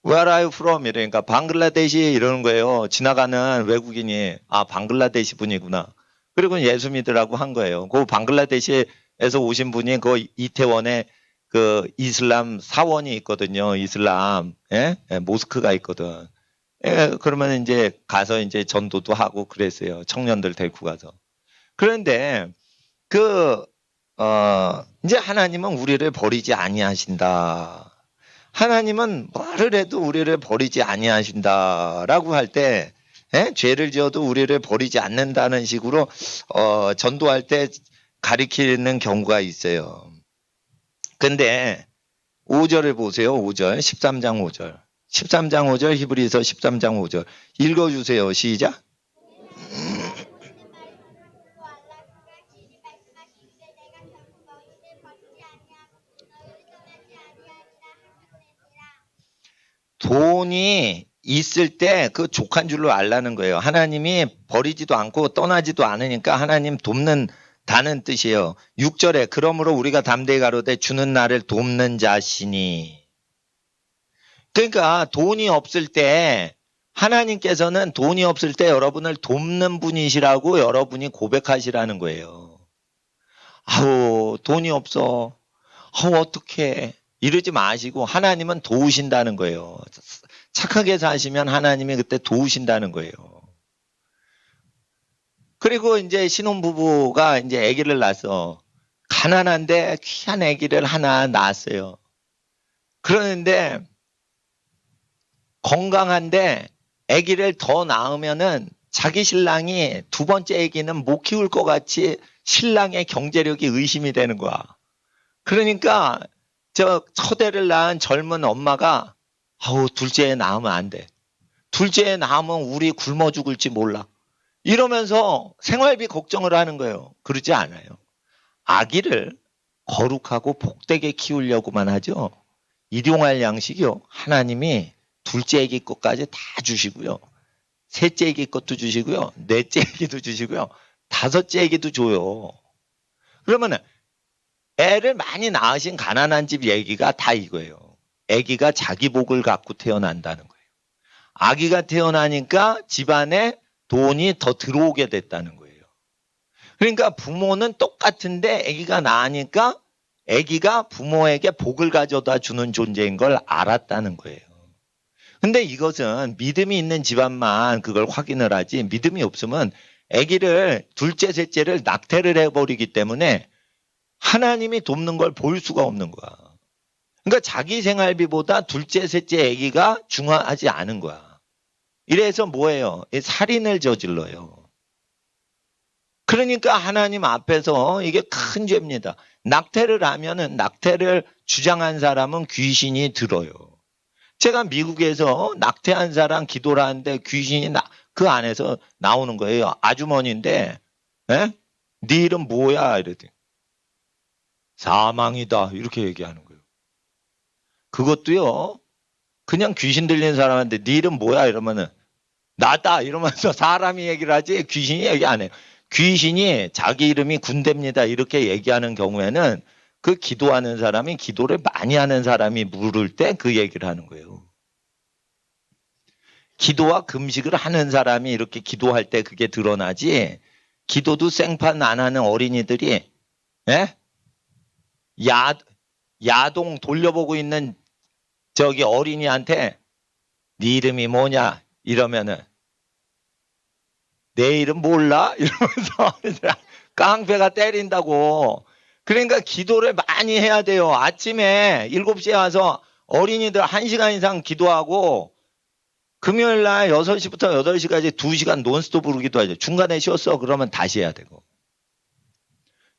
Where are you from? 이러니까 방글라데시 이러는 거예요. 지나가는 외국인이 아 방글라데시 분이구나. 그리고 예수 믿으라고 한 거예요. 그 방글라데시에서 오신 분이 그 이태원에 그 이슬람 사원이 있거든요. 이슬람 예? 예, 모스크가 있거든. 예, 그러면 이제 가서 이제 전도도 하고 그랬어요. 청년들 데리고 가서. 그런데 이제 하나님은 우리를 버리지 아니하신다. 하나님은 뭐를 해도 우리를 버리지 아니하신다라고 할 때, 죄를 지어도 우리를 버리지 않는다는 식으로 전도할 때 가리키는 경우가 있어요. 근데 5절을 보세요. 5절, 13장 5절. 13장 5절, 히브리서 13장 5절. 읽어주세요. 시작. 돈이 있을 때 그 족한 줄로 알라는 거예요. 하나님이 버리지도 않고 떠나지도 않으니까 하나님 돕는다는 뜻이에요. 6절에 그러므로 우리가 담대히 가로되 주는 나를 돕는 자시니. 그러니까 돈이 없을 때 하나님께서는 돈이 없을 때 여러분을 돕는 분이시라고 여러분이 고백하시라는 거예요. 아우 돈이 없어. 아우 어떡해. 이러지 마시고 하나님은 도우신다는 거예요. 착하게 사시면 하나님이 그때 도우신다는 거예요. 그리고 이제 신혼부부가 이제 아기를 낳아서 가난한데 귀한 아기를 하나 낳았어요. 그러는데 건강한데 아기를 더 낳으면은 자기 신랑이 두 번째 아기는 못 키울 것 같이 신랑의 경제력이 의심이 되는 거야. 그러니까 저 첫애를 낳은 젊은 엄마가 아우 둘째 애 낳으면 안 돼. 둘째 애 낳으면 우리 굶어 죽을지 몰라. 이러면서 생활비 걱정을 하는 거예요. 그러지 않아요. 아기를 거룩하고 복되게 키우려고만 하죠. 일용할 양식이요. 하나님이 둘째 아기 것까지 다 주시고요. 셋째 아기 것도 주시고요. 넷째 아기도 주시고요. 다섯째 아기도 줘요. 그러면 애를 많이 낳으신 가난한 집 얘기가 다 이거예요. 아기가 자기 복을 갖고 태어난다는 거예요. 아기가 태어나니까 집안에 돈이 더 들어오게 됐다는 거예요. 그러니까 부모는 똑같은데 아기가 낳으니까 아기가 부모에게 복을 가져다 주는 존재인 걸 알았다는 거예요. 근데 이것은 믿음이 있는 집안만 그걸 확인을 하지 믿음이 없으면 아기를 둘째 셋째를 낙태를 해버리기 때문에 하나님이 돕는 걸 볼 수가 없는 거야. 그러니까 자기 생활비보다 둘째 셋째 아기가 중요하지 않은 거야. 이래서 뭐예요? 살인을 저질러요. 그러니까 하나님 앞에서 이게 큰 죄입니다. 낙태를 하면은 낙태를 주장한 사람은 귀신이 들어요. 제가 미국에서 낙태한 사람 기도를 하는데 귀신이 그 안에서 나오는 거예요. 아주머니인데, 네 이름 뭐야? 이랬더니 사망이다. 이렇게 얘기하는 거예요. 그것도요, 그냥 귀신 들리는 사람한테 네 이름 뭐야? 이러면은 나다. 이러면서 사람이 얘기를 하지 귀신이 얘기 안 해요. 귀신이 자기 이름이 군대입니다. 이렇게 얘기하는 경우에는 그 기도하는 사람이 기도를 많이 하는 사람이 물을 때 그 얘기를 하는 거예요. 기도와 금식을 하는 사람이 이렇게 기도할 때 그게 드러나지 기도도 생판 안 하는 어린이들이 예? 야동 돌려보고 있는 저기 어린이한테 네 이름이 뭐냐 이러면은 내 이름 몰라? 이러면서 깡패가 때린다고. 그러니까 기도를 많이 해야 돼요. 아침에 7시에 와서 어린이들 1시간 이상 기도하고 금요일 날 6시부터 8시까지 2시간 논스톱으로 기도하죠. 중간에 쉬었어. 그러면 다시 해야 되고.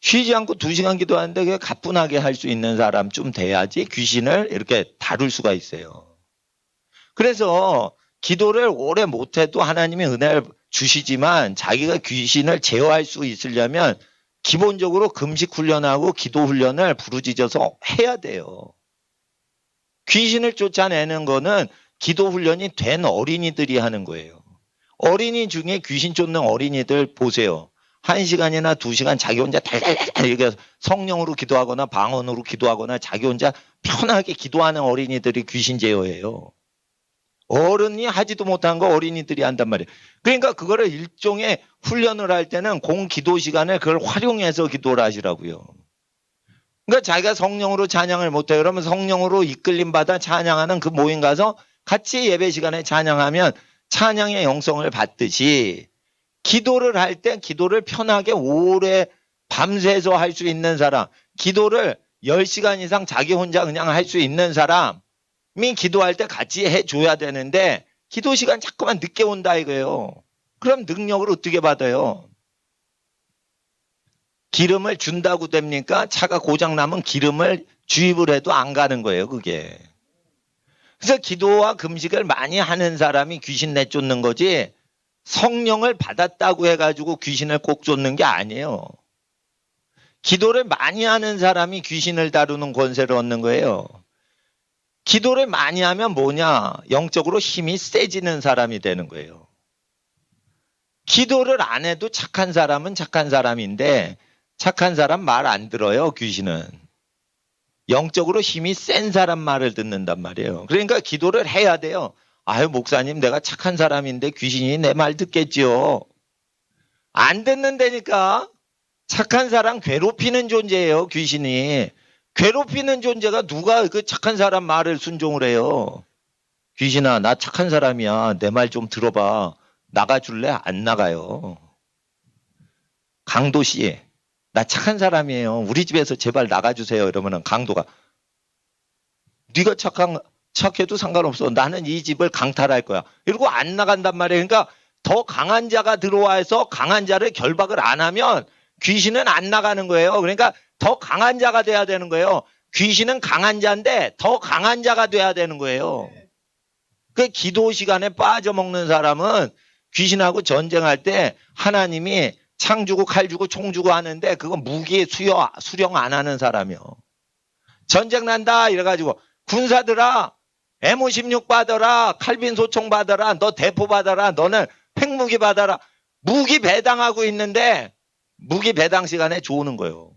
쉬지 않고 2시간 기도하는데 그게 가뿐하게 할 수 있는 사람 좀 돼야지 귀신을 이렇게 다룰 수가 있어요. 그래서 기도를 오래 못해도 하나님이 은혜를 주시지만 자기가 귀신을 제어할 수 있으려면 기본적으로 금식 훈련하고 기도 훈련을 부르짖어서 해야 돼요. 귀신을 쫓아내는 거는 기도 훈련이 된 어린이들이 하는 거예요. 어린이 중에 귀신 쫓는 어린이들 보세요. 1시간이나 2시간 자기 혼자 달달달 이렇게 성령으로 기도하거나 방언으로 기도하거나 자기 혼자 편하게 기도하는 어린이들이 귀신 제어예요. 어른이 하지도 못한 거 어린이들이 한단 말이에요. 그러니까 그거를 일종의 훈련을 할 때는 공기도 시간에 그걸 활용해서 기도를 하시라고요. 그러니까 자기가 성령으로 찬양을 못해요. 그러면 성령으로 이끌림 받아 찬양하는 그 모임 가서 같이 예배 시간에 찬양하면 찬양의 영성을 받듯이 기도를 할 때 기도를 편하게 오래 밤새서 할 수 있는 사람, 기도를 10시간 이상 자기 혼자 그냥 할 수 있는 사람이 기도할 때 같이 해줘야 되는데 기도 시간 자꾸만 늦게 온다 이거예요. 그럼 능력을 어떻게 받아요? 기름을 준다고 됩니까? 차가 고장나면 기름을 주입을 해도 안 가는 거예요, 그게. 그래서 기도와 금식을 많이 하는 사람이 귀신 내쫓는 거지 성령을 받았다고 해가지고 귀신을 꼭 쫓는 게 아니에요. 기도를 많이 하는 사람이 귀신을 다루는 권세를 얻는 거예요. 기도를 많이 하면 뭐냐? 영적으로 힘이 세지는 사람이 되는 거예요. 기도를 안 해도 착한 사람은 착한 사람인데 착한 사람 말 안 들어요, 귀신은. 영적으로 힘이 센 사람 말을 듣는단 말이에요. 그러니까 기도를 해야 돼요. 아유, 목사님, 내가 착한 사람인데 귀신이 내 말 듣겠지요. 안 듣는다니까. 착한 사람 괴롭히는 존재예요, 귀신이. 괴롭히는 존재가 누가 그 착한 사람 말을 순종을 해요. 귀신아, 나 착한 사람이야. 내 말 좀 들어봐. 나가줄래? 안 나가요. 강도 씨, 나 착한 사람이에요. 우리 집에서 제발 나가주세요. 이러면은 강도가 네가 착해도 상관없어. 나는 이 집을 강탈할 거야. 이러고 안 나간단 말이에요. 그러니까 더 강한 자가 들어와서 강한 자를 결박을 안 하면 귀신은 안 나가는 거예요. 그러니까 더 강한 자가 돼야 되는 거예요. 귀신은 강한 자인데 더 강한 자가 돼야 되는 거예요. 그 기도 시간에 빠져먹는 사람은 귀신하고 전쟁할 때 하나님이 창 주고 칼 주고 총 주고 하는데 그거 무기 수령 안 하는 사람이요. 전쟁 난다 이래가지고 군사들아 M56 받아라, 칼빈 소총 받아라, 너 대포 받아라, 너는 핵무기 받아라. 무기 배당하고 있는데 무기 배당 시간에 좋은 거예요.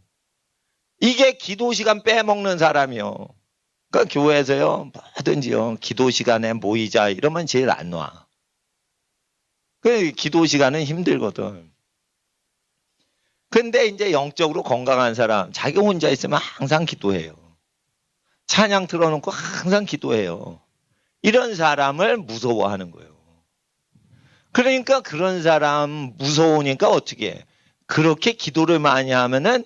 이게 기도 시간 빼먹는 사람이요. 그러니까 교회에서요 뭐든지요 기도 시간에 모이자 이러면 제일 안 와. 그 기도 시간은 힘들거든. 근데 이제 영적으로 건강한 사람 자기 혼자 있으면 항상 기도해요. 찬양 틀어놓고 항상 기도해요. 이런 사람을 무서워하는 거예요. 그러니까 그런 사람 무서우니까 어떻게 해? 그렇게 기도를 많이 하면은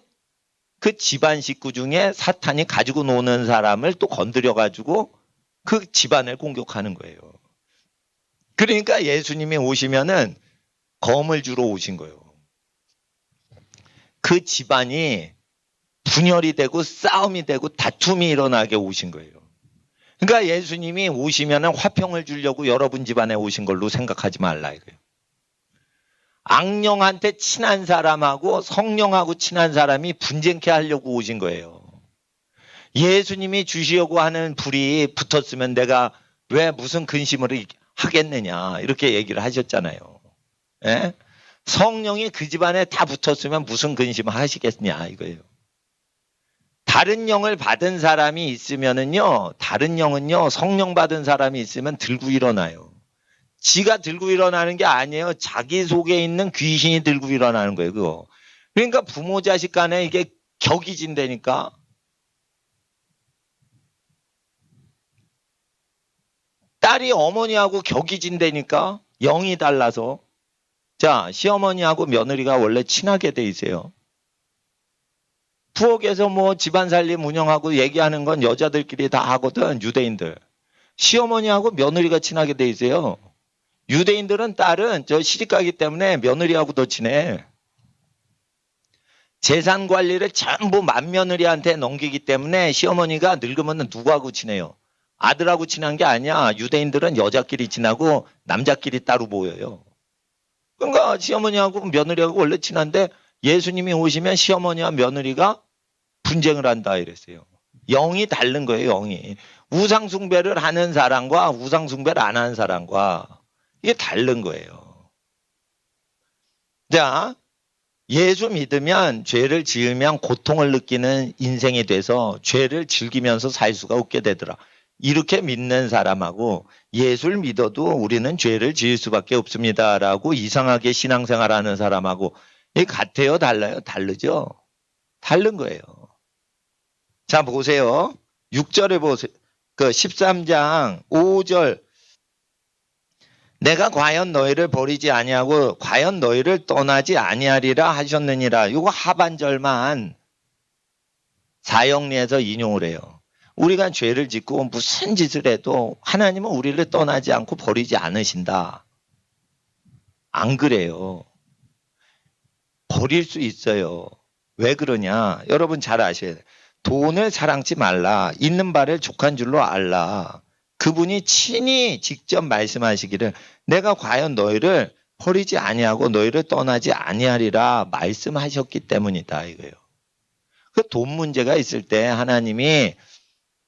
그 집안 식구 중에 사탄이 가지고 노는 사람을 또 건드려가지고 그 집안을 공격하는 거예요. 그러니까 예수님이 오시면은 검을 주러 오신 거예요. 그 집안이 분열이 되고 싸움이 되고 다툼이 일어나게 오신 거예요. 그러니까 예수님이 오시면은 화평을 주려고 여러분 집안에 오신 걸로 생각하지 말라 이거예요. 악령한테 친한 사람하고 성령하고 친한 사람이 분쟁케 하려고 오신 거예요. 예수님이 주시려고 하는 불이 붙었으면 내가 왜 무슨 근심을 하겠느냐 이렇게 얘기를 하셨잖아요. 예? 성령이 그 집안에 다 붙었으면 무슨 근심을 하시겠냐 이거예요. 다른 영을 받은 사람이 있으면은요, 다른 영은요, 성령 받은 사람이 있으면 들고 일어나요. 지가 들고 일어나는 게 아니에요. 자기 속에 있는 귀신이 들고 일어나는 거예요, 그거. 그러니까 부모 자식 간에 이게 격이 진다니까. 딸이 어머니하고 격이 진다니까. 영이 달라서. 자, 시어머니하고 며느리가 원래 친하게 돼 있어요. 부엌에서 뭐 집안 살림 운영하고 얘기하는 건 여자들끼리 다 하거든, 유대인들. 시어머니하고 며느리가 친하게 돼 있어요. 유대인들은 딸은 저 시집가기 때문에 며느리하고 더 친해. 재산 관리를 전부 맏며느리한테 넘기기 때문에 시어머니가 늙으면 누구하고 친해요? 아들하고 친한 게 아니야. 유대인들은 여자끼리 친하고 남자끼리 따로 모여요. 그러니까 시어머니하고 며느리하고 원래 친한데 예수님이 오시면 시어머니와 며느리가 분쟁을 한다 이랬어요. 영이 다른 거예요, 영이. 우상숭배를 하는 사람과 우상숭배를 안 하는 사람과 이게 다른 거예요. 자, 예수 믿으면 죄를 지으면 고통을 느끼는 인생이 돼서 죄를 즐기면서 살 수가 없게 되더라. 이렇게 믿는 사람하고 예수를 믿어도 우리는 죄를 지을 수밖에 없습니다라고 이상하게 신앙생활하는 사람하고 이게 같아요, 달라요? 다르죠? 다른 거예요. 자, 보세요. 6절에 보세요. 그 13장 5절. 내가 과연 너희를 버리지 아니하고 과연 너희를 떠나지 아니하리라 하셨느니라. 이거 하반절만 사형리에서 인용을 해요. 우리가 죄를 짓고 무슨 짓을 해도 하나님은 우리를 떠나지 않고 버리지 않으신다. 안 그래요. 버릴 수 있어요. 왜 그러냐? 여러분 잘 아셔야 돼요. 돈을 사랑치 말라. 있는 바를 족한 줄로 알라. 그분이 친히 직접 말씀하시기를 내가 과연 너희를 버리지 아니하고 너희를 떠나지 아니하리라 말씀하셨기 때문이다 이거예요. 그 돈 문제가 있을 때 하나님이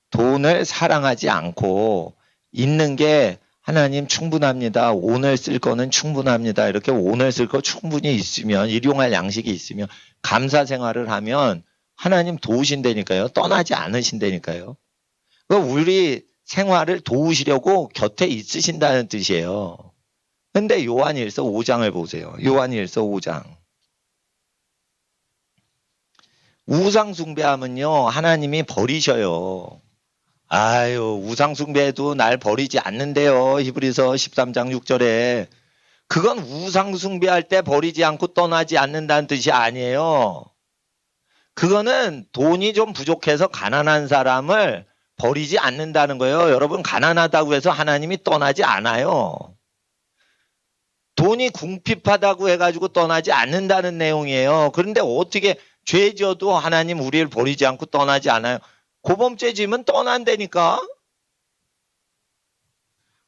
돈을 사랑하지 않고 있는 게 하나님 충분합니다. 오늘 쓸 거는 충분합니다. 이렇게 오늘 쓸 거 충분히 있으면 일용할 양식이 있으면 감사 생활을 하면 하나님 도우신다니까요. 떠나지 않으신다니까요. 우리 생활을 도우시려고 곁에 있으신다는 뜻이에요. 근데 요한일서 5장을 보세요. 요한일서 5장. 우상숭배하면요 하나님이 버리셔요. 아유 우상숭배도 날 버리지 않는데요. 히브리서 13장 6절에. 그건 우상숭배할 때 버리지 않고 떠나지 않는다는 뜻이 아니에요. 그거는 돈이 좀 부족해서 가난한 사람을 버리지 않는다는 거예요. 여러분 가난하다고 해서 하나님이 떠나지 않아요. 돈이 궁핍하다고 해가지고 떠나지 않는다는 내용이에요. 그런데 어떻게 죄 지어도 하나님 우리를 버리지 않고 떠나지 않아요. 고범죄 지면 떠난다니까.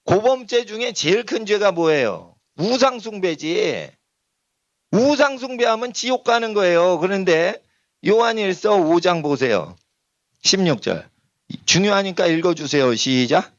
고범죄 중에 제일 큰 죄가 뭐예요? 우상숭배지. 우상숭배하면 지옥 가는 거예요. 그런데 요한일서 5장 보세요. 16절. 중요하니까 읽어주세요. 시작.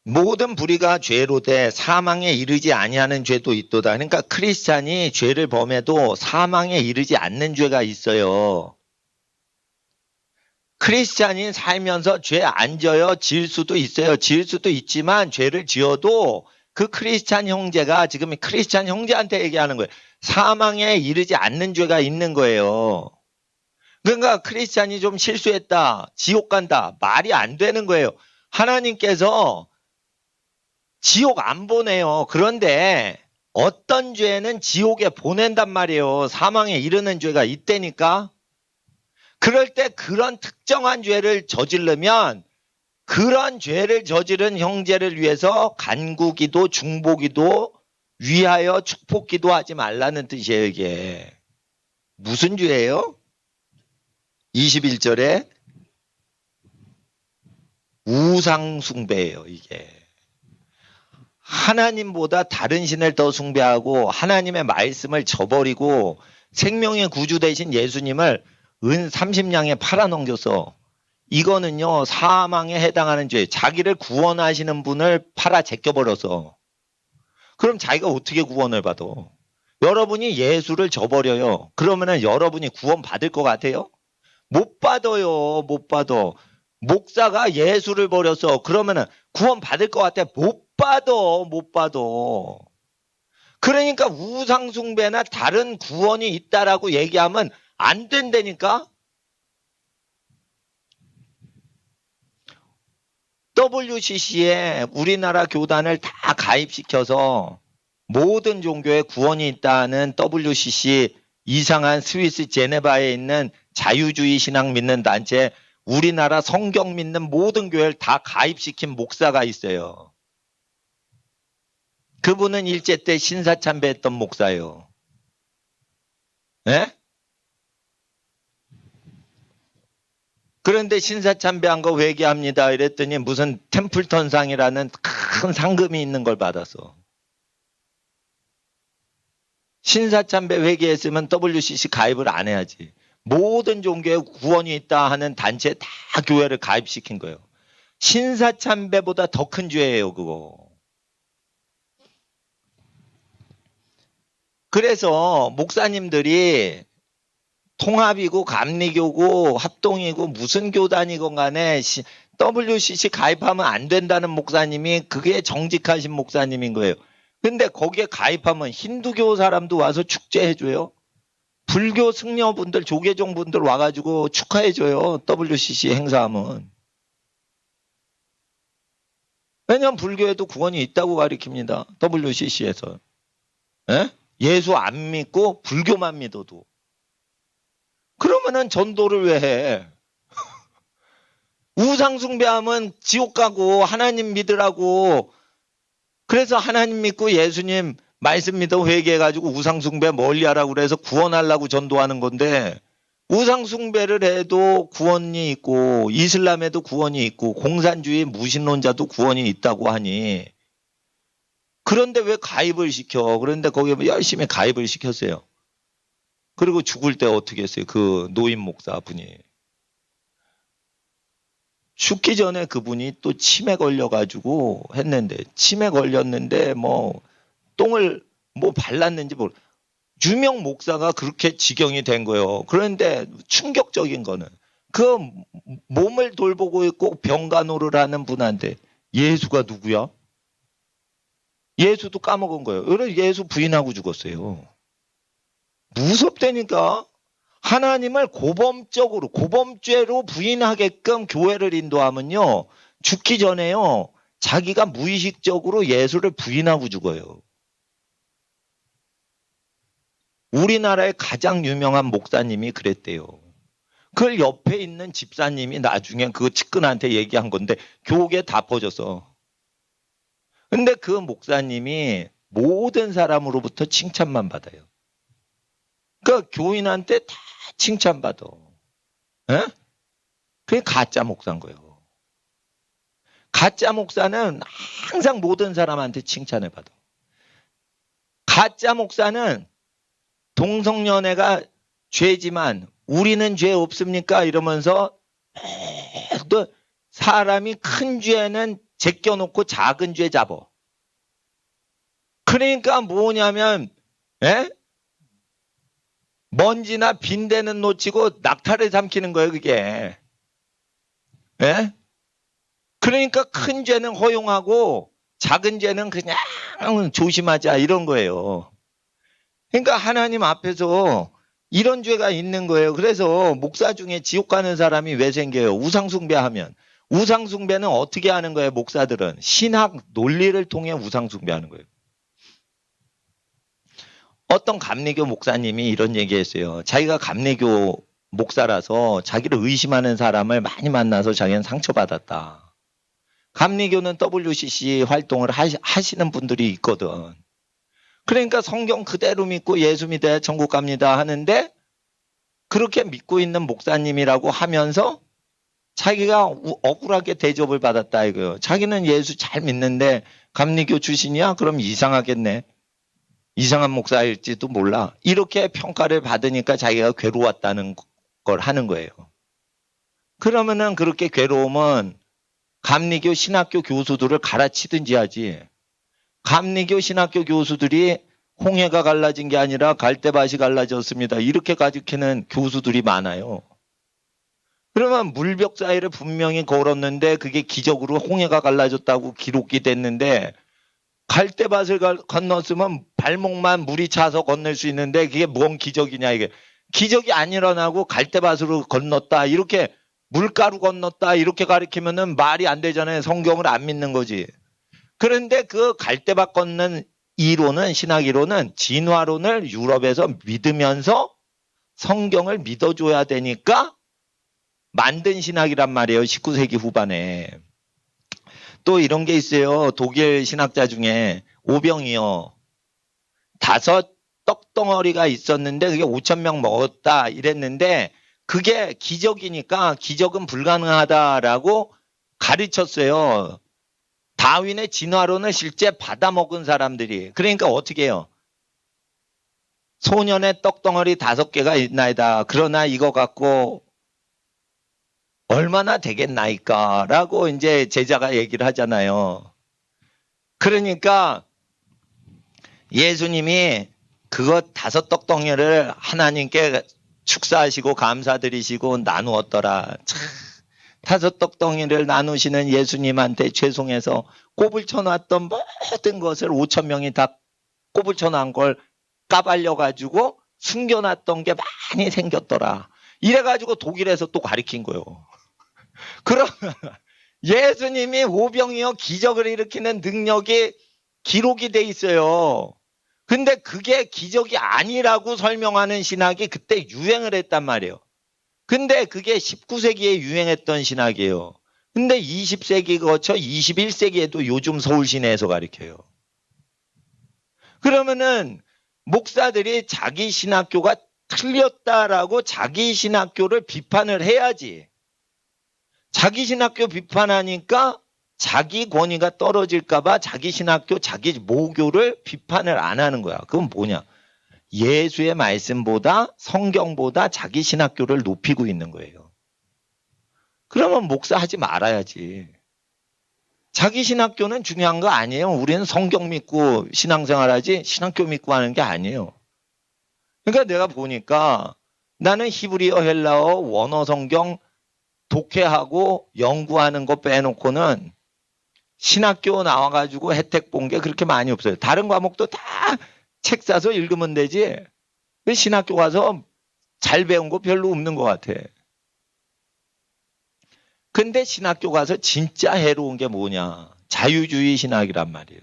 모든 불의가 죄로 돼 사망에 이르지 아니하는 죄도 있도다. 그러니까 크리스찬이 죄를 범해도 사망에 이르지 않는 죄가 있어요. 크리스찬이 살면서 죄 안 져요. 지을 수도 있어요. 지을 수도 있지만 죄를 지어도 그 크리스찬 형제가 지금 크리스찬 형제한테 얘기하는 거예요. 사망에 이르지 않는 죄가 있는 거예요. 그러니까 크리스찬이 좀 실수했다. 지옥 간다. 말이 안 되는 거예요. 하나님께서 지옥 안 보내요. 그런데 어떤 죄는 지옥에 보낸단 말이에요. 사망에 이르는 죄가 있다니까. 그럴 때 그런 특정한 죄를 저지르면 그런 죄를 저지른 형제를 위해서 간구기도 중보기도 위하여 축복기도 하지 말라는 뜻이에요. 이게 무슨 죄예요? 21절에 우상숭배예요. 이게 하나님보다 다른 신을 더 숭배하고 하나님의 말씀을 저버리고 생명의 구주 되신 예수님을 은 30냥에 팔아넘겼어. 이거는요 사망에 해당하는 죄. 자기를 구원하시는 분을 팔아 제껴버려서. 그럼 자기가 어떻게 구원을 받아? 여러분이 예수를 저버려요. 그러면은 여러분이 구원 받을 것 같아요? 못 받아요. 못 받아. 목사가 예수를 버렸어. 그러면은 구원 받을 것 같아? 못 받아. 못 받아. 그러니까 우상숭배나 다른 구원이 있다라고 얘기하면 안 된다니까. WCC에 우리나라 교단을 다 가입시켜서 모든 종교에 구원이 있다는 WCC 이상한 스위스 제네바에 있는 자유주의 신앙 믿는 단체 우리나라 성경 믿는 모든 교회를 다 가입시킨 목사가 있어요. 그분은 일제 때 신사참배했던 목사예요. 예? 그런데 신사참배한 거 회개합니다. 이랬더니 무슨 템플턴상이라는 큰 상금이 있는 걸 받았어. 신사참배 회개했으면 WCC 가입을 안 해야지. 모든 종교에 구원이 있다 하는 단체에 다 교회를 가입시킨 거예요. 신사참배보다 더 큰 죄예요, 그거. 그래서 목사님들이 통합이고 감리교고 합동이고 무슨 교단이건 간에 WCC 가입하면 안 된다는 목사님이 그게 정직하신 목사님인 거예요. 근데 거기에 가입하면 힌두교 사람도 와서 축제해줘요. 불교 승려분들, 조계종분들 와가지고 축하해줘요. WCC 행사하면. 왜냐면 불교에도 구원이 있다고 가르칩니다. WCC에서. 예? 예수 안 믿고 불교만 믿어도. 그러면은 전도를 왜 해? 우상숭배하면 지옥 가고 하나님 믿으라고. 그래서 하나님 믿고 예수님 말씀 믿어 회개해가지고 우상숭배 멀리하라고 그래서 구원하려고 전도하는 건데, 우상숭배를 해도 구원이 있고 이슬람에도 구원이 있고 공산주의 무신론자도 구원이 있다고 하니, 그런데 왜 가입을 시켜? 그런데 거기에 열심히 가입을 시켰어요. 그리고 죽을 때 어떻게 했어요? 그 노인 목사분이. 죽기 전에 그분이 또 치매 걸려가지고 했는데, 치매 걸렸는데 뭐 똥을 뭐 발랐는지 모르. 유명 목사가 그렇게 지경이 된 거예요. 그런데 충격적인 거는 그 몸을 돌보고 있고 병간호를 하는 분한테 예수가 누구야? 예수도 까먹은 거예요. 그래서 예수 부인하고 죽었어요. 무섭다니까. 하나님을 고범적으로, 고범죄로 부인하게끔 교회를 인도하면요, 죽기 전에요, 자기가 무의식적으로 예수를 부인하고 죽어요. 우리나라의 가장 유명한 목사님이 그랬대요. 그걸 옆에 있는 집사님이 나중에 그 측근한테 얘기한 건데 교계 다 퍼졌어. 근데 그 목사님이 모든 사람으로부터 칭찬만 받아요. 그 교인한테 다 칭찬받아. 에? 그게 가짜 목사인 거예요. 가짜 목사는 항상 모든 사람한테 칭찬을 받아. 가짜 목사는 동성연애가 죄지만 우리는 죄 없습니까? 이러면서 또 사람이 큰 죄는 제껴놓고 작은 죄 잡어. 그러니까 뭐냐면, 에? 먼지나 빈대는 놓치고 낙타를 삼키는 거예요, 그게. 예? 그러니까 큰 죄는 허용하고 작은 죄는 그냥 조심하자 이런 거예요. 그러니까 하나님 앞에서 이런 죄가 있는 거예요. 그래서 목사 중에 지옥 가는 사람이 왜 생겨요? 우상숭배하면. 우상숭배는 어떻게 하는 거예요? 목사들은 신학 논리를 통해 우상숭배하는 거예요. 어떤 감리교 목사님이 이런 얘기했어요. 자기가 감리교 목사라서 자기를 의심하는 사람을 많이 만나서 자기는 상처받았다. 감리교는 WCC 활동을 하시는 분들이 있거든. 그러니까 성경 그대로 믿고 예수 믿어야 천국 갑니다 하는데, 그렇게 믿고 있는 목사님이라고 하면서 자기가 억울하게 대접을 받았다 이거예요. 자기는 예수 잘 믿는데 감리교 출신이야? 그럼 이상하겠네. 이상한 목사일지도 몰라. 이렇게 평가를 받으니까 자기가 괴로웠다는 걸 하는 거예요. 그러면은 그렇게 괴로우면 감리교 신학교 교수들을 갈아치든지 하지. 감리교 신학교 교수들이 홍해가 갈라진 게 아니라 갈대밭이 갈라졌습니다. 이렇게 가르치는 교수들이 많아요. 그러면 물벽 사이를 분명히 걸었는데 그게 기적으로 홍해가 갈라졌다고 기록이 됐는데, 갈대밭을 건넜으면 발목만 물이 차서 건널 수 있는데 그게 뭔 기적이냐 이게. 기적이 안 일어나고 갈대밭으로 건넜다 이렇게, 물가로 건넜다 이렇게 가리키면은 말이 안 되잖아요. 성경을 안 믿는 거지. 그런데 그 갈대밭 건넌 이론은, 신학 이론은 진화론을 유럽에서 믿으면서 성경을 믿어줘야 되니까 만든 신학이란 말이에요. 19세기 후반에. 또 이런 게 있어요. 독일 신학자 중에 오병이요. 5 떡덩어리가 있었는데 그게 5,000명 먹었다 이랬는데 그게 기적이니까 기적은 불가능하다라고 가르쳤어요. 다윈의 진화론을 실제 받아먹은 사람들이. 그러니까 어떻게 해요? 소년의 떡덩어리 5개가 있나이다. 그러나 이거 갖고 얼마나 되겠나이까? 라고 이제 제자가 얘기를 하잖아요. 그러니까 예수님이 그거 5 떡덩이를 하나님께 축사하시고 감사드리시고 나누었더라. 참, 5 떡덩이를 나누시는 예수님한테 죄송해서 꼽을 쳐놨던 모든 것을 5,000명이 다 꼽을 쳐놓은 걸 까발려가지고 숨겨놨던 게 많이 생겼더라. 이래가지고 독일에서 또 가리킨 거예요. 그럼 예수님이 오병이어 기적을 일으키는 능력이 기록이 돼 있어요. 근데 그게 기적이 아니라고 설명하는 신학이 그때 유행을 했단 말이에요. 근데 그게 19세기에 유행했던 신학이에요. 근데 20세기 거쳐 21세기에도 요즘 서울시내에서 가르쳐요. 그러면은 목사들이 자기 신학교가 틀렸다라고 자기 신학교를 비판을 해야지. 자기 신학교 비판하니까 자기 권위가 떨어질까봐 자기 신학교, 자기 모교를 비판을 안 하는 거야. 그건 뭐냐? 예수의 말씀보다 성경보다 자기 신학교를 높이고 있는 거예요. 그러면 목사 하지 말아야지. 자기 신학교는 중요한 거 아니에요. 우리는 성경 믿고 신앙생활하지 신학교 믿고 하는 게 아니에요. 그러니까 내가 보니까 나는 히브리어, 헬라어, 원어 성경 독해하고 연구하는 거 빼놓고는 신학교 나와가지고 혜택 본 게 그렇게 많이 없어요. 다른 과목도 다 책 사서 읽으면 되지. 신학교 가서 잘 배운 거 별로 없는 것 같아. 근데 신학교 가서 진짜 해로운 게 뭐냐. 자유주의 신학이란 말이에요.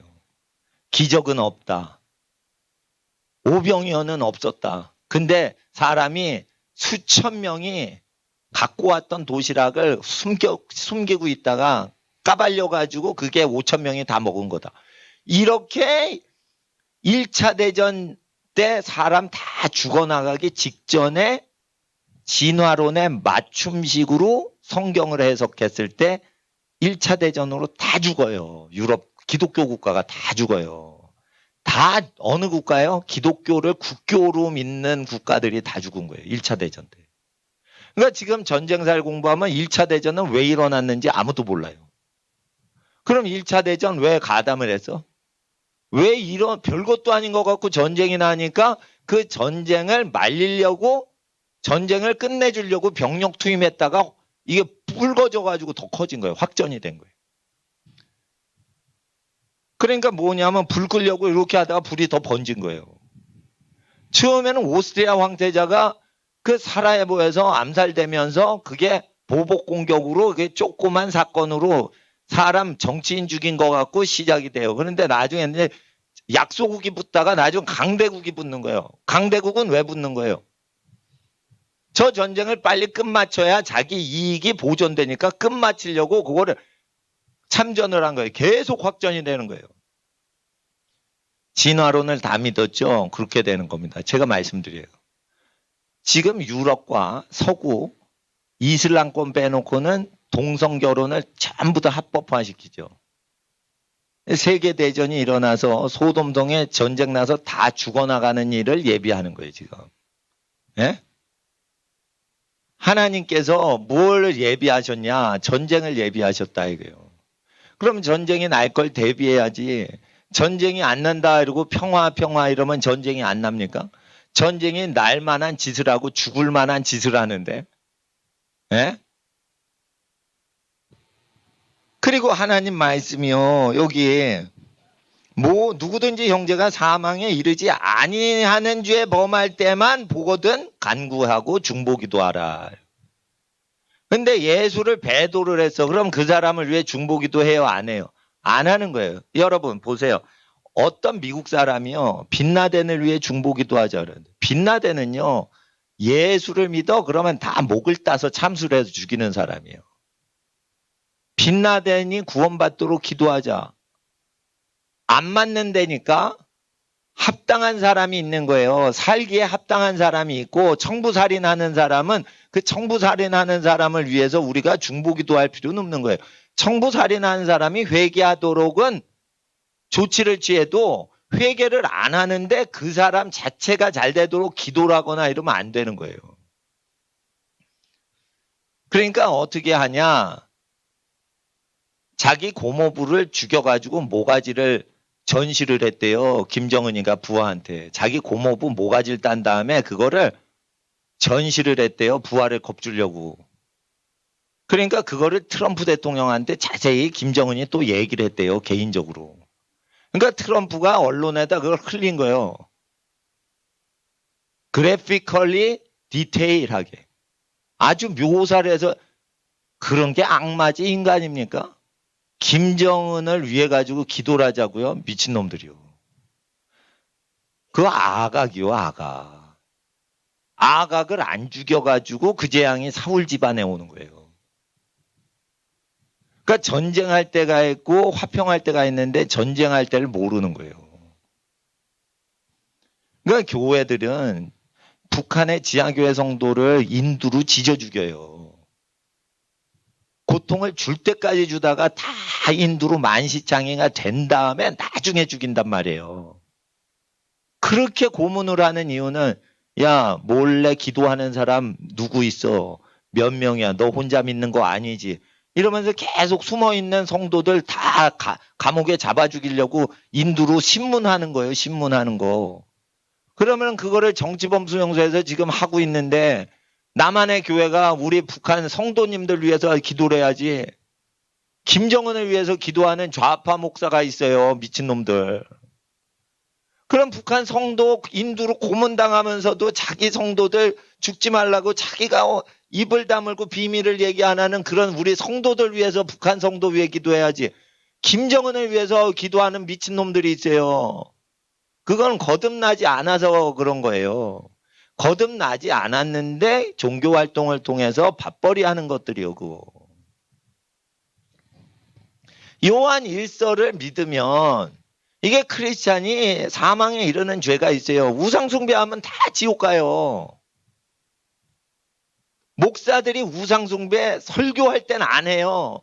기적은 없다. 오병이어는 없었다. 근데 사람이 수천 명이 갖고 왔던 도시락을 숨기고 있다가 까발려가지고 그게 5,000명이 다 먹은 거다. 이렇게 1차 대전 때 사람 다 죽어나가기 직전에 진화론의 맞춤식으로 성경을 해석했을 때 1차 대전으로 다 죽어요. 유럽 기독교 국가가 다 죽어요. 다 어느 국가요? 기독교를 국교로 믿는 국가들이 다 죽은 거예요. 1차 대전 때. 그러니까 지금 전쟁사를 공부하면 1차 대전은 왜 일어났는지 아무도 몰라요. 그럼 1차 대전 왜 가담을 했어? 왜 이런 별것도 아닌 것 같고 전쟁이 나니까 그 전쟁을 말리려고 전쟁을 끝내주려고 병력 투입했다가 이게 붉어져가지고 더 커진 거예요. 확전이 된 거예요. 그러니까 뭐냐면 불 끄려고 이렇게 하다가 불이 더 번진 거예요. 처음에는 오스트리아 황태자가 그 사라예보에서 암살되면서 그게 보복 공격으로 그게 조그만 사건으로 사람 정치인 죽인 것 같고 시작이 돼요. 그런데 나중에 이제 약소국이 붙다가 나중 강대국이 붙는 거예요. 강대국은 왜 붙는 거예요? 저 전쟁을 빨리 끝마쳐야 자기 이익이 보존되니까 끝마치려고 그거를 참전을 한 거예요. 계속 확전이 되는 거예요. 진화론을 다 믿었죠? 그렇게 되는 겁니다. 제가 말씀드려요. 지금 유럽과 서구, 이슬람권 빼놓고는 동성결혼을 전부 다 합법화시키죠. 세계대전이 일어나서 소돔동에 전쟁 나서 다 죽어나가는 일을 예비하는 거예요, 지금. 예? 하나님께서 뭘 예비하셨냐? 전쟁을 예비하셨다 이거예요. 그럼 전쟁이 날 걸 대비해야지. 전쟁이 안 난다 이러고 평화 이러면 전쟁이 안 납니까? 전쟁이 날 만한 짓을 하고 죽을 만한 짓을 하는데. 예? 그리고 하나님 말씀이요. 여기 뭐 누구든지 형제가 사망에 이르지 아니하는 죄 범할 때만 보거든 간구하고 중보기도하라. 근데 예수를 배도를 했어. 그럼 그 사람을 위해 중보기도 해요? 안 해요? 안 하는 거예요. 여러분 보세요. 어떤 미국 사람이요. 빈라덴을 위해 중보기도 하자 그러는데 빈라덴은요. 예수를 믿어? 그러면 다 목을 따서 참수를 해서 죽이는 사람이에요. 빈라덴이 구원받도록 기도하자. 안 맞는 데니까 합당한 사람이 있는 거예요. 살기에 합당한 사람이 있고 청부살인하는 사람은 그 청부살인하는 사람을 위해서 우리가 중보기도할 필요는 없는 거예요. 청부살인하는 사람이 회개하도록은 조치를 취해도 회개를 안 하는데 그 사람 자체가 잘 되도록 기도를 하거나 이러면 안 되는 거예요. 그러니까 어떻게 하냐? 자기 고모부를 죽여가지고 모가지를 전시를 했대요. 김정은이가 부하한테. 자기 고모부 모가지를 딴 다음에 그거를 전시를 했대요. 부하를 겁주려고. 그러니까 그거를 트럼프 대통령한테 자세히 김정은이 또 얘기를 했대요. 개인적으로. 그러니까 트럼프가 언론에다 그걸 흘린 거예요. 그래피컬리 디테일하게. 아주 묘사를 해서 그런 게 악마지 인간입니까? 김정은을 위해 가지고 기도를 하자고요? 미친놈들이요. 그 아각이요, 아각. 아각을 안 죽여가지고 그 재앙이 사울 집안에 오는 거예요. 그러니까 전쟁할 때가 있고 화평할 때가 있는데 전쟁할 때를 모르는 거예요. 그러니까 교회들은 북한의 지하교회 성도를 인두로 지져 죽여요. 고통을 줄 때까지 주다가 다 인두로 만시장애가 된 다음에 나중에 죽인단 말이에요. 그렇게 고문을 하는 이유는 야 몰래 기도하는 사람 누구 있어? 몇 명이야? 너 혼자 믿는 거 아니지? 이러면서 계속 숨어있는 성도들 다 감옥에 잡아 죽이려고 인두로 신문하는 거예요. 신문하는 거. 그러면 그거를 정치범수용소에서 지금 하고 있는데 남한의 교회가 우리 북한 성도님들 위해서 기도를 해야지. 김정은을 위해서 기도하는 좌파 목사가 있어요. 미친놈들. 그럼 북한 성도 인두로 고문당하면서도 자기 성도들 죽지 말라고 자기가 입을 다물고 비밀을 얘기 안 하는 그런 우리 성도들 위해서 북한 성도 위해 기도해야지. 김정은을 위해서 기도하는 미친놈들이 있어요. 그건 거듭나지 않아서 그런 거예요. 거듭나지 않았는데 종교활동을 통해서 밥벌이 하는 것들이요. 그거. 요한 1서를 믿으면 이게 크리스찬이 사망에 이르는 죄가 있어요. 우상숭배하면 다 지옥 가요. 목사들이 우상숭배 설교할 때는 안 해요.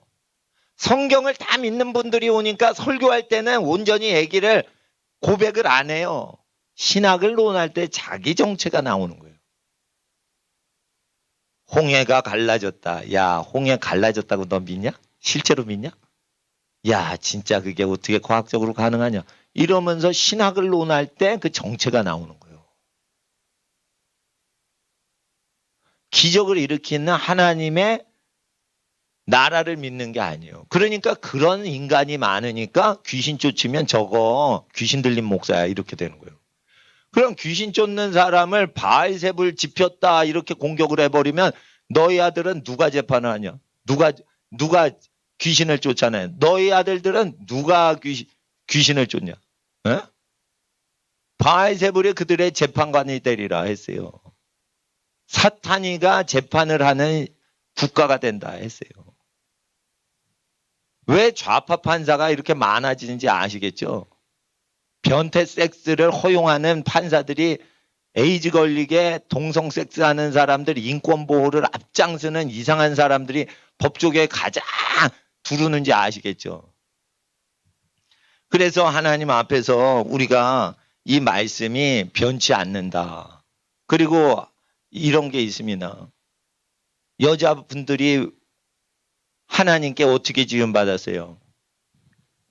성경을 다 믿는 분들이 오니까 설교할 때는 온전히 얘기를 고백을 안 해요. 신학을 논할 때 자기 정체가 나오는 거예요. 홍해가 갈라졌다. 야, 홍해 갈라졌다고 너 믿냐? 실제로 믿냐? 야, 진짜 그게 어떻게 과학적으로 가능하냐? 이러면서 신학을 논할 때 그 정체가 나오는 거예요. 기적을 일으키는 하나님의 나라를 믿는 게 아니에요. 그러니까 그런 인간이 많으니까 귀신 쫓으면 저거 귀신 들린 목사야 이렇게 되는 거예요. 그럼 귀신 쫓는 사람을 바알셉을 집혔다 이렇게 공격을 해버리면 너희 아들은 누가 재판을 하냐? 누가 귀신을 쫓아내? 너희 아들들은 누가 귀신을 쫓냐? 에? 바알세불이 그들의 재판관이 되리라 했어요. 사탄이가 재판을 하는 국가가 된다 했어요. 왜 좌파 판사가 이렇게 많아지는지 아시겠죠? 변태 섹스를 허용하는 판사들이 에이즈 걸리게 동성 섹스하는 사람들 인권 보호를 앞장서는 이상한 사람들이 법조계에 가장 두르는지 아시겠죠? 그래서 하나님 앞에서 우리가 이 말씀이 변치 않는다. 그리고 이런 게 있습니다. 여자분들이 하나님께 어떻게 지음받았어요?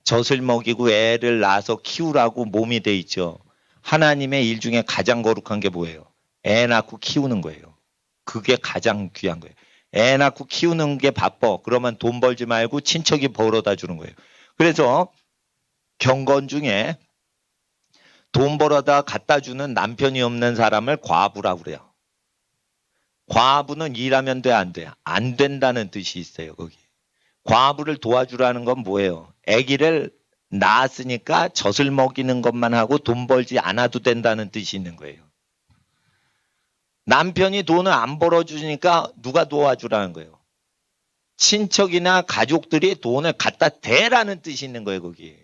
젖을 먹이고 애를 낳아서 키우라고 몸이 돼 있죠. 하나님의 일 중에 가장 거룩한 게 뭐예요? 애 낳고 키우는 거예요. 그게 가장 귀한 거예요. 애 낳고 키우는 게 바빠. 그러면 돈 벌지 말고 친척이 벌어다 주는 거예요. 그래서 경건 중에 돈 벌어다 갖다 주는 남편이 없는 사람을 과부라고 그래요. 과부는 일하면 돼, 안 돼? 안 된다는 뜻이 있어요, 거기. 과부를 도와주라는 건 뭐예요? 아기를 낳았으니까 젖을 먹이는 것만 하고 돈 벌지 않아도 된다는 뜻이 있는 거예요. 남편이 돈을 안 벌어주니까 누가 도와주라는 거예요? 친척이나 가족들이 돈을 갖다 대라는 뜻이 있는 거예요, 거기.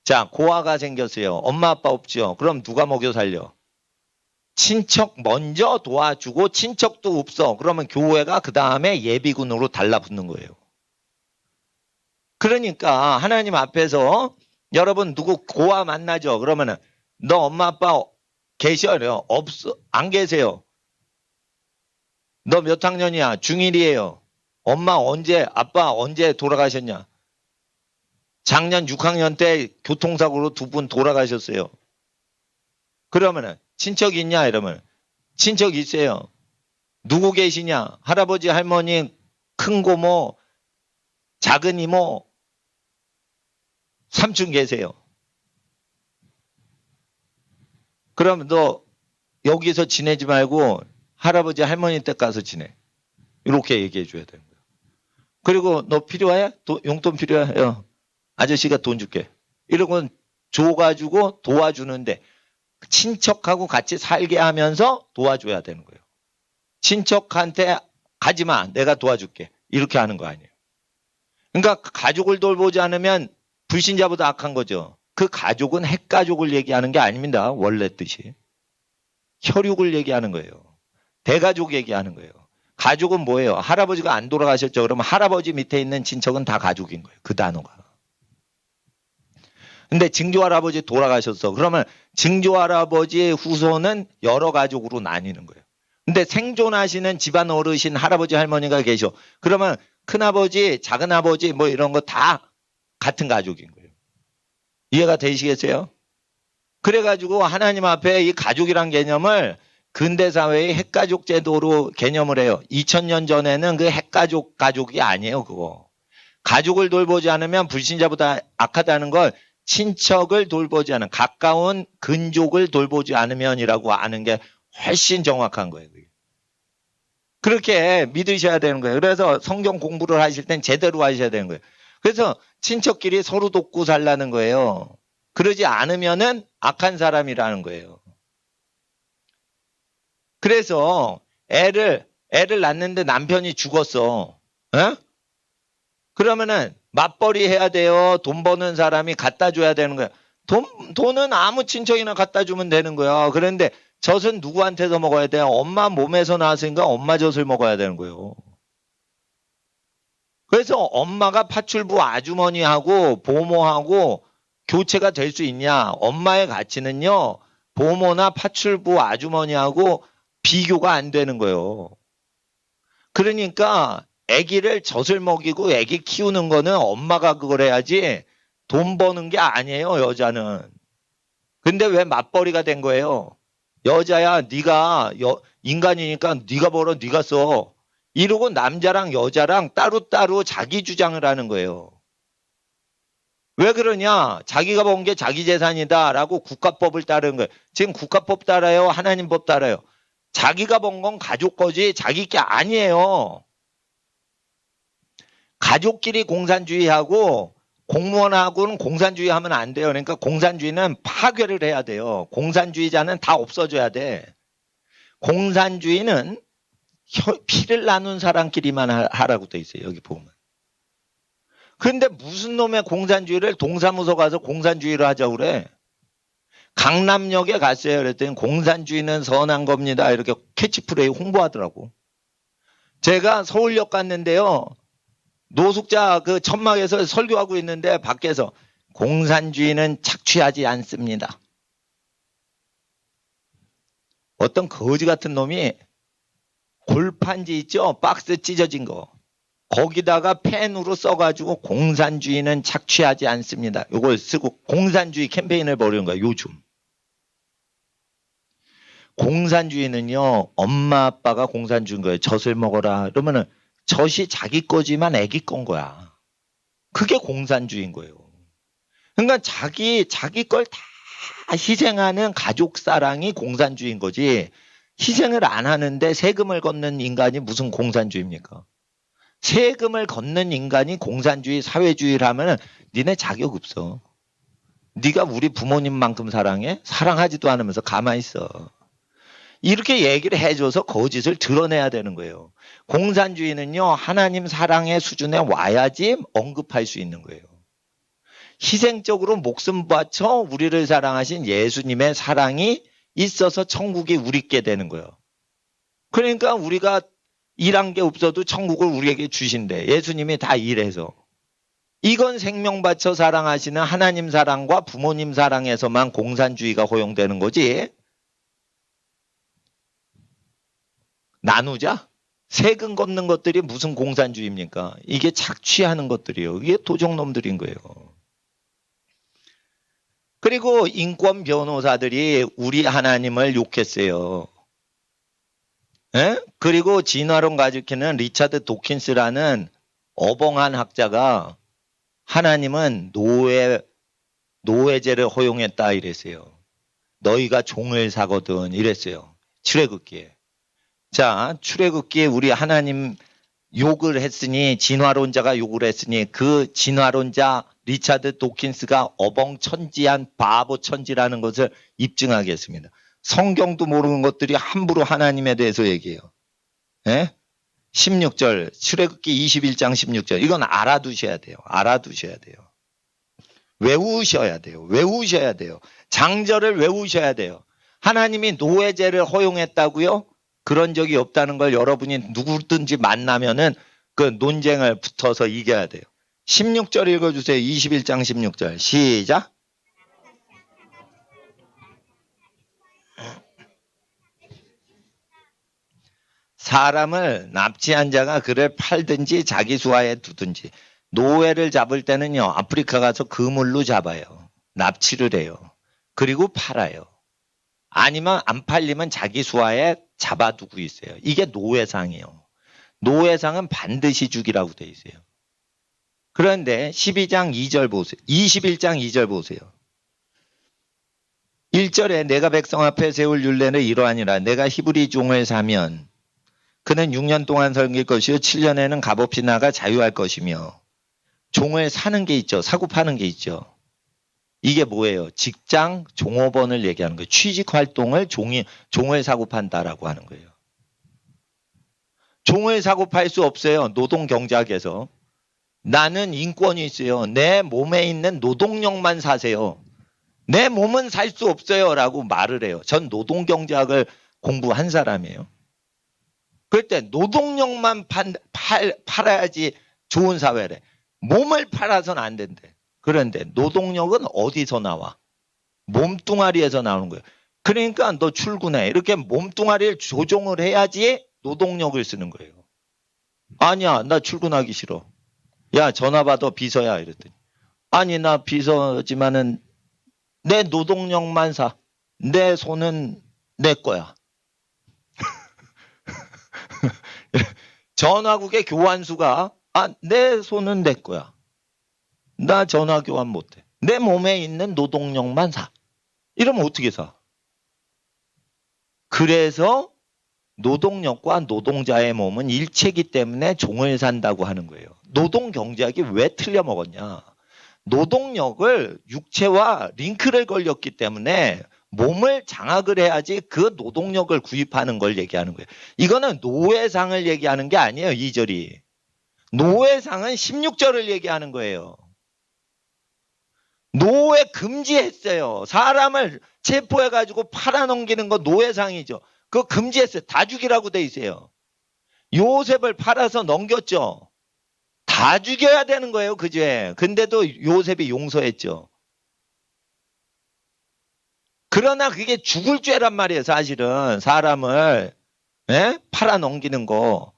자, 고아가 생겼어요. 엄마 아빠 없죠. 그럼 누가 먹여 살려? 친척 먼저 도와주고 친척도 없어. 그러면 교회가 그 다음에 예비군으로 달라붙는 거예요. 그러니까 하나님 앞에서 여러분 누구 고아 만나죠. 그러면은 너 엄마 아빠 계셔요? 없어? 안 계세요? 너 몇 학년이야? 중1이에요. 엄마 언제 아빠 언제 돌아가셨냐? 작년 6학년 때 교통사고로 두 분 돌아가셨어요. 그러면은 친척 있냐? 이러면 친척 있어요. 누구 계시냐? 할아버지, 할머니, 큰 고모, 작은 이모, 삼촌 계세요. 그럼 너 여기서 지내지 말고 할아버지, 할머니 댁 가서 지내. 이렇게 얘기해 줘야 되는 거예요. 그리고 너 필요해? 용돈 필요해? 아저씨가 돈 줄게. 이러고 줘가지고 도와주는데 친척하고 같이 살게 하면서 도와줘야 되는 거예요. 친척한테 가지마, 내가 도와줄게. 이렇게 하는 거 아니에요. 그러니까 가족을 돌보지 않으면 불신자보다 악한 거죠. 그 가족은 핵가족을 얘기하는 게 아닙니다. 원래 뜻이. 혈육을 얘기하는 거예요. 대가족 얘기하는 거예요. 가족은 뭐예요? 할아버지가 안 돌아가셨죠. 그러면 할아버지 밑에 있는 친척은 다 가족인 거예요. 그 단어가. 근데 증조할아버지 돌아가셨어. 그러면 증조할아버지의 후손은 여러 가족으로 나뉘는 거예요. 근데 생존하시는 집안 어르신 할아버지 할머니가 계셔. 그러면 큰아버지 작은아버지 뭐 이런 거 다 같은 가족인 거예요. 이해가 되시겠어요? 그래가지고 하나님 앞에 이 가족이란 개념을 근대사회의 핵가족 제도로 개념을 해요. 2000년 전에는 그 핵가족이 아니에요. 그거. 가족을 돌보지 않으면 불신자보다 악하다는 걸 친척을 돌보지 않은 가까운 근족을 돌보지 않으면이라고 아는 게 훨씬 정확한 거예요. 그렇게 믿으셔야 되는 거예요. 그래서 성경 공부를 하실 땐 제대로 하셔야 되는 거예요. 그래서 친척끼리 서로 돕고 살라는 거예요. 그러지 않으면은 악한 사람이라는 거예요. 그래서 애를 낳는데 남편이 죽었어. 에? 그러면은 맞벌이 해야 돼요. 돈 버는 사람이 갖다 줘야 되는 거야. 돈은 아무 친척이나 갖다 주면 되는 거야. 그런데 젖은 누구한테서 먹어야 돼요? 엄마 몸에서 나왔으니까 엄마 젖을 먹어야 되는 거예요. 그래서 엄마가 파출부 아주머니하고 보모하고 교체가 될 수 있냐? 엄마의 가치는요. 보모나 파출부 아주머니하고 비교가 안 되는 거예요. 그러니까 아기를 젖을 먹이고 아기 키우는 거는 엄마가 그걸 해야지 돈 버는 게 아니에요. 여자는. 근데 왜 맞벌이가 된 거예요? 여자야 네가 인간이니까 네가 벌어 네가 써. 이러고 남자랑 여자랑 따로따로 자기 주장을 하는 거예요. 왜 그러냐? 자기가 번 게 자기 재산이다라고 국가법을 따르는 거예요. 지금 국가법 따라요? 하나님 법 따라요? 자기가 번 건 가족 거지 자기 게 아니에요. 가족끼리 공산주의하고 공무원하고는 공산주의 하면 안 돼요. 그러니까 공산주의는 파괴를 해야 돼요. 공산주의자는 다 없어져야 돼. 공산주의는 피를 나눈 사람끼리만 하라고 돼 있어요. 여기 보면. 그런데 무슨 놈의 공산주의를 동사무소 가서 공산주의를 하자고 그래. 강남역에 갔어요. 그랬더니 공산주의는 선한 겁니다. 이렇게 캐치프레이 홍보하더라고. 제가 서울역 갔는데요. 노숙자 그 천막에서 설교하고 있는데 밖에서 공산주의는 착취하지 않습니다. 어떤 거지 같은 놈이 골판지 있죠? 박스 찢어진 거. 거기다가 펜으로 써가지고 공산주의는 착취하지 않습니다. 이걸 쓰고 공산주의 캠페인을 벌이는 거야, 요즘. 공산주의는요, 엄마 아빠가 공산주의인 거예요. 젖을 먹어라. 그러면은 젖이 자기 거지만 애기 건 거야. 그게 공산주의인 거예요. 그러니까 자기 걸 다 희생하는 가족 사랑이 공산주의인 거지. 희생을 안 하는데 세금을 걷는 인간이 무슨 공산주의입니까? 세금을 걷는 인간이 공산주의, 사회주의를 하면 니네 자격 없어. 네가 우리 부모님만큼 사랑해? 사랑하지도 않으면서 가만히 있어. 이렇게 얘기를 해줘서 거짓을 드러내야 되는 거예요. 공산주의는요. 하나님 사랑의 수준에 와야지 언급할 수 있는 거예요. 희생적으로 목숨 바쳐 우리를 사랑하신 예수님의 사랑이 있어서 천국이 우리께 되는 거예요. 그러니까 우리가 일한 게 없어도 천국을 우리에게 주신대. 예수님이 다 일해서. 이건 생명 바쳐 사랑하시는 하나님 사랑과 부모님 사랑에서만 공산주의가 허용되는 거지. 나누자? 세금 걷는 것들이 무슨 공산주의입니까? 이게 착취하는 것들이에요. 이게 도적놈들인 거예요. 그리고 인권 변호사들이 우리 하나님을 욕했어요. 에? 그리고 진화론 가지키는 리차드 도킨스라는 어벙한 학자가 하나님은 노예제를 허용했다 이랬어요. 너희가 종을 사거든 이랬어요. 출애굽기에. 자, 출애굽기에 우리 하나님 욕을 했으니, 진화론자가 욕을 했으니 그 진화론자 리차드 도킨스가 어벙천지한 바보 천지라는 것을 입증하겠습니다. 성경도 모르는 것들이 함부로 하나님에 대해서 얘기해요. 예? 16절, 출애굽기 21장 16절. 이건 알아두셔야 돼요. 알아두셔야 돼요. 외우셔야 돼요. 외우셔야 돼요. 장절을 외우셔야 돼요. 하나님이 노예제를 허용했다고요? 그런 적이 없다는 걸 여러분이 누구든지 만나면은 그 논쟁을 붙어서 이겨야 돼요. 16절 읽어주세요. 21장 16절. 시작. 사람을 납치한 자가 그를 팔든지 자기 수하에 두든지. 노예를 잡을 때는요, 아프리카 가서 그물로 잡아요. 납치를 해요. 그리고 팔아요. 아니면 안 팔리면 자기 수하에 잡아두고 있어요. 이게 노예상이에요. 노예상은 반드시 죽이라고 돼 있어요. 그런데 12장 2절 보세요. 21장 2절 보세요. 1절에 내가 백성 앞에 세울 율례는 이러하니라. 내가 히브리 종을 사면 그는 6년 동안 섬길 것이요 7년에는 값없이 나가 자유할 것이며. 종을 사는 게 있죠. 사고 파는 게 있죠. 이게 뭐예요? 직장 종업원을 얘기하는 거예요. 취직 활동을 종을 사고 판다라고 하는 거예요. 종을 사고 팔 수 없어요. 노동경제학에서. 나는 인권이 있어요. 내 몸에 있는 노동력만 사세요. 내 몸은 살 수 없어요. 라고 말을 해요. 전 노동경제학을 공부한 사람이에요. 그럴 때 노동력만 팔아야지 좋은 사회래. 몸을 팔아서는 안 된대. 그런데 노동력은 어디서 나와? 몸뚱아리에서 나오는 거예요. 그러니까 너 출근해. 이렇게 몸뚱아리를 조종을 해야지 노동력을 쓰는 거예요. 아니야, 나 출근하기 싫어. 야, 전화 받아 비서야. 이랬더니. 아니, 나 비서지만은 내 노동력만 사. 내 손은 내 거야. 전화국의 교환수가 내 손은 내 거야. 나 전화 교환 못해. 내 몸에 있는 노동력만 사. 이러면 어떻게 사? 그래서 노동력과 노동자의 몸은 일체이기 때문에 종을 산다고 하는 거예요. 노동경제학이 왜 틀려먹었냐? 노동력을 육체와 링크를 걸렸기 때문에 몸을 장악을 해야지 그 노동력을 구입하는 걸 얘기하는 거예요. 이거는 노예상을 얘기하는 게 아니에요. 2절이. 노예상은 16절을 얘기하는 거예요. 노예 금지했어요. 사람을 체포해가지고 팔아넘기는 거 노예상이죠. 그거 금지했어요. 다 죽이라고 돼 있어요. 요셉을 팔아서 넘겼죠. 다 죽여야 되는 거예요. 그 죄. 근데도 요셉이 용서했죠. 그러나 그게 죽을 죄란 말이에요. 사실은 사람을 팔아넘기는 거.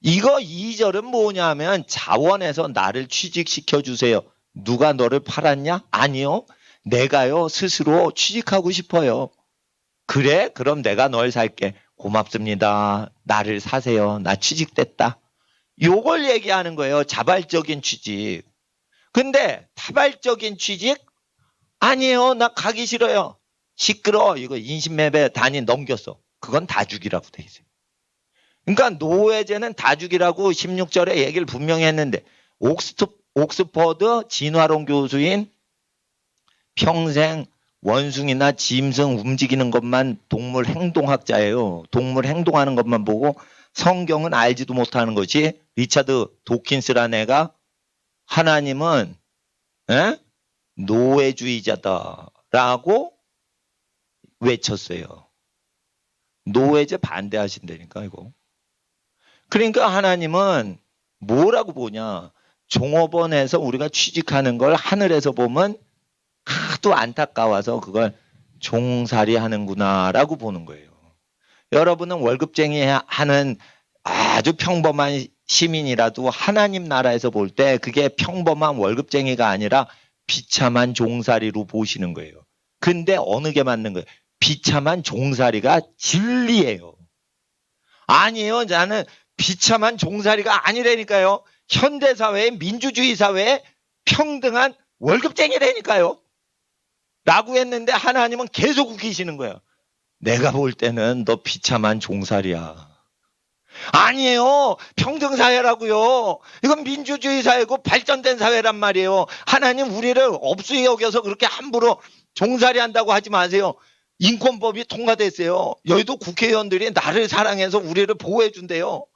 이거 2절은 뭐냐면 자원에서 나를 취직시켜 주세요. 누가 너를 팔았냐? 아니요. 내가요 스스로 취직하고 싶어요. 그래? 그럼 내가 널 살게. 고맙습니다. 나를 사세요. 나 취직됐다. 요걸 얘기하는 거예요. 자발적인 취직. 근데 타발적인 취직? 아니에요. 나 가기 싫어요. 시끄러. 이거 인신매매 단위 넘겼어. 그건 다 죽이라고 돼 있어요. 그러니까 노예제는 다 죽이라고 16절에 얘기를 분명히 했는데 옥스퍼드 진화론 교수인 평생 원숭이나 짐승 움직이는 것만 동물 행동학자예요. 동물 행동하는 것만 보고 성경은 알지도 못하는 것이 리차드 도킨스라는 애가 하나님은 노예주의자다라고 외쳤어요. 노예제 반대하신다니까 이거. 그러니까 하나님은 뭐라고 보냐. 종업원에서 우리가 취직하는 걸 하늘에서 보면 하도 안타까워서 그걸 종살이 하는구나라고 보는 거예요. 여러분은 월급쟁이 하는 아주 평범한 시민이라도 하나님 나라에서 볼 때 그게 평범한 월급쟁이가 아니라 비참한 종살이로 보시는 거예요. 근데 어느 게 맞는 거예요? 비참한 종살이가 진리예요. 아니에요. 나는 비참한 종살이가 아니라니까요. 현대사회의 민주주의 사회에 평등한 월급쟁이라니까요. 라고 했는데 하나님은 계속 웃기시는 거예요. 내가 볼 때는 너 비참한 종살이야. 아니에요. 평등사회라고요. 이건 민주주의 사회고 발전된 사회란 말이에요. 하나님 우리를 업수에 여겨서 그렇게 함부로 종살이 한다고 하지 마세요. 인권법이 통과됐어요. 여의도 국회의원들이 나를 사랑해서 우리를 보호해 준대요.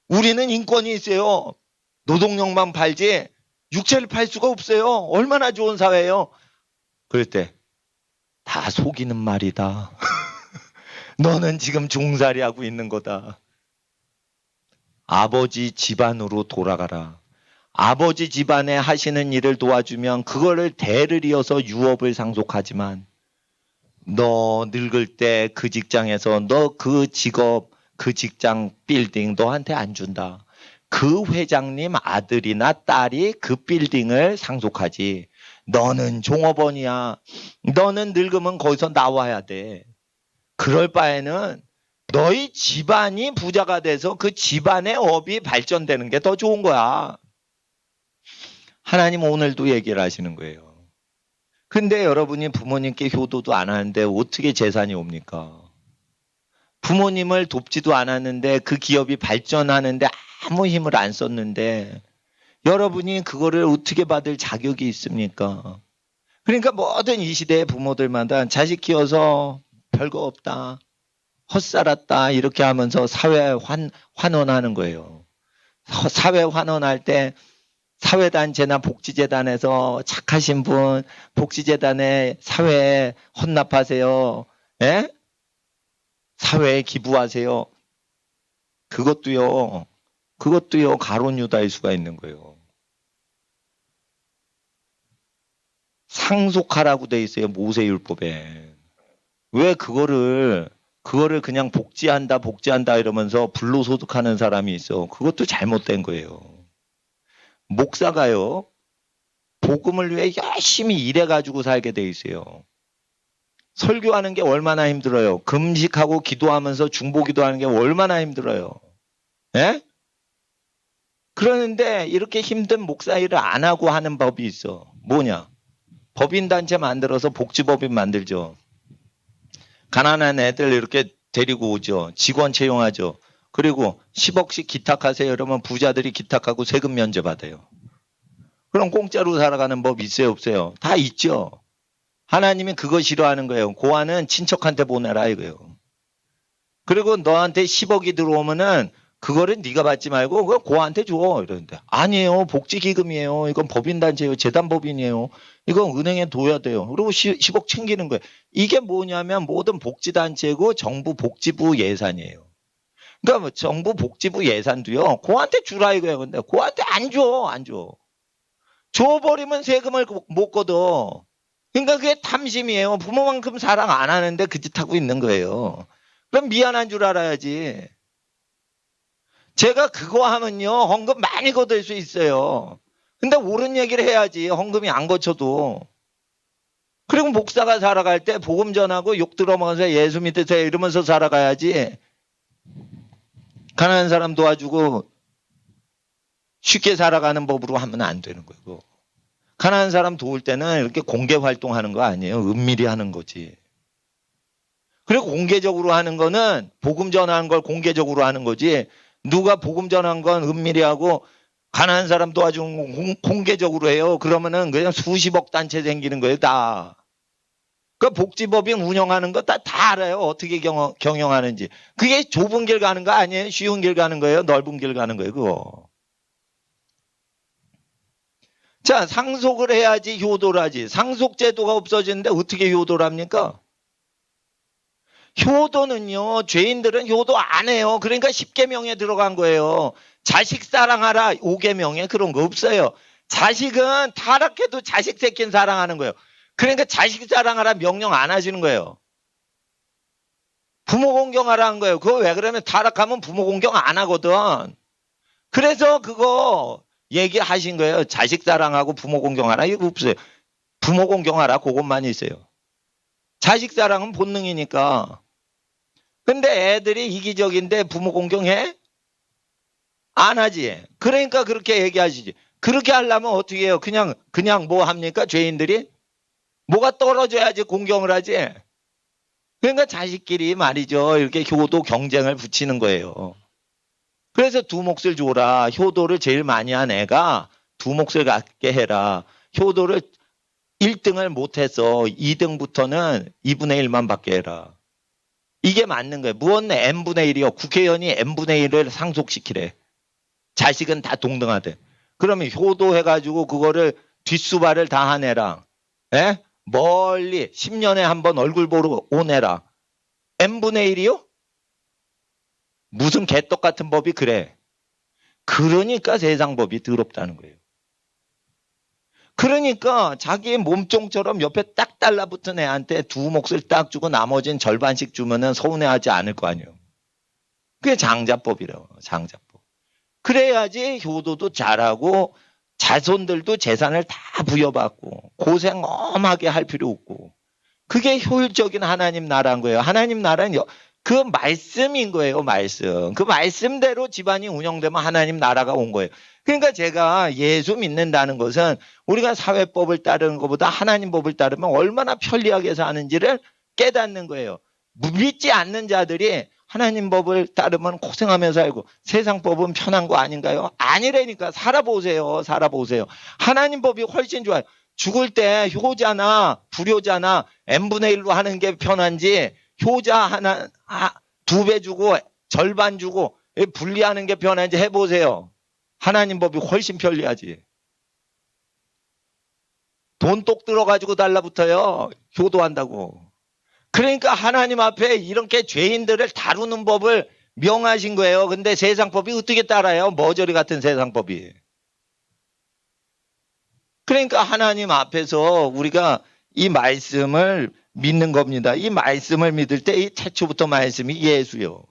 우리는 인권이 있어요. 노동력만 팔지 육체를 팔 수가 없어요. 얼마나 좋은 사회예요. 그럴 때 다 속이는 말이다. 너는 지금 종살이 하고 있는 거다. 아버지 집안으로 돌아가라. 아버지 집안에 하시는 일을 도와주면 그거를 대를 이어서 유업을 상속하지만 너 늙을 때 그 직장에서 너 그 직업, 그 직장 빌딩 너한테 안 준다. 그 회장님 아들이나 딸이 그 빌딩을 상속하지. 너는 종업원이야. 너는 늙으면 거기서 나와야 돼. 그럴 바에는 너희 집안이 부자가 돼서 그 집안의 업이 발전되는 게 더 좋은 거야. 하나님 오늘도 얘기를 하시는 거예요. 근데 여러분이 부모님께 효도도 안 하는데 어떻게 재산이 옵니까? 부모님을 돕지도 않았는데 그 기업이 발전하는데 아무 힘을 안 썼는데 여러분이 그거를 어떻게 받을 자격이 있습니까? 그러니까 모든 이 시대의 부모들마다 자식 키워서 별거 없다. 헛살았다. 이렇게 하면서 사회 환원하는 거예요. 사회 환원할 때 사회단체나 복지재단에서 착하신 분, 복지재단에 사회에 헌납하세요. 예? 사회에 기부하세요. 그것도요, 가론 유다일 수가 있는 거예요. 상속하라고 돼 있어요, 모세율법에. 왜 그거를 그냥 복지한다 이러면서 불로소득하는 사람이 있어. 그것도 잘못된 거예요. 목사가요, 복음을 위해 열심히 일해가지고 살게 돼 있어요. 설교하는 게 얼마나 힘들어요. 금식하고 기도하면서 중보기도하는 게 얼마나 힘들어요. 예? 그러는데 이렇게 힘든 목사 일을 안 하고 하는 법이 있어. 뭐냐? 법인단체 만들어서 복지법인 만들죠. 가난한 애들 이렇게 데리고 오죠. 직원 채용하죠. 그리고 10억씩 기탁하세요. 이러면 부자들이 기탁하고 세금 면제받아요. 그럼 공짜로 살아가는 법 있어요, 없어요? 다 있죠. 하나님이 그거 싫어하는 거예요. 고아는 친척한테 보내라 이거예요. 그리고 너한테 10억이 들어오면은 그거를 네가 받지 말고 그거 고아한테 줘. 이러는데 아니에요. 복지기금이에요. 이건 법인단체예요. 재단법인이에요. 이건 은행에 둬야 돼요. 그리고 10억 챙기는 거예요. 이게 뭐냐면 모든 복지단체고 정부 복지부 예산이에요. 그러니까 뭐 정부 복지부 예산도요. 고아한테 주라 이거예요. 근데 고아한테 안 줘. 안 줘. 줘버리면 세금을 못 걷어. 그러니까 그게 탐심이에요. 부모만큼 사랑 안 하는데 그 짓 하고 있는 거예요. 그럼 미안한 줄 알아야지. 제가 그거 하면요. 헌금 많이 거둘 수 있어요. 근데 옳은 얘기를 해야지. 헌금이 안 거쳐도. 그리고 목사가 살아갈 때 복음 전하고 욕 들어먹어서 예수 믿으세요 이러면서 살아가야지. 가난한 사람 도와주고 쉽게 살아가는 법으로 하면 안 되는 거예요. 가난한 사람 도울 때는 이렇게 공개 활동하는 거 아니에요. 은밀히 하는 거지. 그리고 공개적으로 하는 거는 복음 전하는 걸 공개적으로 하는 거지. 누가 복음 전한 건 은밀히 하고 가난한 사람 도와주는 건 공개적으로 해요. 그러면은 그냥 수십억 단체 생기는 거예요. 다. 그 복지법인 운영하는 거 다 알아요. 어떻게 경영하는지. 그게 좁은 길 가는 거 아니에요. 쉬운 길 가는 거예요. 넓은 길 가는 거예요. 그거. 자, 상속을 해야지 효도를 하지. 상속제도가 없어지는데 어떻게 효도를 합니까? 효도는요, 죄인들은 효도 안 해요. 그러니까 10계명에 들어간 거예요. 자식 사랑하라 5계명에 그런 거 없어요. 자식은 타락해도 자식 새끼는 사랑하는 거예요. 그러니까 자식 사랑하라 명령 안 하시는 거예요. 부모 공경하라는 거예요. 그거 왜 그러면 타락하면 부모 공경 안 하거든. 그래서 그거 얘기하신 거예요. 자식 사랑하고 부모 공경하라 이거 없어요. 부모 공경하라 그것만 있어요. 자식 사랑은 본능이니까. 근데 애들이 이기적인데 부모 공경해? 안 하지. 그러니까 그렇게 얘기하시지. 그렇게 하려면 어떻게 해요? 그냥 뭐 합니까? 죄인들이? 뭐가 떨어져야지 공경을 하지. 그러니까 자식끼리 말이죠. 이렇게 효도 경쟁을 붙이는 거예요. 그래서 두 몫을 줘라. 효도를 제일 많이 한 애가 두 몫을 갖게 해라. 효도를 1등을 못해서 2등부터는 2분의 1만 받게 해라. 이게 맞는 거예요. 무언 n분의 1이요. 국회의원이 n분의 1을 상속시키래. 자식은 다 동등하대. 그러면 효도해가지고 그거를 뒷수발을 다 한 애랑 에? 멀리 10년에 한 번 얼굴 보러 온 애랑 n분의 1이요? 무슨 개떡 같은 법이 그래. 그러니까 세상 법이 더럽다는 거예요. 그러니까 자기의 몸종처럼 옆에 딱 달라붙은 애한테 두 몫을 딱 주고 나머지는 절반씩 주면은 서운해하지 않을 거 아니에요. 그게 장자법이래요. 장자법. 그래야지 효도도 잘하고 자손들도 재산을 다 부여받고 고생 엄하게 할 필요 없고 그게 효율적인 하나님 나라인 거예요. 하나님 나라는 그 말씀인 거예요. 말씀. 그 말씀대로 집안이 운영되면 하나님 나라가 온 거예요. 그러니까 제가 예수 믿는다는 것은 우리가 사회법을 따르는 것보다 하나님 법을 따르면 얼마나 편리하게 사는지를 깨닫는 거예요. 믿지 않는 자들이 하나님 법을 따르면 고생하면서 살고 세상 법은 편한 거 아닌가요? 아니라니까. 살아보세요. 살아보세요. 하나님 법이 훨씬 좋아요. 죽을 때 효자나 불효자나 n분의 1로 하는 게 편한지 효자 하나 2배 주고 절반 주고 분리하는 게 편한지 해보세요. 하나님 법이 훨씬 편리하지. 돈 똑 들어가지고 달라붙어요. 효도한다고. 그러니까 하나님 앞에 이렇게 죄인들을 다루는 법을 명하신 거예요. 근데 세상 법이 어떻게 따라요? 머저리 같은 세상 법이. 그러니까 하나님 앞에서 우리가 이 말씀을 믿는 겁니다. 이 말씀을 믿을 때 이 태초부터 말씀이 예수요.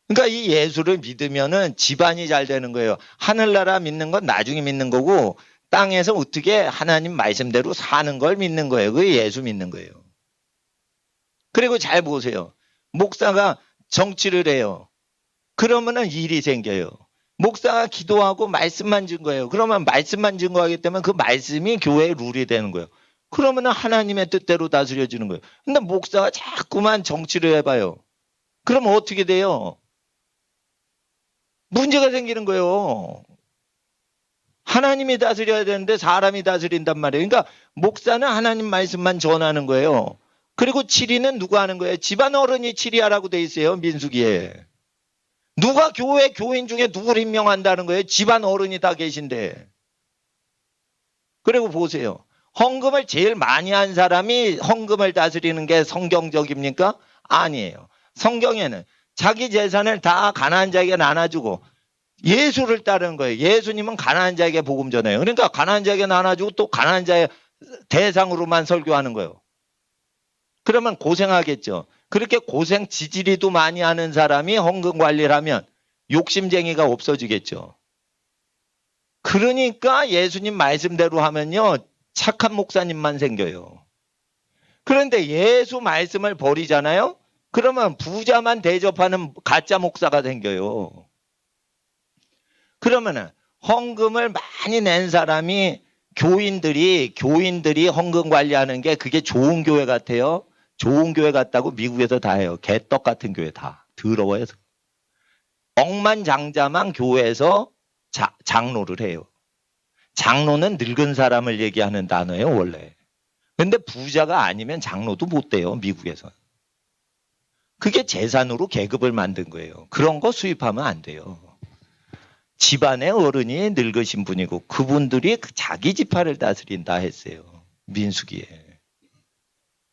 그러니까 이 예수를 믿으면은 집안이 잘 되는 거예요. 하늘나라 믿는 건 나중에 믿는 거고 땅에서 어떻게 하나님 말씀대로 사는 걸 믿는 거예요. 그게 예수 믿는 거예요. 그리고 잘 보세요. 목사가 정치를 해요. 그러면은 일이 생겨요. 목사가 기도하고 말씀만 증거해요. 그러면 말씀만 증거하기 때문에 그 말씀이 교회의 룰이 되는 거예요. 그러면은 하나님의 뜻대로 다스려지는 거예요. 근데 목사가 자꾸만 정치를 해봐요. 그러면 어떻게 돼요? 문제가 생기는 거예요. 하나님이 다스려야 되는데 사람이 다스린단 말이에요. 그러니까 목사는 하나님 말씀만 전하는 거예요. 그리고 치리는 누가 하는 거예요? 집안 어른이 치리하라고 돼 있어요. 민수기에. 누가 교회 교인 중에 누구를 임명한다는 거예요? 집안 어른이 다 계신데. 그리고 보세요. 헌금을 제일 많이 한 사람이 헌금을 다스리는 게 성경적입니까? 아니에요. 성경에는 자기 재산을 다 가난한 자에게 나눠주고 예수를 따르는 거예요. 예수님은 가난한 자에게 복음 전해요. 그러니까 가난한 자에게 나눠주고 또 가난한 자의 대상으로만 설교하는 거예요. 그러면 고생하겠죠. 그렇게 고생 지지리도 많이 하는 사람이 헌금 관리를 하면 욕심쟁이가 없어지겠죠. 그러니까 예수님 말씀대로 하면요. 착한 목사님만 생겨요. 그런데 예수 말씀을 버리잖아요. 그러면 부자만 대접하는 가짜 목사가 생겨요. 그러면은 헌금을 많이 낸 사람이 교인들이 헌금 관리하는 게 그게 좋은 교회 같아요. 좋은 교회 같다고 미국에서 다 해요. 개떡 같은 교회 다. 더러워요. 억만장자만 교회에서 장로를 해요. 장로는 늙은 사람을 얘기하는 단어예요, 원래. 근데 부자가 아니면 장로도 못 돼요, 미국에서. 그게 재산으로 계급을 만든 거예요. 그런 거 수입하면 안 돼요. 집안의 어른이 늙으신 분이고 그분들이 자기 지파를 다스린다 했어요. 민수기에.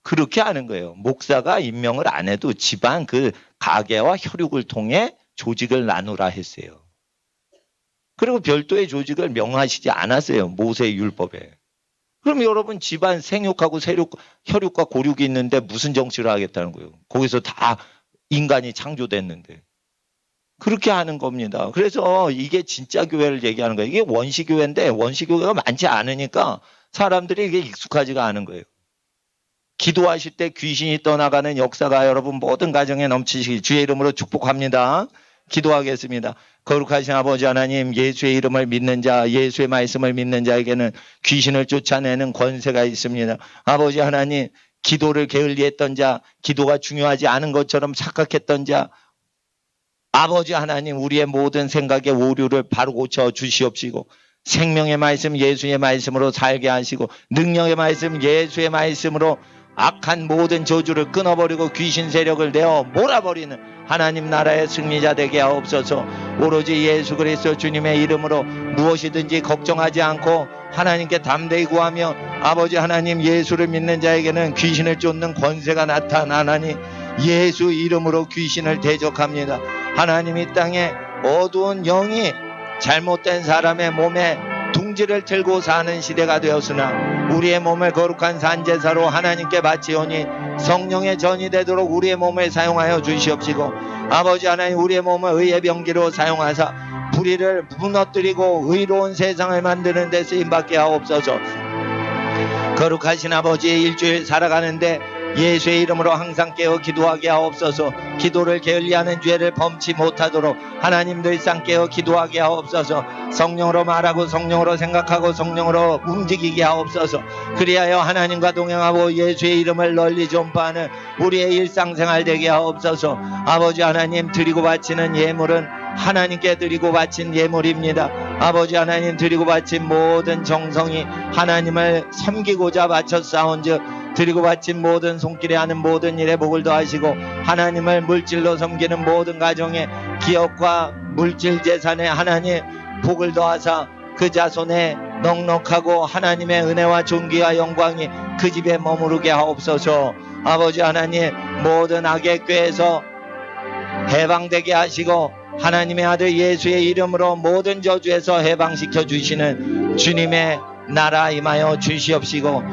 그렇게 하는 거예요. 목사가 임명을 안 해도 집안 그 가계와 혈육을 통해 조직을 나누라 했어요. 그리고 별도의 조직을 명하시지 않았어요. 모세의 율법에. 그럼 여러분 집안 생육하고 혈육과 고육이 있는데 무슨 정치를 하겠다는 거예요. 거기서 다 인간이 창조됐는데. 그렇게 하는 겁니다. 그래서 이게 진짜 교회를 얘기하는 거예요. 이게 원시교회인데 원시교회가 많지 않으니까 사람들이 이게 익숙하지가 않은 거예요. 기도하실 때 귀신이 떠나가는 역사가 여러분 모든 가정에 넘치시기 주의 이름으로 축복합니다. 기도하겠습니다. 거룩하신 아버지 하나님, 예수의 이름을 믿는 자, 예수의 말씀을 믿는 자에게는 귀신을 쫓아내는 권세가 있습니다. 아버지 하나님, 기도를 게을리했던 자, 기도가 중요하지 않은 것처럼 착각했던 자, 아버지 하나님, 우리의 모든 생각의 오류를 바로 고쳐 주시옵시고 생명의 말씀 예수의 말씀으로 살게 하시고 능력의 말씀 예수의 말씀으로 악한 모든 저주를 끊어버리고 귀신 세력을 내어 몰아버리는 하나님 나라의 승리자 되게 하옵소서. 오로지 예수 그리스도 주님의 이름으로 무엇이든지 걱정하지 않고 하나님께 담대히 구하며 아버지 하나님 예수를 믿는 자에게는 귀신을 쫓는 권세가 나타나나니 예수 이름으로 귀신을 대적합니다. 하나님 이 땅에 어두운 영이 잘못된 사람의 몸에 둥지를 틀고 사는 시대가 되었으나 우리의 몸을 거룩한 산제사로 하나님께 바치오니 성령의 전이 되도록 우리의 몸을 사용하여 주시옵시고 아버지 하나님 우리의 몸을 의의 병기로 사용하사 불의를 무너뜨리고 의로운 세상을 만드는 데 쓰임받게 하옵소서. 거룩하신 아버지의 일주일 살아가는데 예수의 이름으로 항상 깨어 기도하게 하옵소서. 기도를 게을리하는 죄를 범치 못하도록 하나님 늘상 깨어 기도하게 하옵소서. 성령으로 말하고 성령으로 생각하고 성령으로 움직이게 하옵소서. 그리하여 하나님과 동행하고 예수의 이름을 널리 전파하는 우리의 일상생활 되게 하옵소서. 아버지 하나님 드리고 바치는 예물은 하나님께 드리고 바친 예물입니다. 아버지 하나님 드리고 바친 모든 정성이 하나님을 섬기고자 바쳐 싸운즉 드리고 바친 모든 손길에 하는 모든 일에 복을 더하시고 하나님을 물질로 섬기는 모든 가정에 기업과 물질 재산에 하나님 복을 더하사 그 자손에 넉넉하고 하나님의 은혜와 존귀와 영광이 그 집에 머무르게 하옵소서. 아버지 하나님 모든 악의 꾀에서 해방되게 하시고 하나님의 아들 예수의 이름으로 모든 저주에서 해방시켜 주시는 주님의 나라 임하여 주시옵시고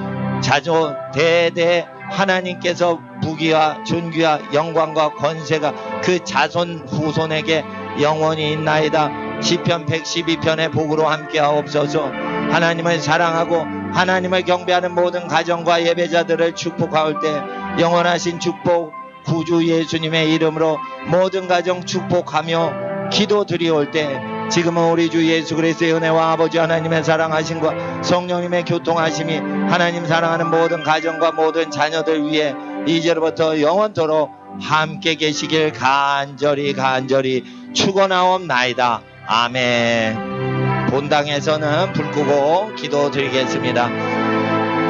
자조 대대 하나님께서 부귀와 존귀와 영광과 권세가 그 자손 후손에게 영원히 있나이다. 시편 112편의 복으로 함께 하옵소서. 하나님을 사랑하고 하나님을 경배하는 모든 가정과 예배자들을 축복할 때 영원하신 축복 구주 예수님의 이름으로 모든 가정 축복하며 기도드리올 때 지금은 우리 주 예수 그리스도의 은혜와 아버지 하나님의 사랑하심과 성령님의 교통하심이 하나님 사랑하는 모든 가정과 모든 자녀들 위해 이제로부터 영원토록 함께 계시길 간절히 축원하옵나이다. 아멘. 본당에서는 불 끄고 기도드리겠습니다.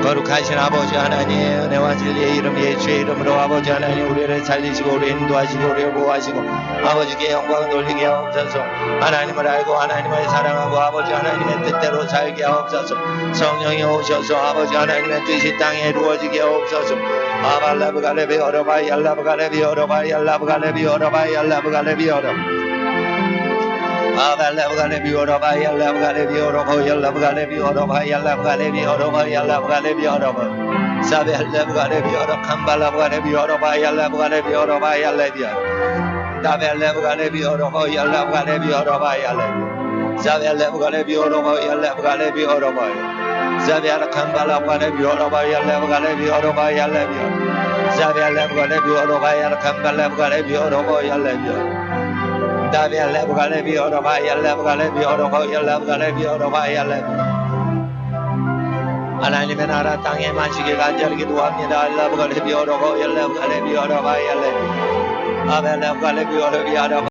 거룩하신 아버지 하나님 은혜와 진리의 이름 예수의 이름으로 아버지 하나님 우리를 살리시고 우리를 인도하시고 우리를 보호하시고 아버지께 영광을 돌리게 하옵소서. 하나님을 알고 하나님을 사랑하고 아버지 하나님의 뜻대로 살게 하옵소서. 성령이 오셔서 아버지 하나님의 뜻이 땅에 이루어지게 하옵소서. 아발라브가레비 어러바이 알라브가레비 어러바이 알라브가레비 어러바이 알라브가레비 어러 아발라브가레비 어러바이 알라브가레비 어러바이 알라브가레비 어러바이 알라브가레비 어러바이 알라브가레비 어러바 사벨라브가레비 어러 캄발라브가레비 어러바이 알라브가레비 어러바이 알레비 다벨라브가레비 어러바이 알라브가레비 어러바이 알레비 사벨라브가레비 어러바이 알라브가레비 어러바이 사벨라 캄발라브가레비 어러바이 알라브가레비 어러바이 알레비 사벨라브가레비 어러바이 알라 캄발라브가레비 어러바이 알레비 다벨라브가레비 어러바이 알라브가레비 어러바이 알라브가레비 어러바이 알레비 하나님의 나라 땅에 마시길 간절히 기도합니다. 알라브가레비 어러바이 알라브가레비 어러바이 알레비 아벨라브가레비 어러비 아러바